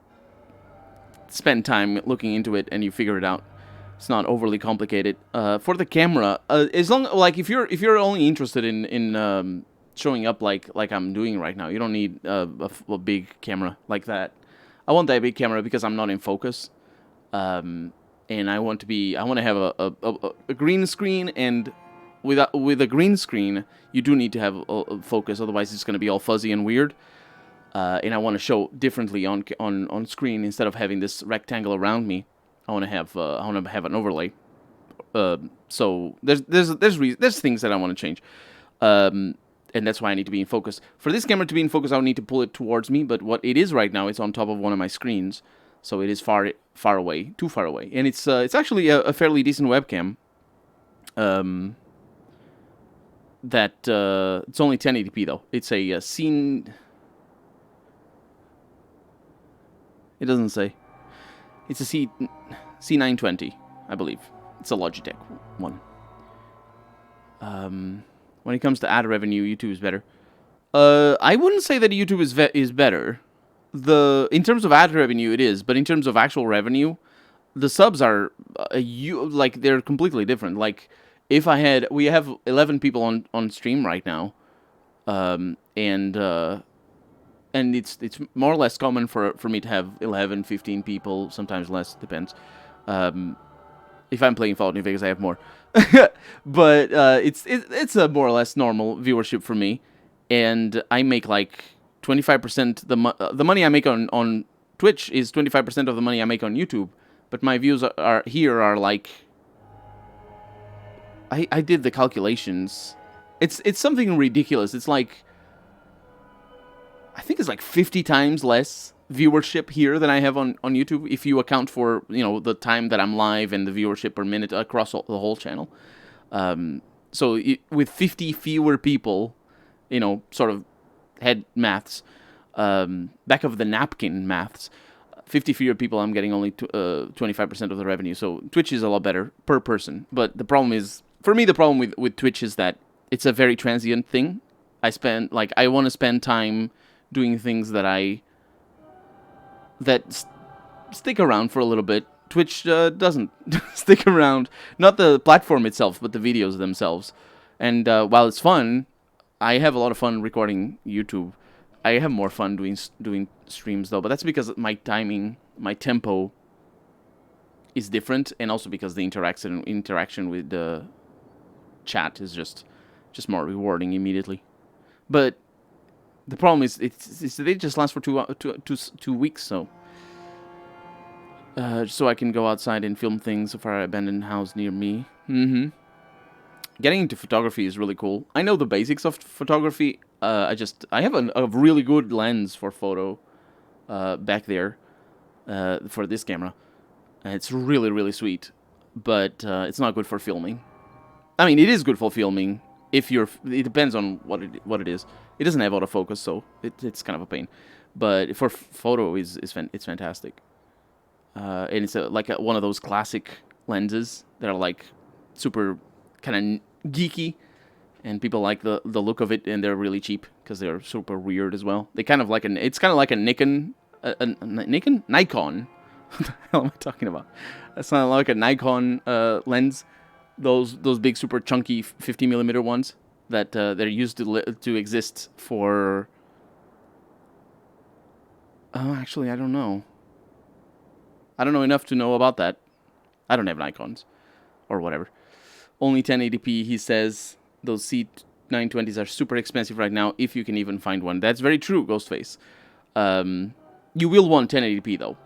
spend time looking into it and you figure it out. It's not overly complicated. For the camera, as long if you're only interested in showing up like I'm doing right now, you don't need a big camera like that. I want that big camera because I'm not in focus, and I want to have a green screen, and with a green screen you do need to have a focus, otherwise it's going to be all fuzzy and weird. And I want to show differently on screen instead of having this rectangle around me. I want to have an overlay. So there's things that I want to change. and that's why I need to be in focus. For this camera to be in focus, I'll need to pull it towards me, but what it is right now, it's on top of one of my screens, so it is far away, too far away. And it's actually a fairly decent webcam. It's only 1080p though. It's a scene. It doesn't say. It's a C920, I believe. It's a Logitech one. When it comes to ad revenue, YouTube is better. I wouldn't say that YouTube is better. In terms of ad revenue, it is, but in terms of actual revenue, the subs are like they're completely different. Like we have 11 people on stream right now, and it's more or less common for me to have 11, 15 people, sometimes less, depends. If I'm playing Fallout New Vegas, I have more. But it's a more or less normal viewership for me, and I make like 25%. The money I make on Twitch is 25% of the money I make on YouTube, but my views are like. I did the calculations. It's something ridiculous. It's like, I think it's like 50 times less viewership here than I have on YouTube, if you account for, the time that I'm live and the viewership per minute across the whole channel. So with 50 fewer people, sort of head maths, back of the napkin maths, 50 fewer people, I'm getting only 25% of the revenue. So Twitch is a lot better per person. But the problem is, for me, the problem with Twitch is that it's a very transient thing. I want to spend time doing things that stick around for a little bit. Twitch doesn't stick around. Not the platform itself, but the videos themselves. And while it's fun, I have a lot of fun recording YouTube. I have more fun doing streams though, but that's because my timing, my tempo is different, and also because the interaction with the chat is just more rewarding immediately. But the problem is they just last for two weeks, so I can go outside and film things for our abandoned house near me. Getting into photography is really cool. I know the basics of photography. I have a really good lens for photo back there for this camera. It's really, really sweet, but it's not good for filming. I mean, it is good for filming if you're. It depends on what it is. It doesn't have autofocus, so it's kind of a pain. But for photo, it's fantastic. And it's like one of those classic lenses that are like super kind of geeky, and people like the look of it, and they're really cheap because they're super weird as well. They kind of like it's kind of like a Nikon. Nikon. What the hell am I talking about? That's not like a Nikon lens. Those big super chunky 50mm ones that they're used to exist for. Oh, actually, I don't know. I don't know enough to know about that. I don't have Nikons or whatever. Only 1080p, he says. Those C920s are super expensive right now, if you can even find one. That's very true, Ghostface. You will want 1080p though.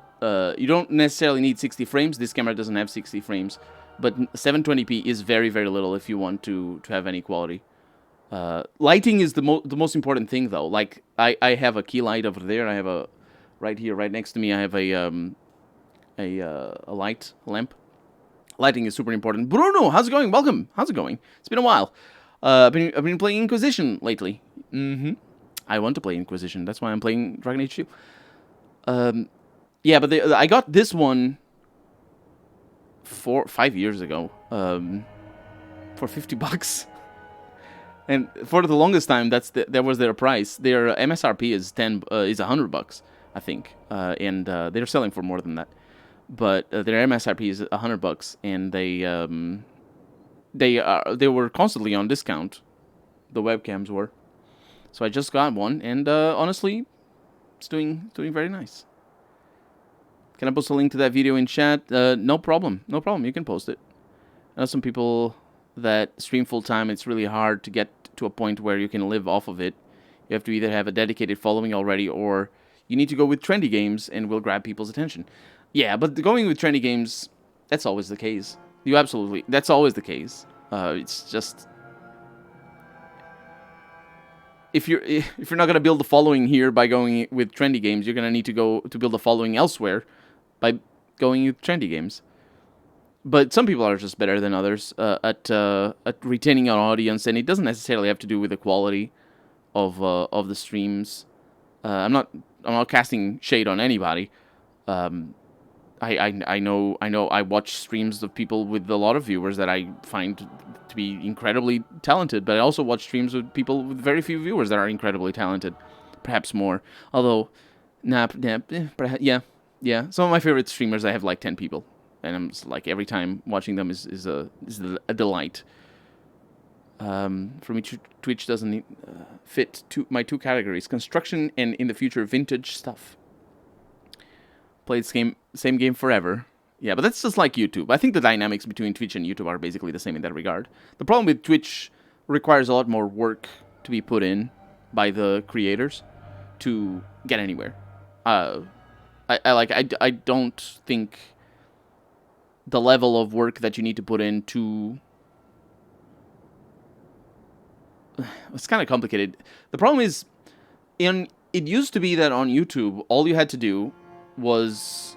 You don't necessarily need 60 frames. This camera doesn't have 60 frames. But 720p is very, very little if you want to have any quality. Lighting is the most important thing though. Like, I have a key light over there. I have a... Right here, right next to me, I have a lamp. Lighting is super important. Bruno, how's it going? Welcome. How's it going? It's been a while. I've been playing Inquisition lately. I want to play Inquisition. That's why I'm playing Dragon Age 2. Yeah, but I got this one 5 years ago for $50, and for the longest time that was their price. Their MSRP is $100, I think, and they're selling for more than that. But their MSRP is $100, and they were constantly on discount. The webcams were, so I just got one, and honestly, it's doing very nice. Can I post a link to that video in chat? No problem. No problem. You can post it. I know some people that stream full time. It's really hard to get to a point where you can live off of it. You have to either have a dedicated following already, or you need to go with trendy games and will grab people's attention. Yeah, but going with trendy games, that's always the case. That's always the case. It's just... if you're not gonna build the following here by going with trendy games, you're gonna need to go to build a following elsewhere by going with trendy games. But some people are just better than others at retaining an audience, and it doesn't necessarily have to do with the quality of the streams. I'm not casting shade on anybody. I know I watch streams of people with a lot of viewers that I find to be incredibly talented, but I also watch streams with people with very few viewers that are incredibly talented, perhaps more. Although, yeah. Some of my favorite streamers, I have like 10 people, and I'm just like every time watching them is a delight. For me, Twitch doesn't fit my two categories: construction and in the future vintage stuff. Play the same game forever. Yeah, but that's just like YouTube. I think the dynamics between Twitch and YouTube are basically the same in that regard. The problem with Twitch requires a lot more work to be put in by the creators to get anywhere. I don't think the level of work that you need to put in to... It's kind of complicated. The problem is, it used to be that on YouTube, all you had to do was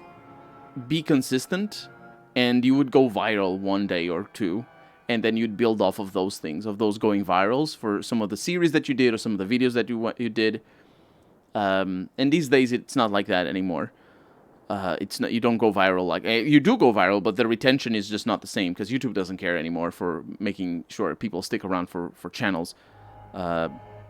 be consistent, and you would go viral one day or two, and then you'd build off of those things, of those going virals for some of the series that you did or some of the videos that you did. And these days, it's not like that anymore. It's not, you don't go viral like... You do go viral, but the retention is just not the same, because YouTube doesn't care anymore for making sure people stick around for channels.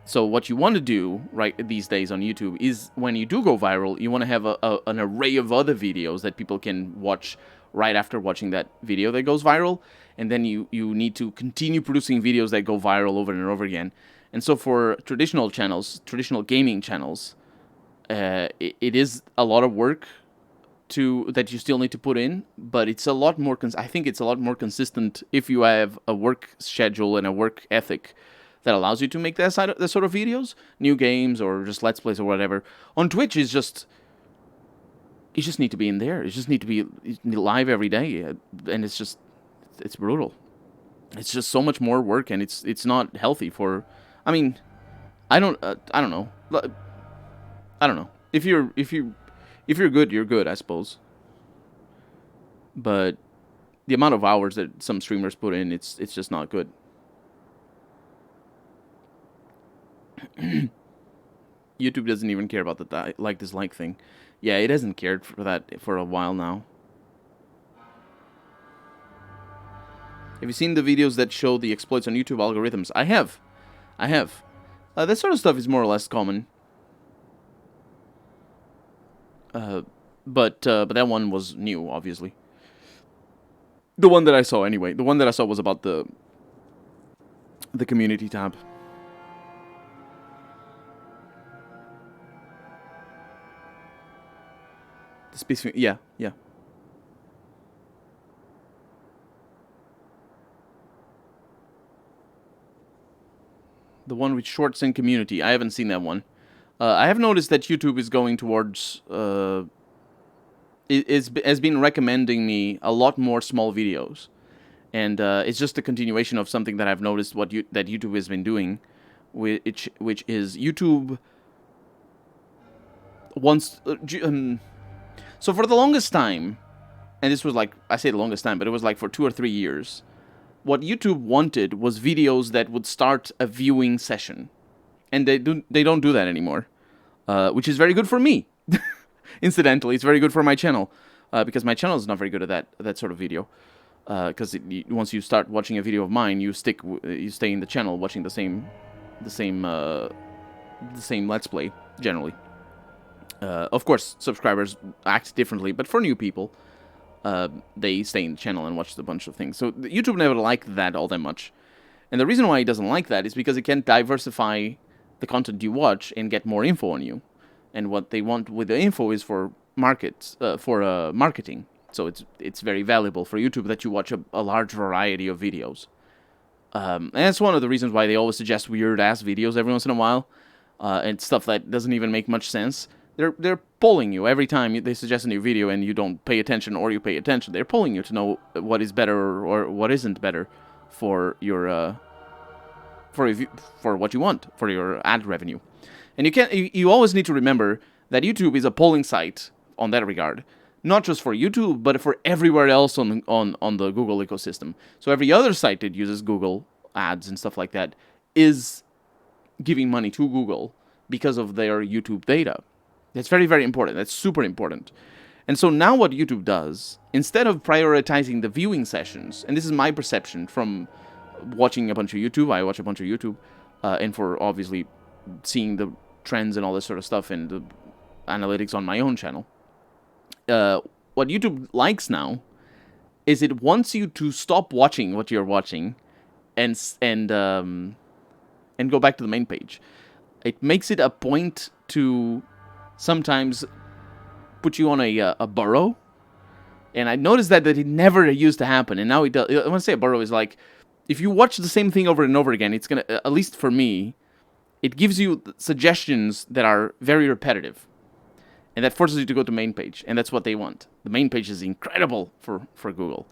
So what you want to do right these days on YouTube is when you do go viral, you want to have an array of other videos that people can watch right after watching that video that goes viral. And then you need to continue producing videos that go viral over and over again. And so for traditional channels, traditional gaming channels, it is a lot of work that you still need to put in, but it's a lot more... I think it's a lot more consistent if you have a work schedule and a work ethic that allows you to make that sort of videos, new games or just Let's Plays or whatever. On Twitch, you just need to be in there. You just need to be live every day, and it's brutal. It's just so much more work, and it's not healthy for... I mean, I don't know. I don't know. If you're good, you're good, I suppose. But the amount of hours that some streamers put in, it's just not good. YouTube doesn't even care about the like-dislike thing. Yeah, it hasn't cared for that for a while now. Have you seen the videos that show the exploits on YouTube algorithms? I have. That sort of stuff is more or less common. But that one was new, obviously. The one that I saw, anyway. The one that I saw was about the community tab. The specific, yeah. The one with shorts and community. I haven't seen that one. I have noticed that YouTube is going towards... has been recommending me a lot more small videos. And it's just a continuation of something that I've noticed that YouTube has been doing, which is YouTube wants... so for the longest time, and this was like... I say the longest time, but it was like for 2 or 3 years... What YouTube wanted was videos that would start a viewing session. And they don't do that anymore. Which is very good for me. Incidentally, it's very good for my channel. Because my channel is not very good at that sort of video. Because once you start watching a video of mine, you stay in the channel watching the same Let's Play, generally. Of course, subscribers act differently, but for new people... they stay in the channel and watch a bunch of things. So YouTube never liked that all that much. And the reason why it doesn't like that is because it can diversify the content you watch and get more info on you. And what they want with the info is for marketing. So it's very valuable for YouTube that you watch a large variety of videos. And that's one of the reasons why they always suggest weird-ass videos every once in a while. And stuff that doesn't even make much sense. They're polling you every time they suggest a new video and you don't pay attention or you pay attention. They're polling you to know what is better or what isn't better for for what you want for your ad revenue. And you always need to remember that YouTube is a polling site on that regard, not just for YouTube, but for everywhere else on the Google ecosystem. So every other site that uses Google ads and stuff like that is giving money to Google because of their YouTube data. That's very, very important. That's super important. And so now what YouTube does, instead of prioritizing the viewing sessions, and this is my perception from watching a bunch of YouTube, I watch a bunch of YouTube, and for obviously seeing the trends and all this sort of stuff and the analytics on my own channel, what YouTube likes now is it wants you to stop watching what you're watching and go back to the main page. It makes it a point to sometimes put you on a burrow, and I noticed that it never used to happen, and now it does. When I say a burrow, is like if you watch the same thing over and over again, it's gonna, at least for me, it gives you suggestions that are very repetitive, and that forces you to go to main page, and that's what they want. The main page is incredible for Google,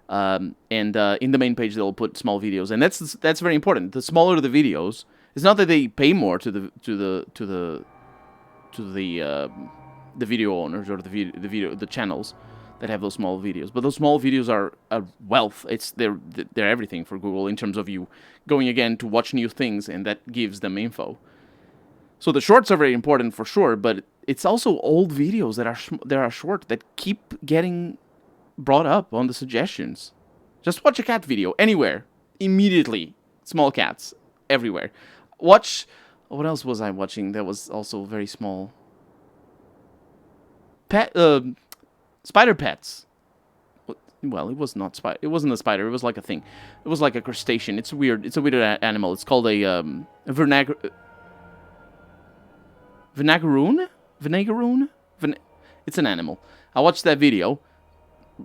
and in the main page they'll put small videos, and that's very important. The smaller the videos, it's not that they pay more to the video owners or the channels that have those small videos, but those small videos are a wealth. They're everything for Google in terms of you going again to watch new things, and that gives them info. So the shorts are very important for sure, but it's also old videos that are short that keep getting brought up on the suggestions. Just watch a cat video anywhere immediately. Small cats everywhere. Watch. What else was I watching that was also very small? Spider pets. Well, it was not spider. It wasn't a spider. It was like a thing. It was like a crustacean. It's weird. It's a weird animal. It's called a Vinagaroon. It's an animal. I watched that video.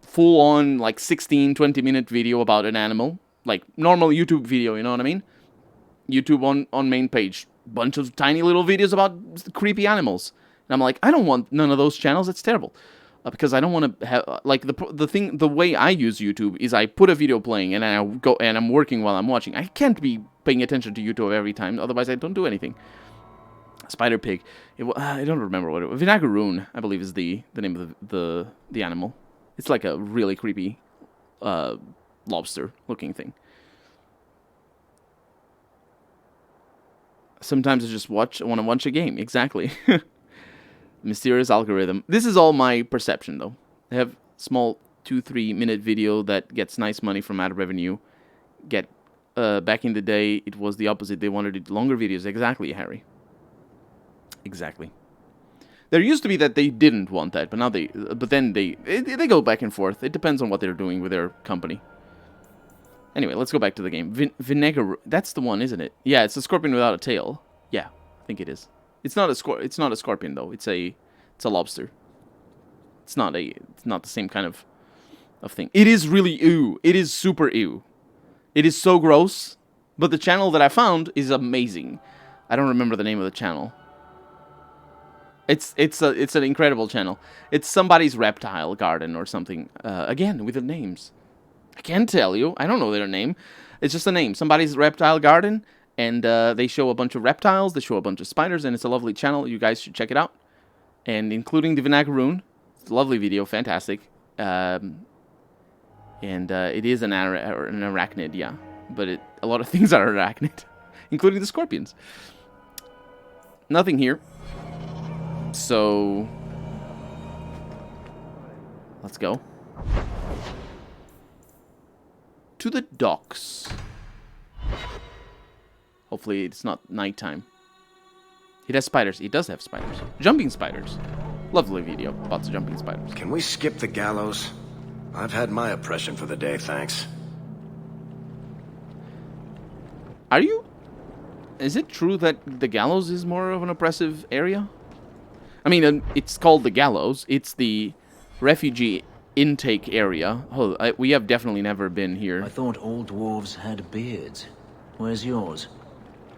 Full on, like 16-20 minute video about an animal, like normal YouTube video. You know what I mean? YouTube on main page. Bunch of tiny little videos about creepy animals. And I'm like, I don't want none of those channels. That's terrible. Because I don't want to have, like, the way I use YouTube is I put a video playing and I go and I'm working while I'm watching. I can't be paying attention to YouTube every time, otherwise I don't do anything. Spider pig. I don't remember what it was. Vinagaroon, I believe, is the name of the animal. It's like a really creepy lobster looking thing. Sometimes I just want to watch a game. Exactly. Mysterious algorithm. This is all my perception, though. They have small 2-3 minute video that gets nice money from ad revenue. Back in the day, it was the opposite. They wanted longer videos. Exactly, Harry. Exactly. There used to be that they didn't want that, but now they go back and forth. It depends on what they're doing with their company. Anyway, let's go back to the game. Vinegar. That's the one, isn't it? Yeah, it's a scorpion without a tail. Yeah, I think it is. It's not a scorpion though. It's a lobster. It's not the same kind of thing. It is really ew. It is super ew. It is so gross. But the channel that I found is amazing. I don't remember the name of the channel. It's an incredible channel. It's somebody's reptile garden or something. Again, with the names. I can't tell you. I don't know their name. It's just a name. Somebody's reptile garden. And they show a bunch of reptiles, they show a bunch of spiders, and it's a lovely channel. You guys should check it out. And including the Vinagaroon. It's a lovely video, fantastic. And it is an arachnid, yeah. But a lot of things are arachnid, including the scorpions. Nothing here. So, let's go. To the docks. Hopefully it's not nighttime. It has spiders. It does have spiders. Jumping spiders. Lovely video about the jumping spiders. Can we skip the gallows? I've had my oppression for the day, thanks. Are you? Is it true that the gallows is more of an oppressive area? I mean, it's called the gallows. It's the refugee intake area. Oh, we have definitely never been here. I thought all dwarves had beards. Where's yours?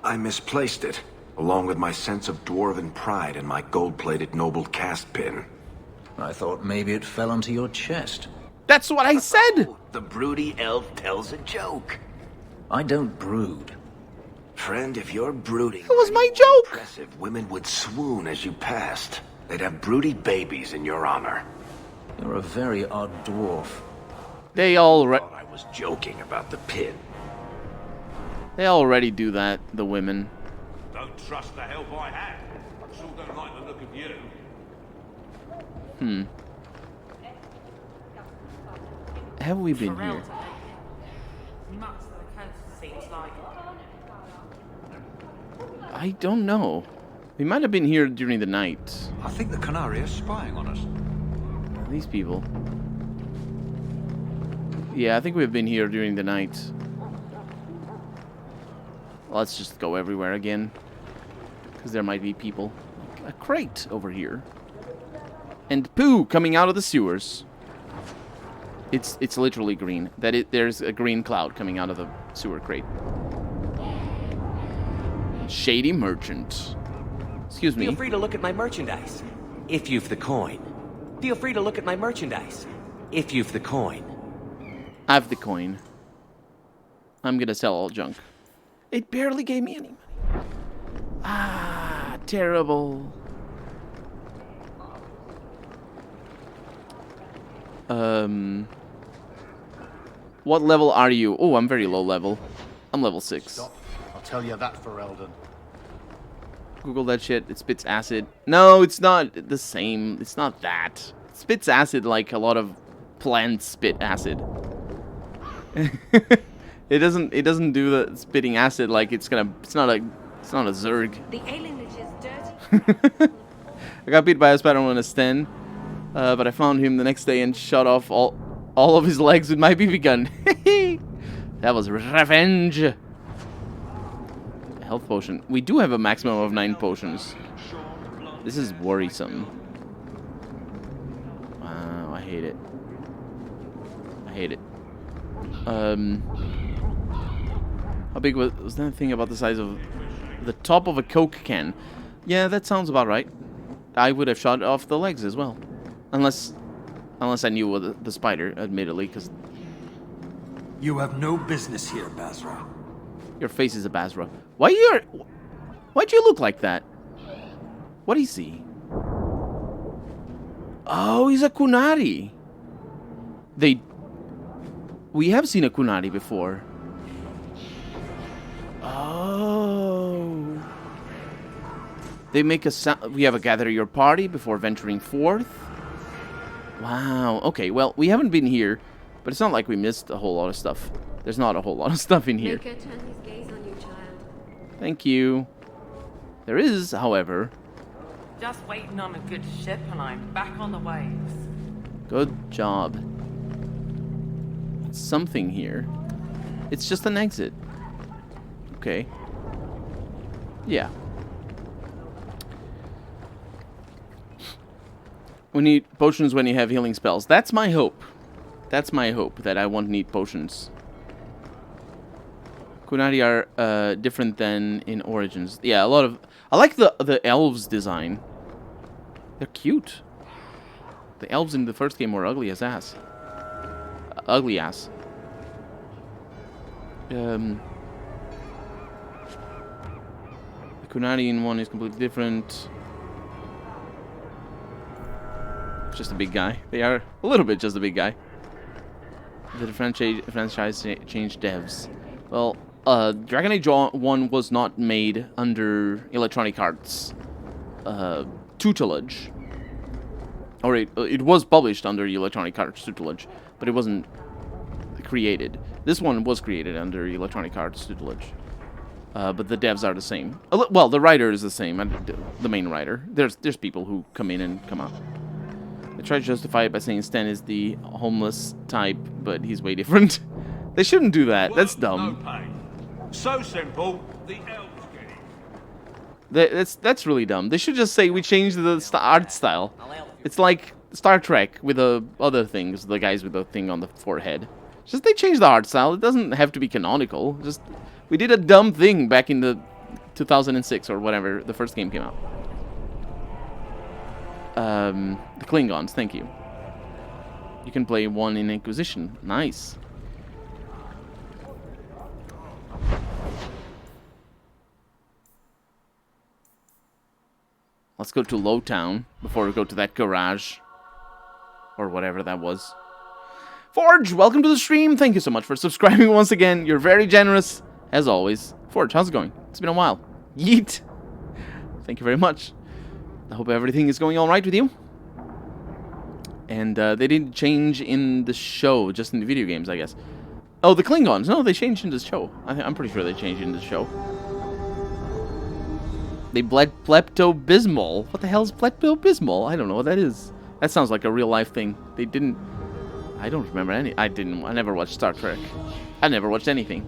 I misplaced it, along with my sense of dwarven pride and my gold-plated noble cast pin. I thought maybe it fell onto your chest. That's what I said! The broody elf tells a joke. I don't brood. Friend, if you're brooding... That was my joke! Impressive, women would swoon as you passed. They'd have broody babies in your honor. You're a very odd dwarf. They already... I was joking about the pit. They already do that, the women. Don't trust the help I had. I sure don't like the look of you. Have we been here? I don't know. We might have been here during the night. I think the Canary is spying on us. These people. Yeah, I think we've been here during the night. Let's just go everywhere again. Because there might be people. A crate over here. And poo coming out of the sewers. It's literally green. There's a green cloud coming out of the sewer crate. Shady merchant. Excuse me. Feel free to look at my merchandise, if you've the coin. Feel free to look at my merchandise, if you've the coin. I have the coin. I'm gonna sell all junk. It barely gave me any money. Ah, terrible. What level are you? Oh, I'm very low level. I'm level 6. Stop. I'll tell you that for Eldon. Google that shit. It spits acid. No, it's not the same. It's not that. It spits acid like a lot of plants spit acid. It doesn't do the spitting acid like it's not a Zerg. The alienage is dirty. I got beat by a spider on a sten, but I found him the next day and shot off all of his legs with my BB gun. That was revenge. Health potion. We do have a maximum of 9 potions. This is worrisome. Wow, I hate it. I hate it. How big was that thing about the size of the top of a Coke can? Yeah, that sounds about right. I would have shot off the legs as well. Unless I knew the spider, admittedly, because... You have no business here, Basra. Your face is a Basra. Why'd you look like that? What is he? Oh, he's a Kunari. We have seen a Kunari before. Oh. They make a sound. We have a gather your party before venturing forth. Wow. Okay, well, we haven't been here, but it's not like we missed a whole lot of stuff. There's not a whole lot of stuff in here. Make her turn his gaze on you, child. Thank you. There is, however... Just waiting on a good ship and I'm back on the waves. Good job. Something here. It's just an exit. Okay. Yeah. We need potions when you have healing spells. That's my hope. That's my hope, that I won't need potions. Kunari are different than in Origins. Yeah, a lot of... I like the elves design. They're cute. The elves in the first game were ugly as ass. Ugly ass. The Kunari in one is completely different. Just a big guy. They are a little bit just a big guy. The franchise changed devs. Well, Dragon Age 1 was not made under Electronic Arts tutelage. Or it was published under Electronic Arts tutelage, but it wasn't created. This one was created under Electronic Arts tutelage. But the devs are the same. Well, the writer is the same, the main writer. There's people who come in and come out. I try to justify it by saying Stan is the homeless type, but he's way different. They shouldn't do that. That's dumb. So simple, the elves get it. That's really dumb. They should just say we changed the art style. It's like Star Trek with the other things, the guys with the thing on the forehead. Just they changed the art style. It doesn't have to be canonical. Just we did a dumb thing back in the 2006 or whatever the first game came out. The Klingons, thank you. You can play one in Inquisition. Nice. Let's go to Lowtown before we go to that garage. Or whatever that was. Forge, welcome to the stream. Thank you so much for subscribing once again. You're very generous, as always. Forge, how's it going? It's been a while. Yeet. Thank you very much. I hope everything is going all right with you. And they didn't change in the show, just in the video games, I guess. Oh, the Klingons. No, they changed in the show. I'm pretty sure they changed in the show. They bled Pepto-Bismol. What the hell is Pepto-Bismol? I don't know what that is. That sounds like a real-life thing. They didn't... I don't remember any... I never watched Star Trek. I never watched anything.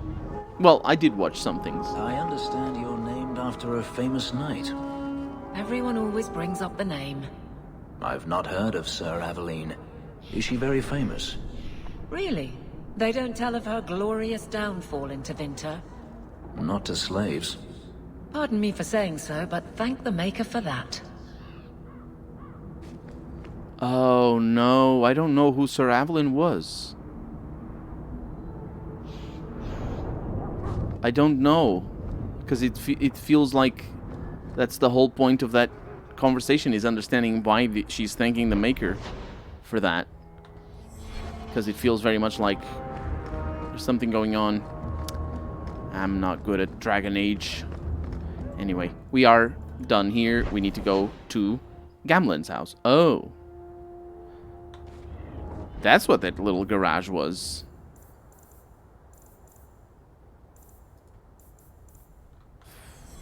Well, I did watch some things. I understand you're named after a famous knight. Everyone always brings up the name. I've not heard of Sir Aveline. Is she very famous? Really? They don't tell of her glorious downfall into Winter? Not to slaves. Pardon me for saying so, but thank the Maker for that. Oh, no. I don't know who Sir Aveline was. I don't know. Because it feels like that's the whole point of that conversation, is understanding why she's thanking the Maker for that. Because it feels very much like there's something going on. I'm not good at Dragon Age. Anyway, we are done here. We need to go to Gamlen's house. Oh. That's what that little garage was.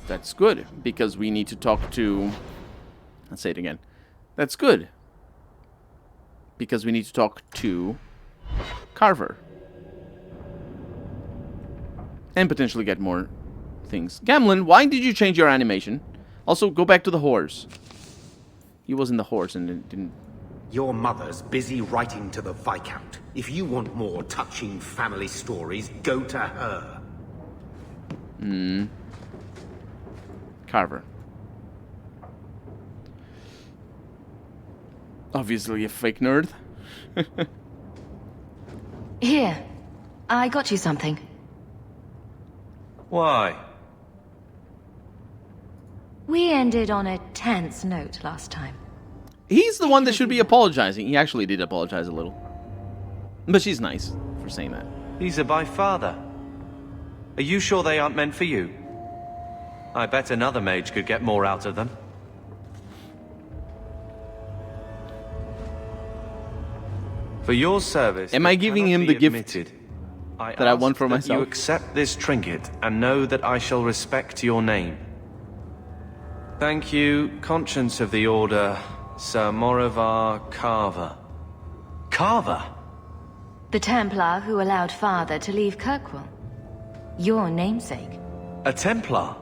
That's good, because we need to talk to... Let's say it again. That's good. Because we need to talk to Carver. And potentially get more things. Gamlen, why did you change your animation? Also, go back to the horse. He was in the horse and it didn't... Your mother's busy writing to the Viscount. If you want more touching family stories, go to her. Carver. Obviously a fake nerd. Here, I got you something. Why? We ended on a tense note last time. He's the one that should be apologizing. He actually did apologize a little. But she's nice for saying that. These are by father. Are you sure they aren't meant for you? I bet another mage could get more out of them. For your service... Am I giving him the gift that I want for myself? You accept this trinket and know that I shall respect your name. Thank you, Conscience of the Order, Sir Morivar Carver. Carver? The Templar who allowed father to leave Kirkwall. Your namesake. A Templar?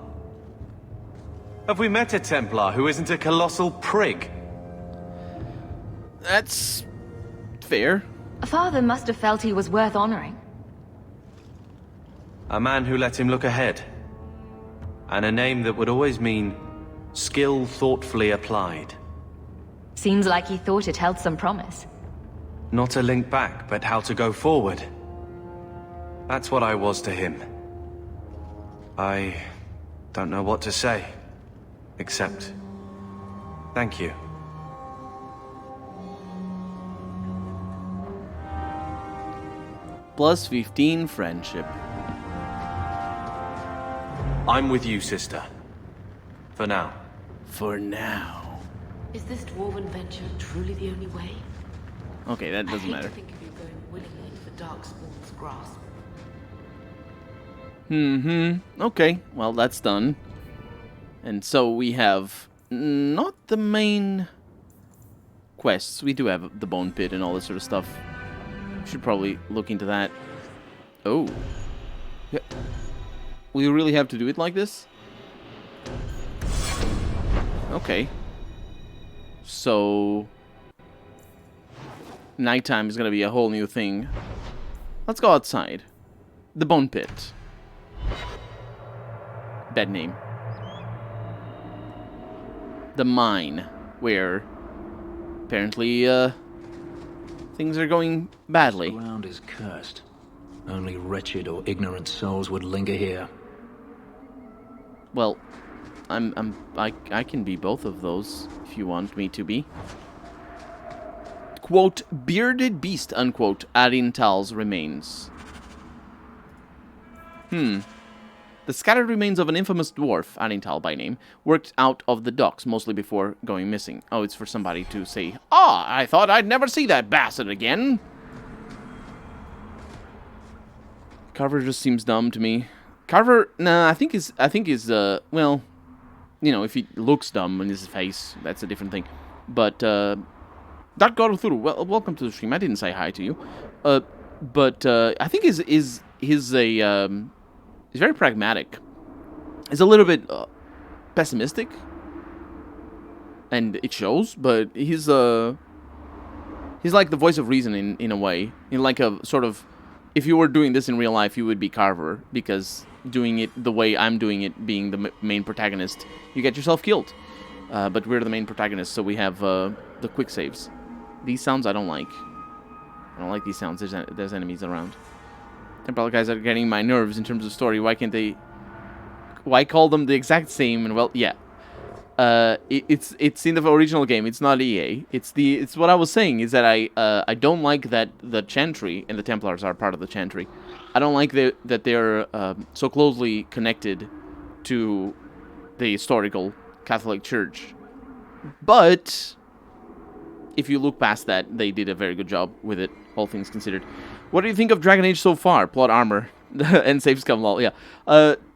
Have we met a Templar who isn't a colossal prig? That's... fair. Father must have felt he was worth honoring. A man who let him look ahead. And a name that would always mean skill thoughtfully applied. Seems like he thought it held some promise. Not a link back, but how to go forward. That's what I was to him. I don't know what to say, except thank you. Plus 15 friendship. I'm with you, sister. For now. For now. Is this dwarven venture truly the only way? Okay, that doesn't matter. I hate to think of you going willingly into the Darkspawn's grasp. Okay, well, that's done. And so we have not the main quests. We do have the Bone Pit and all this sort of stuff. Should probably look into that. Oh. Yeah. We really have to do it like this? Okay. So... nighttime is gonna be a whole new thing. Let's go outside. The Bone Pit. Bad name. The mine, where apparently things are going badly. The ground is cursed. Only wretched or ignorant souls would linger here. Well, I can be both of those if you want me to be. Quote, bearded beast, unquote, Arintal's remains. The scattered remains of an infamous dwarf, Arintal by name, worked out of the docks, mostly before going missing. Oh, it's for somebody to say, "Ah, I thought I'd never see that bastard again." Carver just seems dumb to me. Carver, nah, I think is well, you know, if he looks dumb in his face, that's a different thing. But, Dark God of Thuru, well, welcome to the stream. I didn't say hi to you. But I think he's very pragmatic. He's a little bit pessimistic, and it shows. But he's like the voice of reason in a way. In like a sort of, if you were doing this in real life, you would be Carver, because doing it the way I'm doing it, being the main protagonist, you get yourself killed. But we're the main protagonist, so we have the quick saves. These sounds I don't like. I don't like these sounds. There's enemies around. Templar guys are getting my nerves in terms of story. Why can't they... Why call them the exact same? And well, yeah. It's in the original game. It's not EA. It's what I was saying, is that I don't like that the Chantry, and the Templars are part of the Chantry. I don't like that they're so closely connected to the historical Catholic Church. But if you look past that, they did a very good job with it, all things considered. What do you think of Dragon Age so far? Plot armor and saves come lol. Yeah,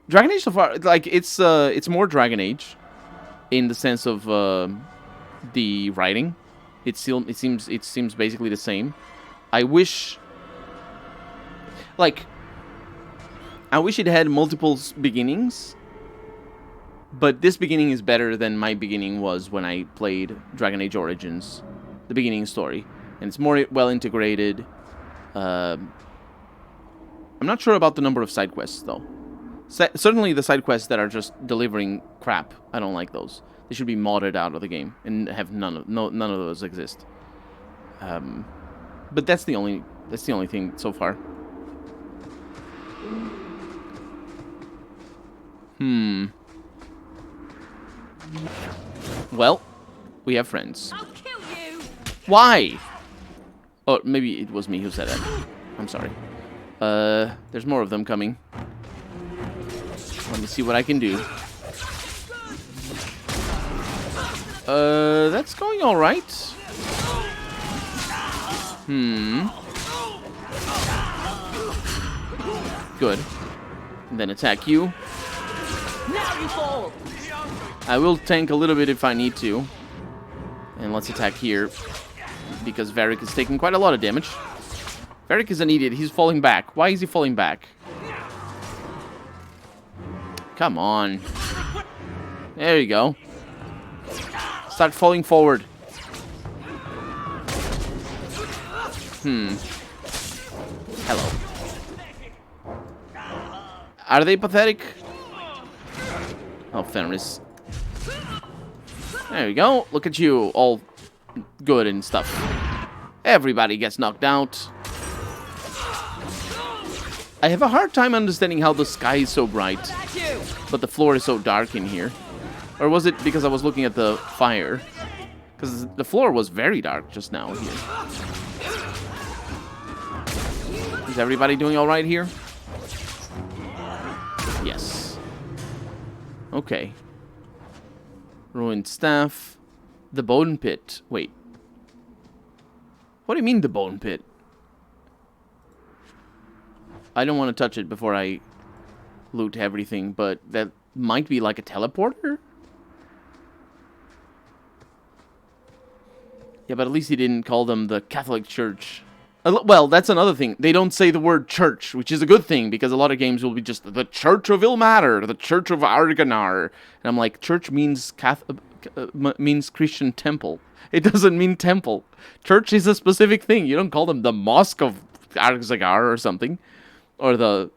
Dragon Age so far, like it's more Dragon Age in the sense of the writing. It seems basically the same. I wish it had multiple beginnings. But this beginning is better than my beginning was when I played Dragon Age Origins, the beginning story. And it's more well integrated. I'm not sure about the number of side quests, though. Certainly the side quests that are just delivering crap, I don't like those. They should be modded out of the game and have none of those exist. But that's the only thing so far. Well, we have friends. I'll kill you. Why? Oh, maybe it was me who said that. I'm sorry. There's more of them coming. Let me see what I can do. That's going all right. Good. And then attack you. Now you fall. I will tank a little bit if I need to. And let's attack here, because Varric is taking quite a lot of damage. Varric is an idiot. He's falling back. Why is he falling back? Come on. There you go. Start falling forward. Hello. Are they pathetic? Oh, Fenris. There you go. Look at you, all good and stuff. Everybody gets knocked out. I have a hard time understanding how the sky is so bright, but the floor is so dark in here. Or was it because I was looking at the fire? Because the floor was very dark just now here. Is everybody doing all right here? Yes. Okay. Ruined staff. The bone pit. Wait. What do you mean the bone pit? I don't want to touch it before I loot everything, but that might be like a teleporter? Yeah, but at least he didn't call them the Catholic Church. Well, that's another thing. They don't say the word church, which is a good thing, because a lot of games will be just the Church of Ilmater, the Church of Arganar. And I'm like, church means means Christian temple. It doesn't mean temple. Church is a specific thing. You don't call them the Mosque of Arzagar or something. Or the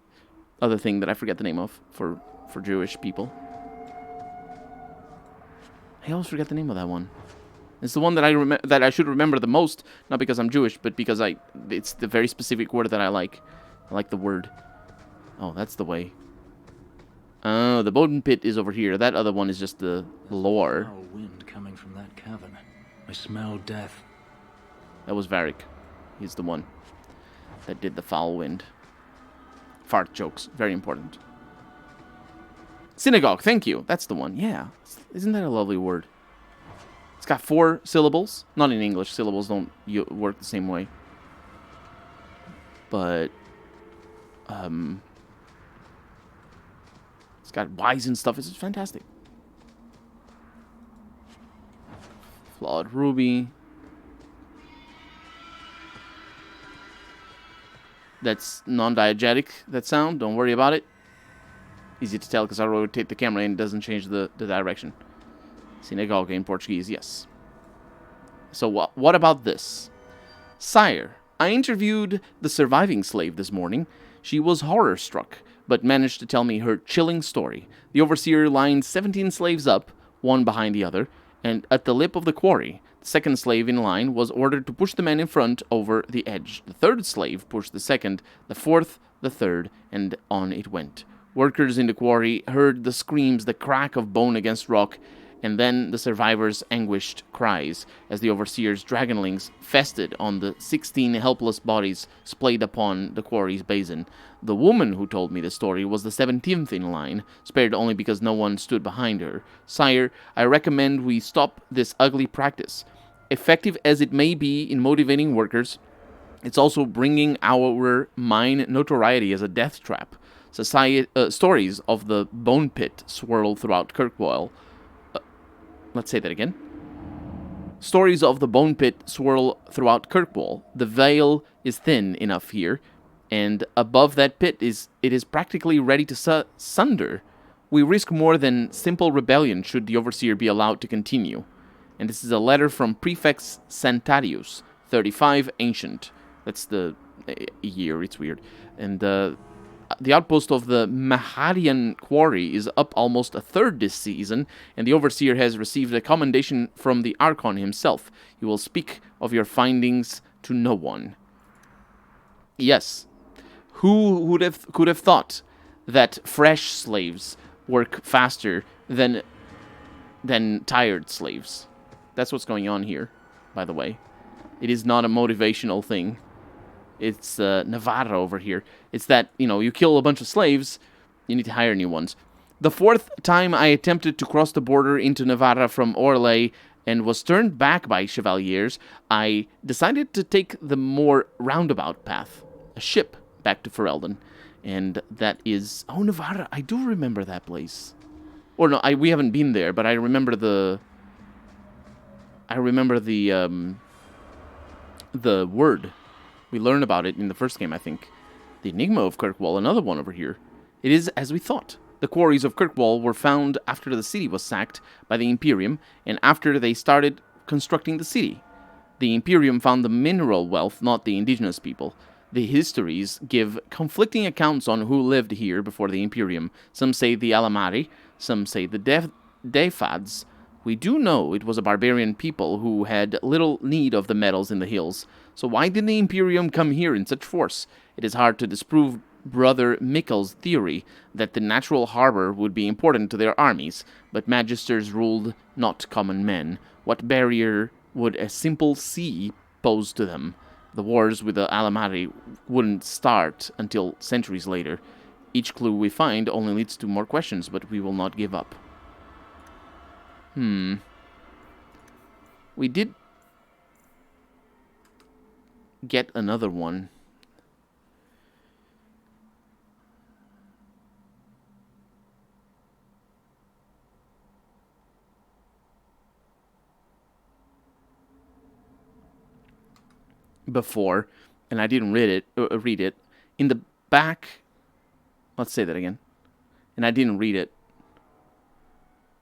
other thing that I forget the name of for Jewish people. I always forget the name of that one. It's the one that that I should remember the most, not because I'm Jewish, but because it's the very specific word that I like. I like the word. Oh, that's the way. Oh, the Bone Pit is over here. That other one is just the lore. Foul wind coming from that cavern. I smell death. That was Varric. He's the one that did the foul wind. Fart jokes. Very important. Synagogue. Thank you. That's the one. Yeah. Isn't that a lovely word? It's got 4 syllables. Not in English. Syllables don't work the same way. But, it's got Y's and stuff. It's fantastic. Flawed ruby. That's non-diegetic, that sound. Don't worry about it. Easy to tell because I rotate the camera and it doesn't change the direction. Synagogue in Portuguese, yes. So what about this? Sire, I interviewed the surviving slave this morning. She was horror-struck, but managed to tell me her chilling story. The overseer lined 17 slaves up, one behind the other, and at the lip of the quarry, the second slave in line was ordered to push the man in front over the edge. The third slave pushed the second, the fourth, the third, and on it went. Workers in the quarry heard the screams, the crack of bone against rock, and then the survivors' anguished cries as the overseer's dragonlings feasted on the 16 helpless bodies splayed upon the quarry's basin. The woman who told me the story was the 17th in line, spared only because no one stood behind her. Sire, I recommend we stop this ugly practice. Effective as it may be in motivating workers, it's also bringing our mine notoriety as a death trap. Stories of the bone pit swirl throughout Kirkwall. Let's say that again. Stories of the bone pit swirl throughout Kirkwall. The veil is thin enough here, and above that pit it is practically ready to sunder. We risk more than simple rebellion should the overseer be allowed to continue. And this is a letter from Prefect Santarius, 35 Ancient. That's the year, it's weird. And the outpost of the Maharian Quarry is up almost a third this season, and the Overseer has received a commendation from the Archon himself. You will speak of your findings to no one. Yes. Who could have thought that fresh slaves work faster than tired slaves? That's what's going on here, by the way. It is not a motivational thing. It's Navarra over here. It's that, you kill a bunch of slaves, you need to hire new ones. The 4th time I attempted to cross the border into Navarra from Orlais and was turned back by Chevaliers, I decided to take the more roundabout path. A ship back to Ferelden. And that is... Oh, Navarra. I do remember that place. Or no, we haven't been there, but I remember the word. We learned about it in the first game, I think. The Enigma of Kirkwall, another one over here. It is as we thought. The quarries of Kirkwall were found after the city was sacked by the Imperium, and after they started constructing the city. The Imperium found the mineral wealth, not the indigenous people. The histories give conflicting accounts on who lived here before the Imperium. Some say the Alamari, some say the Defads. We do know it was a barbarian people who had little need of the metals in the hills. So why did the Imperium come here in such force? It is hard to disprove Brother Mikkel's theory that the natural harbor would be important to their armies, but magisters ruled, not common men. What barrier would a simple sea pose to them? The wars with the Alamari wouldn't start until centuries later. Each clue we find only leads to more questions, but we will not give up. We did get another one. Before, and I didn't read it. In the back, let's say that again. And I didn't read it.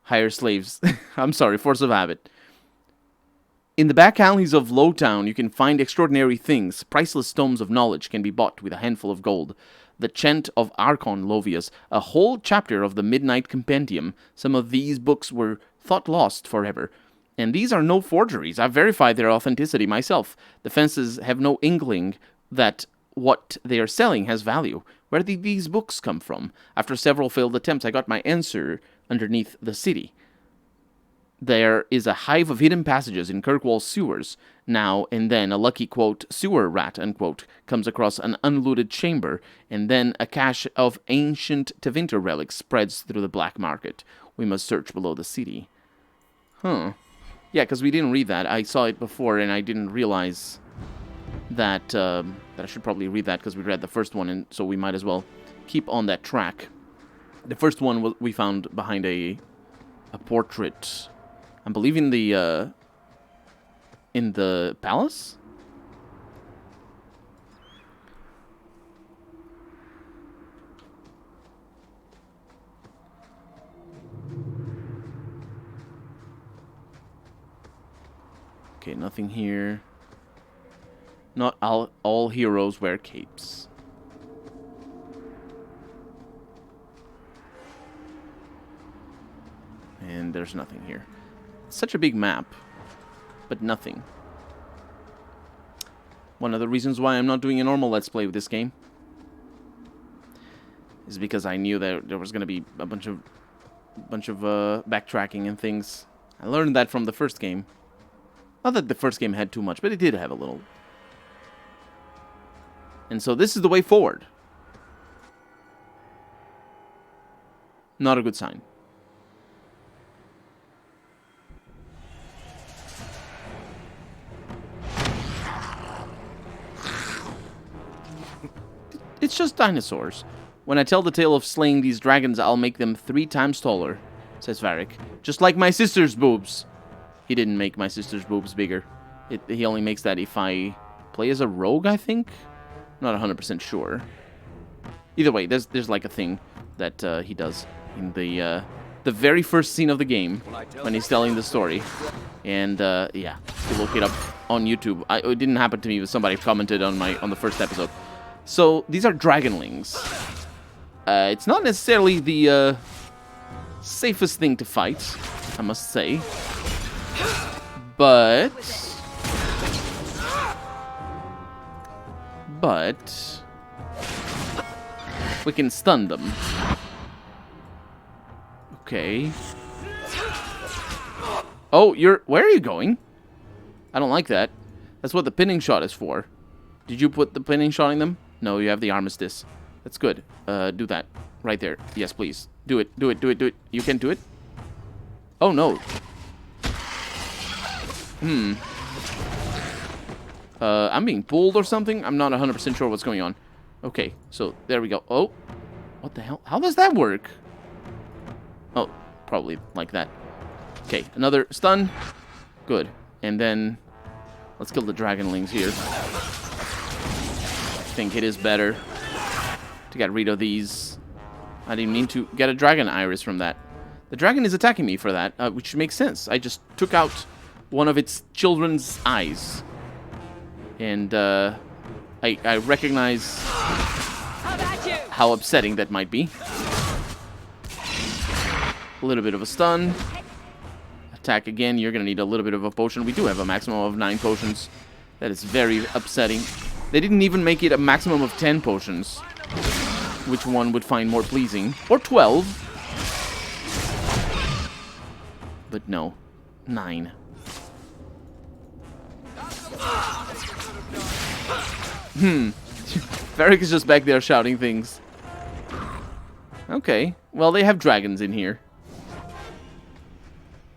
Hire slaves. I'm sorry, force of habit. In the back alleys of Lowtown, you can find extraordinary things. Priceless tomes of knowledge can be bought with a handful of gold. The Chant of Archon Lovius, a whole chapter of the Midnight Compendium. Some of these books were thought lost forever. And these are no forgeries. I've verified their authenticity myself. The fences have no inkling that what they are selling has value. Where did these books come from? After several failed attempts, I got my answer underneath the city. There is a hive of hidden passages in Kirkwall's sewers. Now and then a lucky, quote, sewer rat, unquote, comes across an unlooted chamber, and then a cache of ancient Tevinter relics spreads through the black market. We must search below the city. Huh. Yeah, because we didn't read that. I saw it before, and I didn't realize that, that I should probably read that, because we read the first one, and so we might as well keep on that track. The first one we found behind a portrait, I believe in the palace? Okay, nothing here. Not all heroes wear capes. And there's nothing here. Such a big map, but nothing. One of the reasons why I'm not doing a normal Let's Play with this game is because I knew that there was going to be a bunch of backtracking and things. I learned that from the first game. Not that the first game had too much, but it did have a little. And so this is the way forward. Not a good sign. It's just dinosaurs. When I tell the tale of slaying these dragons, I'll make them 3 times taller, says Varric. Just like my sister's boobs. He didn't make my sister's boobs bigger. He only makes that if I play as a rogue, I think? Not 100% sure. Either way, there's like a thing that he does in the very first scene of the game when he's telling the story. And yeah, you look it up on YouTube. It didn't happen to me, but somebody commented on the first episode. So these are dragonlings. It's not necessarily the safest thing to fight, I must say. But we can stun them. Okay. Oh, where are you going? I don't like that. That's what the pinning shot is for. Did you put the pinning shot in them? No, you have the armistice. That's good. Do that. Right there. Yes, please. Do it. Do it. Do it. Do it. You can do it? Oh, no. I'm being pulled or something? I'm not 100% sure what's going on. Okay, so there we go. Oh, what the hell? How does that work? Oh, probably like that. Okay, another stun. Good. And then let's kill the dragonlings here. I think it is better to get rid of these. I didn't mean to get a dragon iris from that. The dragon is attacking me for that, which makes sense. I just took out one of its children's eyes. And I recognize how upsetting that might be. A little bit of a stun. Attack again. You're going to need a little bit of a potion. We do have a maximum of 9 potions. That is very upsetting. They didn't even make it a maximum of 10 potions, which one would find more pleasing. Or 12. But no. 9. Varric is just back there shouting things. Okay. Well, they have dragons in here.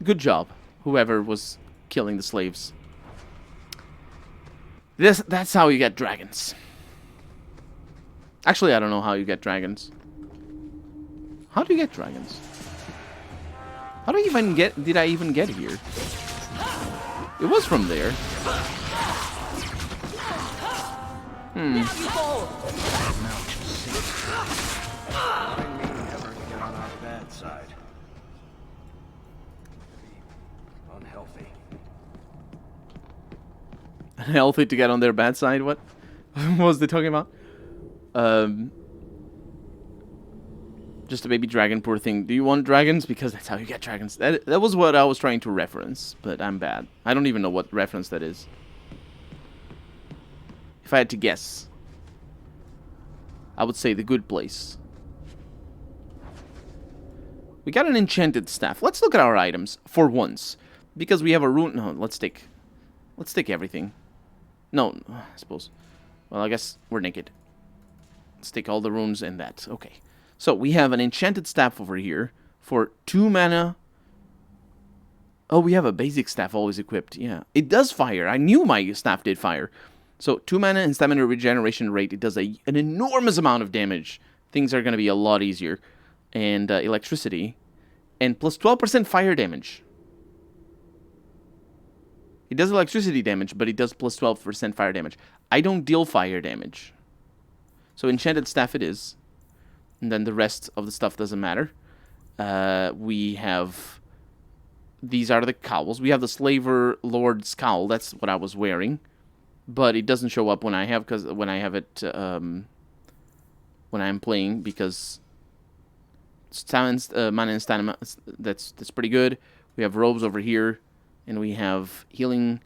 Good job, whoever was killing the slaves. That's how you get dragons. Actually, I don't know how you get dragons. How do you get dragons? How do you even get... Did I even get here? It was from there. Unhealthy to get on their bad side? What? What was they talking about? Just a baby dragon, poor thing. Do you want dragons? Because that's how you get dragons. That was what I was trying to reference, but I'm bad. I don't even know what reference that is. If I had to guess. I would say the good place. We got an enchanted staff. Let's look at our items for once. Because we have a rune... No, let's take everything. No, I suppose. Well, I guess we're naked. Let's take all the runes and that. Okay. So, we have an enchanted staff over here for 2 mana. Oh, we have a basic staff always equipped. Yeah. It does fire. I knew my staff did fire. So, 2 mana and stamina regeneration rate. It does an enormous amount of damage. Things are going to be a lot easier. And electricity. And plus 12% fire damage. It does electricity damage, but it does plus 12% fire damage. I don't deal fire damage. So, enchanted staff it is. And then the rest of the stuff doesn't matter. We have... These are the cowls. We have the Slaver Lord's cowl. That's what I was wearing. But it doesn't show up when I have it when I'm playing, because mana and stamina, that's pretty good. We have robes over here, and we have healing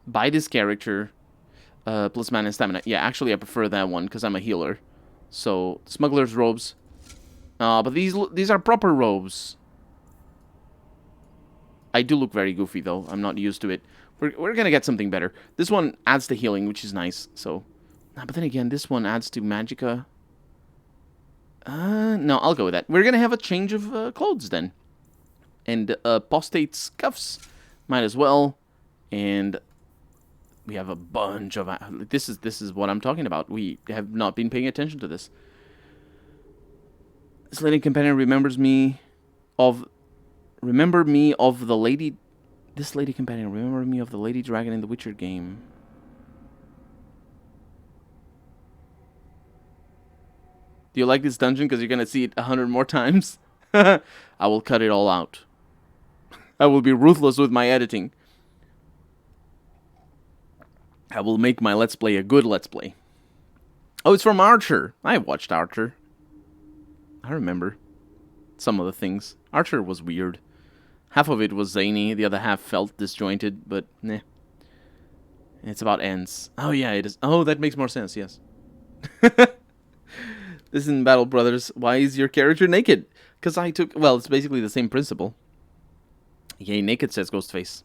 by this character plus mana and stamina. Yeah, actually I prefer that one because I'm a healer. So smuggler's robes, but these are proper robes. I do look very goofy though. I'm not used to it. We're gonna get something better. This one adds to healing, which is nice. So, but then again, this one adds to magicka. No, I'll go with that. We're gonna have a change of clothes then, and postate scuffs, might as well. And we have a bunch of this is what I'm talking about. We have not been paying attention to this. This lady companion remembers me of. Remember me of the lady... This lady companion, remember me of the lady dragon in the Witcher game. Do you like this dungeon? Because you're going to see it 100 more times. I will cut it all out. I will be ruthless with my editing. I will make my Let's Play a good Let's Play. Oh, it's from Archer. I watched Archer. I remember some of the things. Archer was weird. Half of it was zany, the other half felt disjointed, but nah. It's about ends. Oh yeah, it is. Oh, that makes more sense, yes. This isn't Battle Brothers. Why is your character naked? Because I took... Well, it's basically the same principle. Yay, naked, says Ghostface.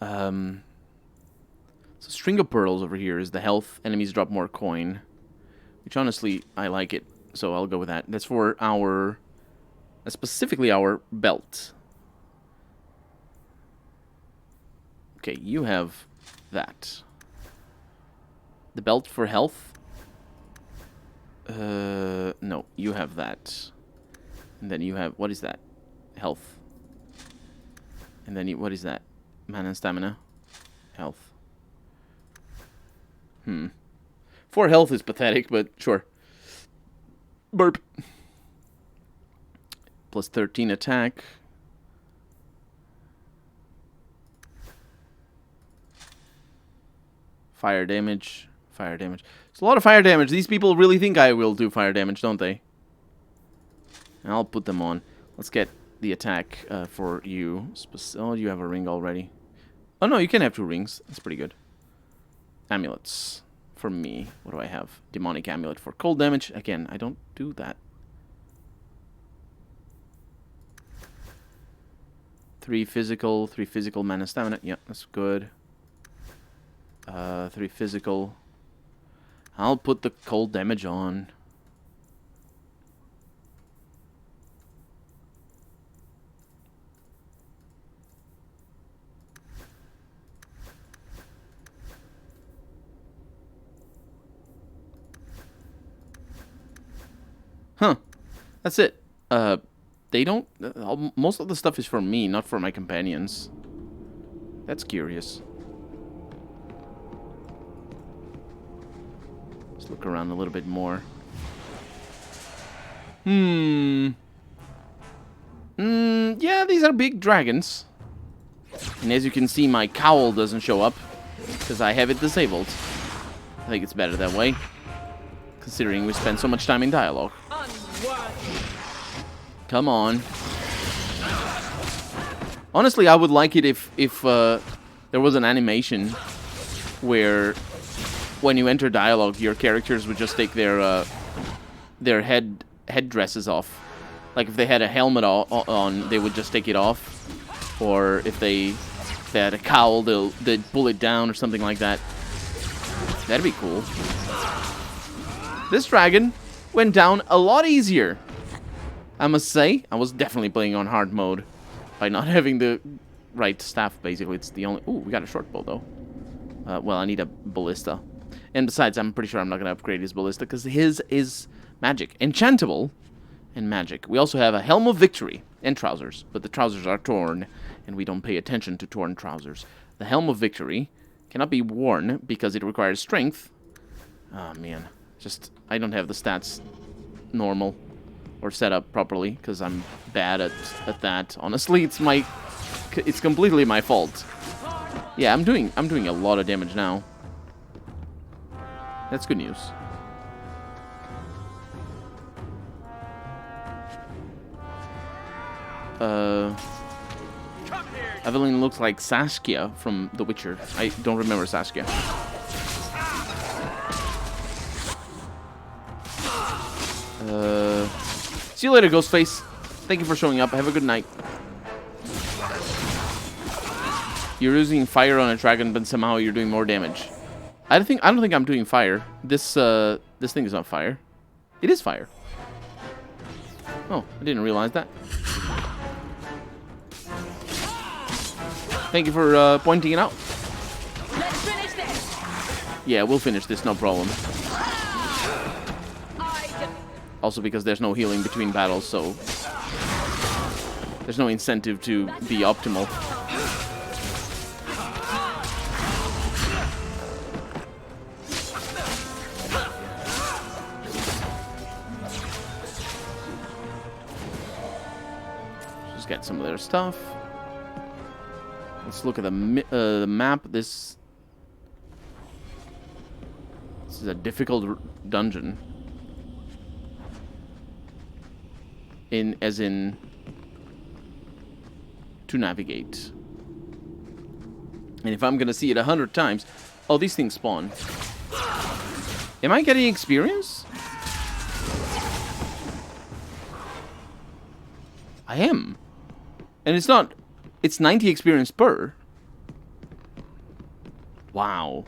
So String of Pearls over here is the health. Enemies drop more coin. Which honestly, I like it. So I'll go with that. That's for our... Specifically our belt. Okay, you have that. The belt for health? No, you have that. And then you have... What is that? Health. And then what is that? Mana and stamina? Health. 4 health is pathetic, but sure. Burp. Plus 13 attack. Fire damage. Fire damage. It's a lot of fire damage. These people really think I will do fire damage, don't they? And I'll put them on. Let's get the attack for you. Oh, you have a ring already. Oh, no, you can have 2 rings. That's pretty good. Amulets. For me. What do I have? Demonic amulet for cold damage. Again, I don't do that. 3 physical mana stamina. Yeah, that's good. 3 physical. I'll put the cold damage on. Huh. That's it. They don't... most of the stuff is for me, not for my companions. That's curious. Let's look around a little bit more. Yeah, these are big dragons. And as you can see, my cowl doesn't show up, because I have it disabled. I think it's better that way, considering we spend so much time in dialogue. Come on. Honestly, I would like it if there was an animation where when you enter dialogue, your characters would just take their headdresses off. Like if they had a helmet on, they would just take it off. Or if they had a cowl, they'd pull it down or something like that. That'd be cool. This dragon went down a lot easier. I must say, I was definitely playing on hard mode by not having the right staff, basically. It's the only... Ooh, we got a short bow, though. Well, I need a ballista. And besides, I'm pretty sure I'm not going to upgrade his ballista, because his is magic. Enchantable and magic. We also have a Helm of Victory and trousers, but the trousers are torn, and we don't pay attention to torn trousers. The Helm of Victory cannot be worn because it requires strength. Oh, man. Just, I don't have the stats normal or set up properly because I'm bad at that. Honestly, it's completely my fault. Yeah, I'm doing a lot of damage now. That's good news. Evelyn looks like Saskia from The Witcher. I don't remember Saskia. See you later, Ghostface. Thank you for showing up. Have a good night. You're using fire on a dragon, but somehow you're doing more damage. I don't think I'm doing fire. This thing is not fire. It is fire. Oh, I didn't realize that. Thank you for pointing it out. Let's finish this. Yeah, we'll finish this, no problem. Also because there's no healing between battles, so there's no incentive to be optimal. Just get some of their stuff. Let's look at the map. This is a difficult dungeon. As in to navigate. And if I'm gonna see it 100 times, oh, these things spawn. Am I getting experience? I am. And it's not. It's 90 experience per. Wow.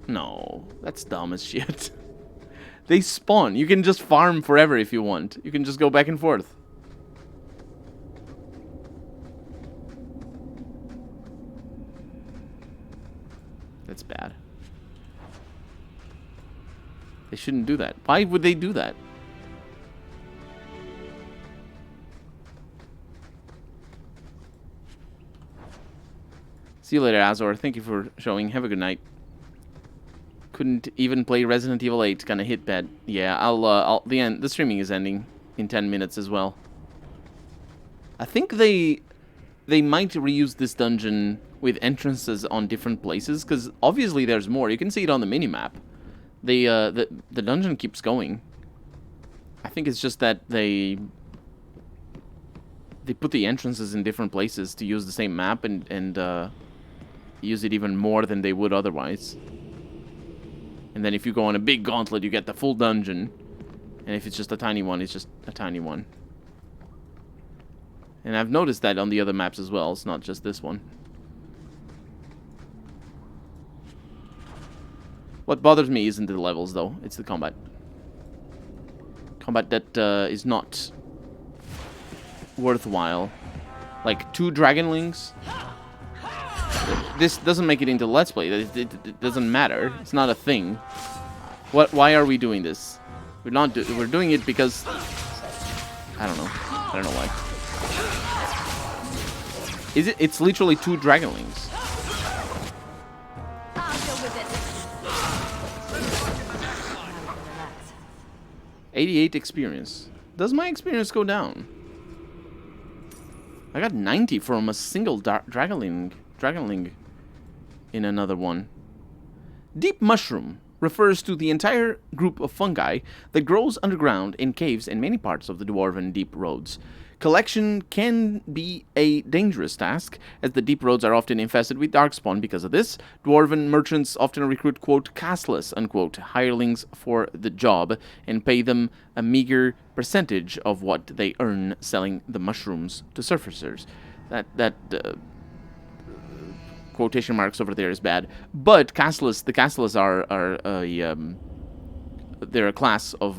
No, that's dumb as shit. They spawn. You can just farm forever if you want. You can just go back and forth. That's bad. They shouldn't do that. Why would they do that? See you later, Azor. Thank you for showing. Have a good night. Couldn't even play Resident Evil 8. Gonna hit bed. Yeah, the streaming is ending in 10 minutes as well. I think they might reuse this dungeon with entrances on different places, because obviously there's more. You can see it on the minimap. The dungeon keeps going. I think it's just that they put the entrances in different places to use the same map and use it even more than they would otherwise. And then if you go on a big gauntlet, you get the full dungeon. And if it's just a tiny one, it's just a tiny one. And I've noticed that on the other maps as well. It's not just this one. What bothers me isn't the levels, though. It's the combat. Combat that is not worthwhile. Like 2 dragonlings. This doesn't make it into Let's Play. It doesn't matter. It's not a thing. Why are we doing this? We're doing it because I don't know. I don't know why. It's literally 2 dragonlings. 88 experience. Does my experience go down? I got 90 from a single dragonling in another one. Deep mushroom refers to the entire group of fungi that grows underground in caves in many parts of the Dwarven Deep Roads. Collection can be a dangerous task, as the deep roads are often infested with darkspawn. Because of this, dwarven merchants often recruit, quote, castless, unquote, hirelings for the job, and pay them a meager percentage of what they earn selling the mushrooms to surfacers. That quotation marks over there is bad. But the castless are they're a class of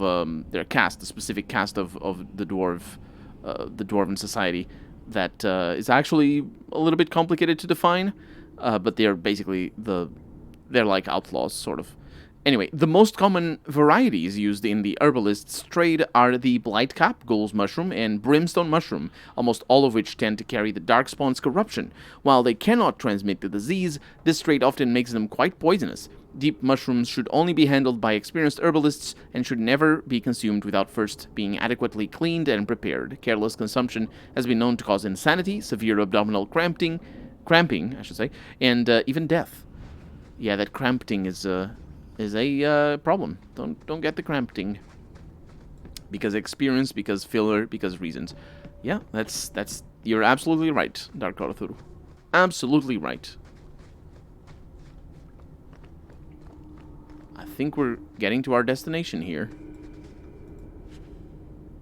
they're a caste, a specific caste of the dwarven society that is actually a little bit complicated to define, but they're basically they're like outlaws, sort of. Anyway, the most common varieties used in the herbalist's trade are the blightcap, ghoul's mushroom, and brimstone mushroom, almost all of which tend to carry the darkspawn's corruption. While they cannot transmit the disease, this trait often makes them quite poisonous. Deep mushrooms should only be handled by experienced herbalists and should never be consumed without first being adequately cleaned and prepared. Careless consumption has been known to cause insanity, severe abdominal cramping, and even death. Yeah, that cramping is a problem. Don't get the cramping. Because experience, because filler, because reasons. Yeah, that's you're absolutely right, Dark Cthulhu. Absolutely right. I think we're getting to our destination here.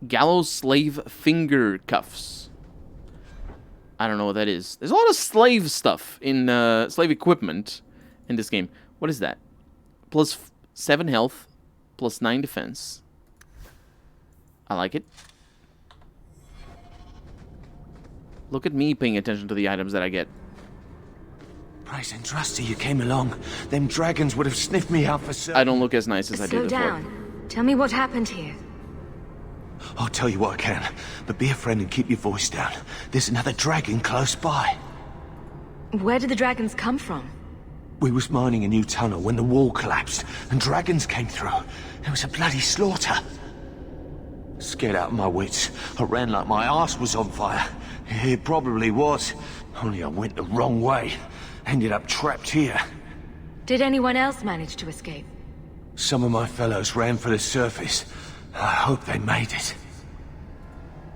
Gallows slave finger cuffs. I don't know what that is. There's a lot of slave stuff in slave equipment in this game. What is that? Plus 7 health, plus 9 defense. I like it. Look at me paying attention to the items that I get. Praise and trusty you came along. Them dragons would have sniffed me out for certain. I don't look as nice as I did before. Slow down. Tell me what happened here. I'll tell you what I can, but be a friend and keep your voice down. There's another dragon close by. Where did the dragons come from? We was mining a new tunnel when the wall collapsed, and dragons came through. There was a bloody slaughter. Scared out of my wits, I ran like my arse was on fire. It probably was, only I went the wrong way. Ended up trapped here. Did anyone else manage to escape? Some of my fellows ran for the surface. I hope they made it.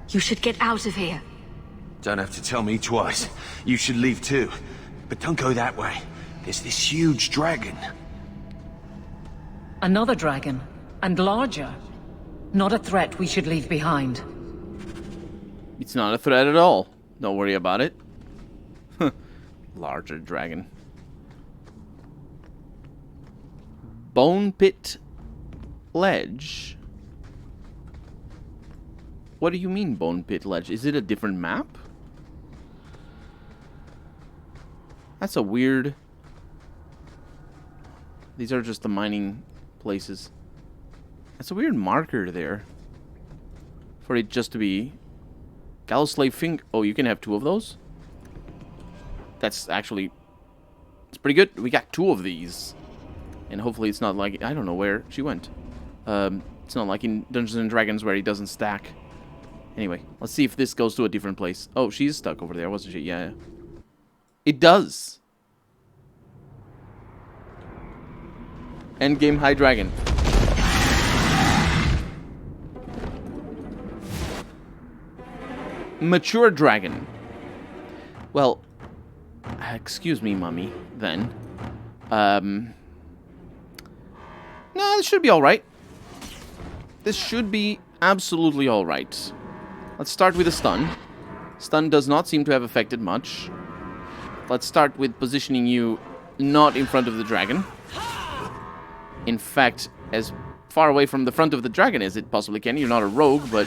You should get out of here. Don't have to tell me twice. You should leave too. But don't go that way. There's this huge dragon. Another dragon, and larger. Not a threat we should leave behind. It's not a threat at all. Don't worry about it. Larger dragon. Bone Pit Ledge. What do you mean, Bone Pit Ledge? Is it a different map? That's a weird... These are just the mining places. That's a weird marker there. For it just to be... Gallows Slave Finger... Oh, you can have 2 of those? That's actually... It's pretty good. We got 2 of these. And hopefully it's not like... I don't know where she went. It's not like in Dungeons and Dragons where he doesn't stack. Anyway, let's see if this goes to a different place. Oh, she's stuck over there, wasn't she? Yeah. It does. Endgame High Dragon. Mature Dragon. Well, excuse me, Mummy, then. No, this should be alright. This should be absolutely alright. Let's start with a stun. Stun does not seem to have affected much. Let's start with positioning you not in front of the dragon. In fact, as far away from the front of the dragon as it possibly can. You're not a rogue, but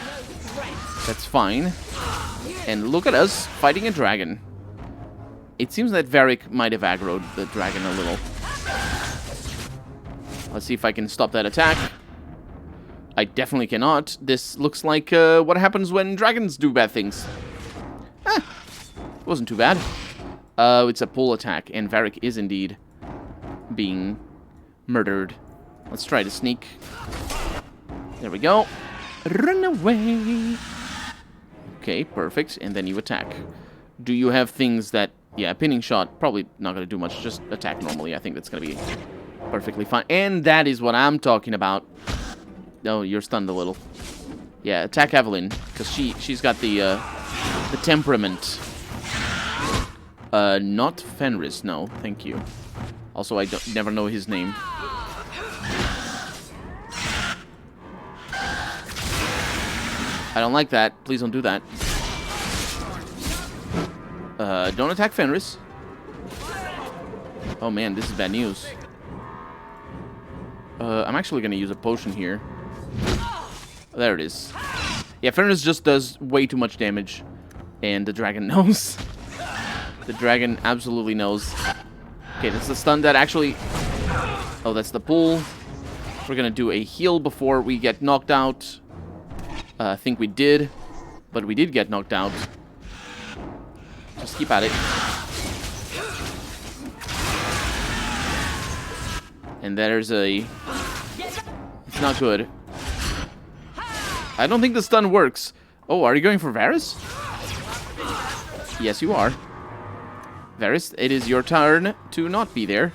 that's fine. And look at us fighting a dragon. It seems that Varric might have aggroed the dragon a little. Let's see if I can stop that attack. I definitely cannot. This looks like what happens when dragons do bad things. It wasn't too bad. It's a pull attack, and Varric is indeed being murdered. Let's try to sneak. There we go. Run away. Okay, perfect. And then you attack. Do you have things that... Yeah, pinning shot, probably not going to do much. Just attack normally. I think that's going to be perfectly fine. And that is what I'm talking about. Oh, you're stunned a little. Yeah, attack Evelyn, because she's got the temperament. Not Fenris, no, thank you. Also, I never know his name. I don't like that. Please don't do that. Don't attack Fenris. Oh man, this is bad news. I'm actually gonna use a potion here. There it is. Yeah, Fenris just does way too much damage. And the dragon knows. The dragon absolutely knows. Okay, that's the stun that actually... Oh, that's the pull. We're gonna do a heal before we get knocked out. I think we did. But we did get knocked out. Just keep at it. And there's a... It's not good. I don't think the stun works. Oh, are you going for Varys? Yes, you are. Varys, it is your turn to not be there.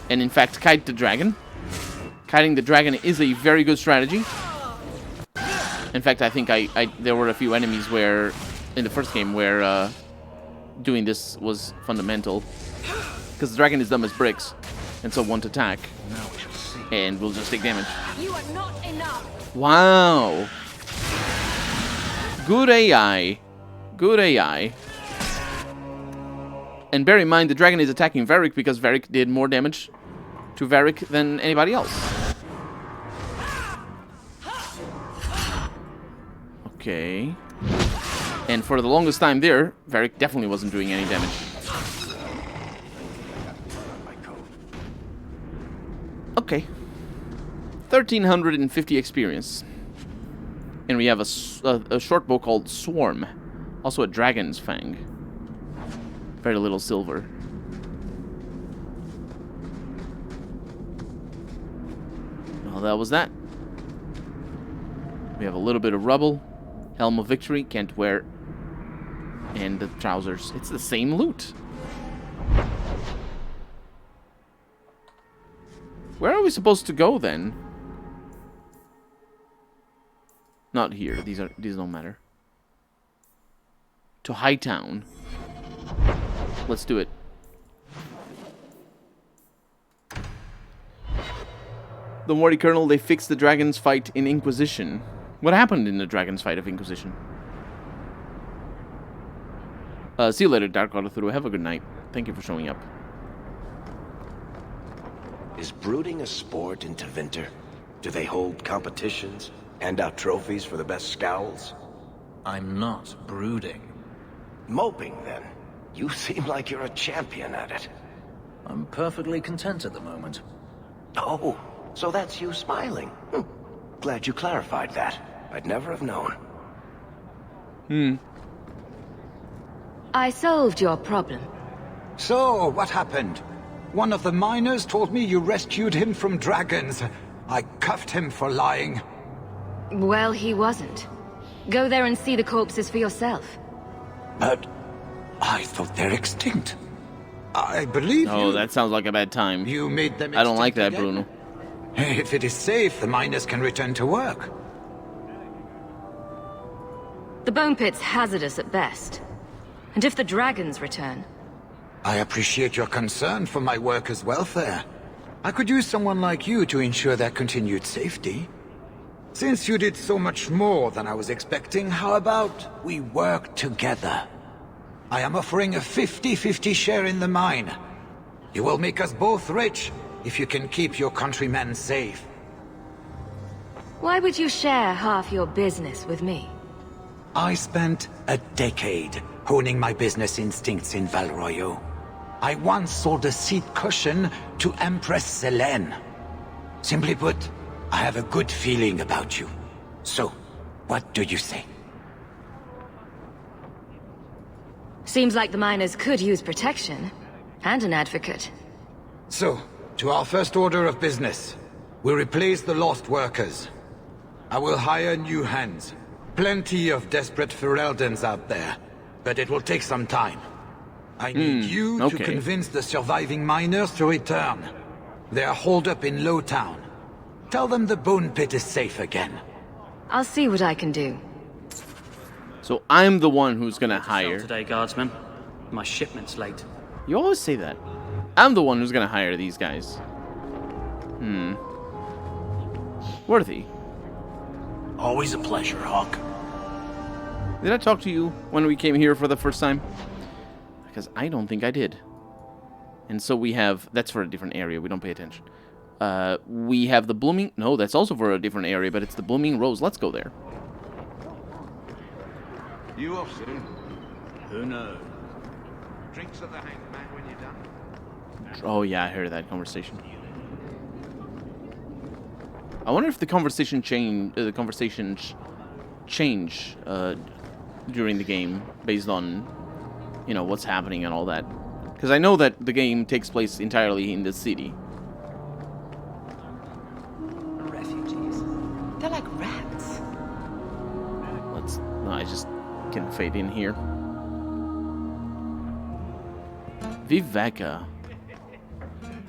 And in fact, kite the dragon. Kiting the dragon is a very good strategy. In fact, I think there were a few enemies where, in the first game, where doing this was fundamental. Because the dragon is dumb as bricks. And so won't attack. And we'll just take damage. You are not enough. Wow. Good AI. Good AI. And bear in mind, the dragon is attacking Varric because Varric did more damage to Varric than anybody else. Okay. And for the longest time there, Varric definitely wasn't doing any damage. Okay. 1350 experience. And we have a short bow called Swarm. Also a Dragon's Fang. Very little silver. Well, that was that. We have a little bit of rubble. Helm of Victory, can't wear. And the trousers. It's the same loot. Where are we supposed to go then? Not here. These don't matter. To Hightown. Let's do it. Don't worry, Colonel. They fixed the dragon's fight in Inquisition. What happened in the dragon's fight of Inquisition? See you later, Dark Arthur. Have a good night. Thank you for showing up. Is brooding a sport in Tevinter? Do they hold competitions? Hand out trophies for the best scowls? I'm not brooding. Moping, then? You seem like you're a champion at it. I'm perfectly content at the moment. Oh, so that's you smiling. Glad you clarified that. I'd never have known. I solved your problem. So, what happened? One of the miners told me you rescued him from dragons. I cuffed him for lying. Well, he wasn't. Go there and see the corpses for yourself. But I thought they're extinct. I believe you. Oh, that sounds like a bad time. You made them I don't like that, again? Bruno. If it is safe, the miners can return to work. The bone pit's hazardous at best. And if the dragons return... I appreciate your concern for my workers' welfare. I could use someone like you to ensure their continued safety. Since you did so much more than I was expecting, how about we work together? I am offering a 50-50 share in the mine. You will make us both rich if you can keep your countrymen safe. Why would you share half your business with me? I spent a decade honing my business instincts in Val Royeaux. I once sold a seat cushion to Empress Selene. Simply put, I have a good feeling about you. So, what do you say? Seems like the miners could use protection. And an advocate. So, to our first order of business. We replace the lost workers. I will hire new hands. Plenty of desperate Ferelden's out there. But it will take some time. I need you to convince the surviving miners to return. They are holed up in Lowtown. Tell them the Bone Pit is safe again. I'll see what I can do. So I'm the one who's gonna hire. Today, guardsman. My shipment's late. You always say that. I'm the one who's gonna hire these guys. Worthy. Always a pleasure, Hawk. Did I talk to you when we came here for the first time? Because I don't think I did. And so we have... That's for a different area. We don't pay attention. We have the Blooming... No, that's also for a different area, but it's the Blooming Rose. Let's go there. You off soon? Who knows? Drinks of the hanged man when you're done. Oh, yeah, I heard that conversation. I wonder if the conversation change during the game based on, you know, what's happening and all that. Because I know that the game takes place entirely in the city. Refugees. They're like rats. No, I just can fade in here. Viveka.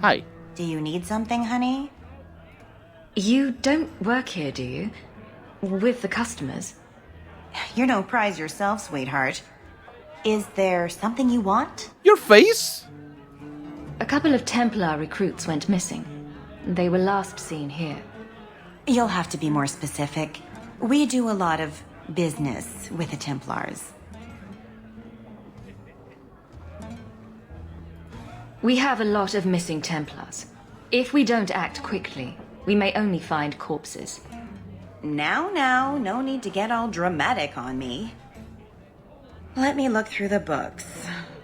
Hi. Do you need something, honey? You don't work here, do you? With the customers? You're no prize yourself, sweetheart. Is there something you want? Your face? A couple of Templar recruits went missing. They were last seen here. You'll have to be more specific. We do a lot of business with the Templars. We have a lot of missing Templars. If we don't act quickly, we may only find corpses. Now, no need to get all dramatic on me. Let me look through the books.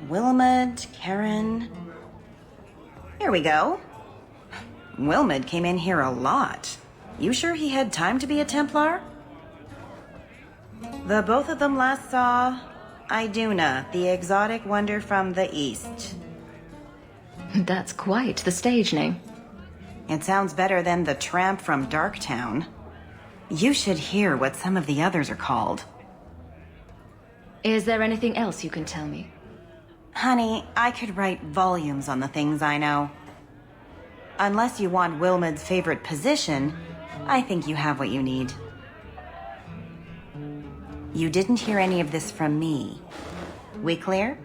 Wilmot, Karen... Here we go. Wilmot came in here a lot. You sure he had time to be a Templar? The both of them last saw Iduna, the exotic wonder from the east. That's quite the stage name. It sounds better than the tramp from Darktown. You should hear what some of the others are called. Is there anything else you can tell me? Honey, I could write volumes on the things I know. Unless you want Wilmot's favorite position, I think you have what you need. You didn't hear any of this from me. We clear?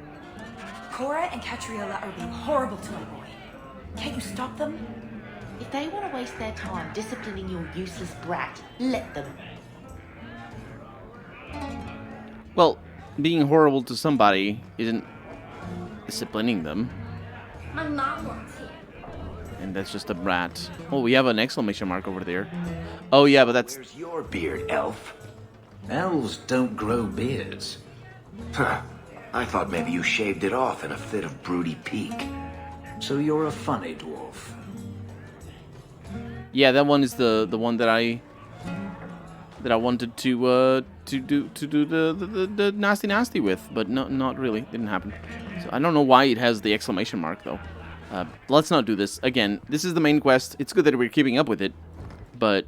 Cora and Catriola are being horrible to my boy. Can't you stop them? If they want to waste their time disciplining your useless brat, let them. Well, being horrible to somebody isn't disciplining them. My mom wants here. And that's just a brat. Oh, we have an exclamation mark over there. Oh, yeah, but that's... Where's your beard, elf? Elves don't grow beards. Huh. I thought maybe you shaved it off in a fit of broody pique. So you're a funny dwarf. Yeah, that one is the one that I wanted to do the nasty with, but not really. Didn't happen. So I don't know why it has the exclamation mark though. Let's not do this again. This is the main quest. It's good that we're keeping up with it, but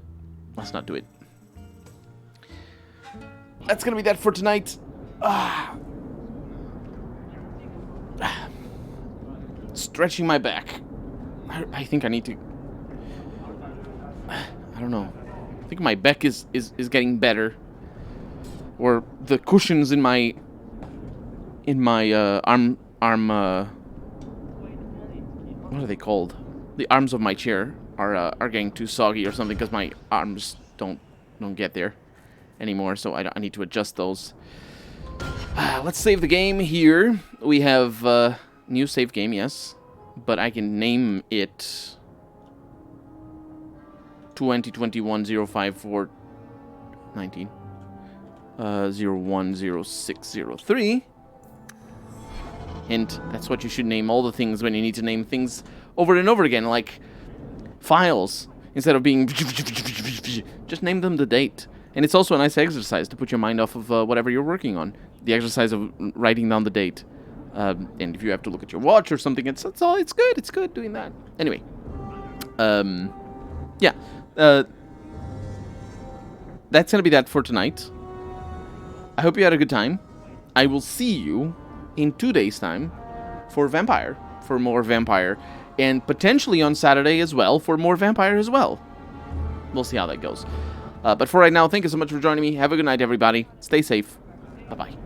let's not do it. That's gonna be that for tonight. Stretching my back. I think I need to... I don't know. I think my back is getting better. Or the cushions in my arm what are they called? The arms of my chair are getting too soggy or something because my arms don't get there anymore, so I need to adjust those. Let's save the game here. We have new save game, yes, but I can name it 2021-054-19 010603. Hint, that's what you should name all the things when you need to name things over and over again, like files. Instead of being just name them the date. And it's also a nice exercise to put your mind off of whatever you're working on. The exercise of writing down the date. And if you have to look at your watch or something, it's good. It's good doing that. Anyway. Yeah. That's going to be that for tonight. I hope you had a good time. I will see you in 2 days' time for Vampire. For more Vampire. And potentially on Saturday as well for more Vampire as well. We'll see how that goes. But for right now, thank you so much for joining me. Have a good night, everybody. Stay safe. Bye-bye.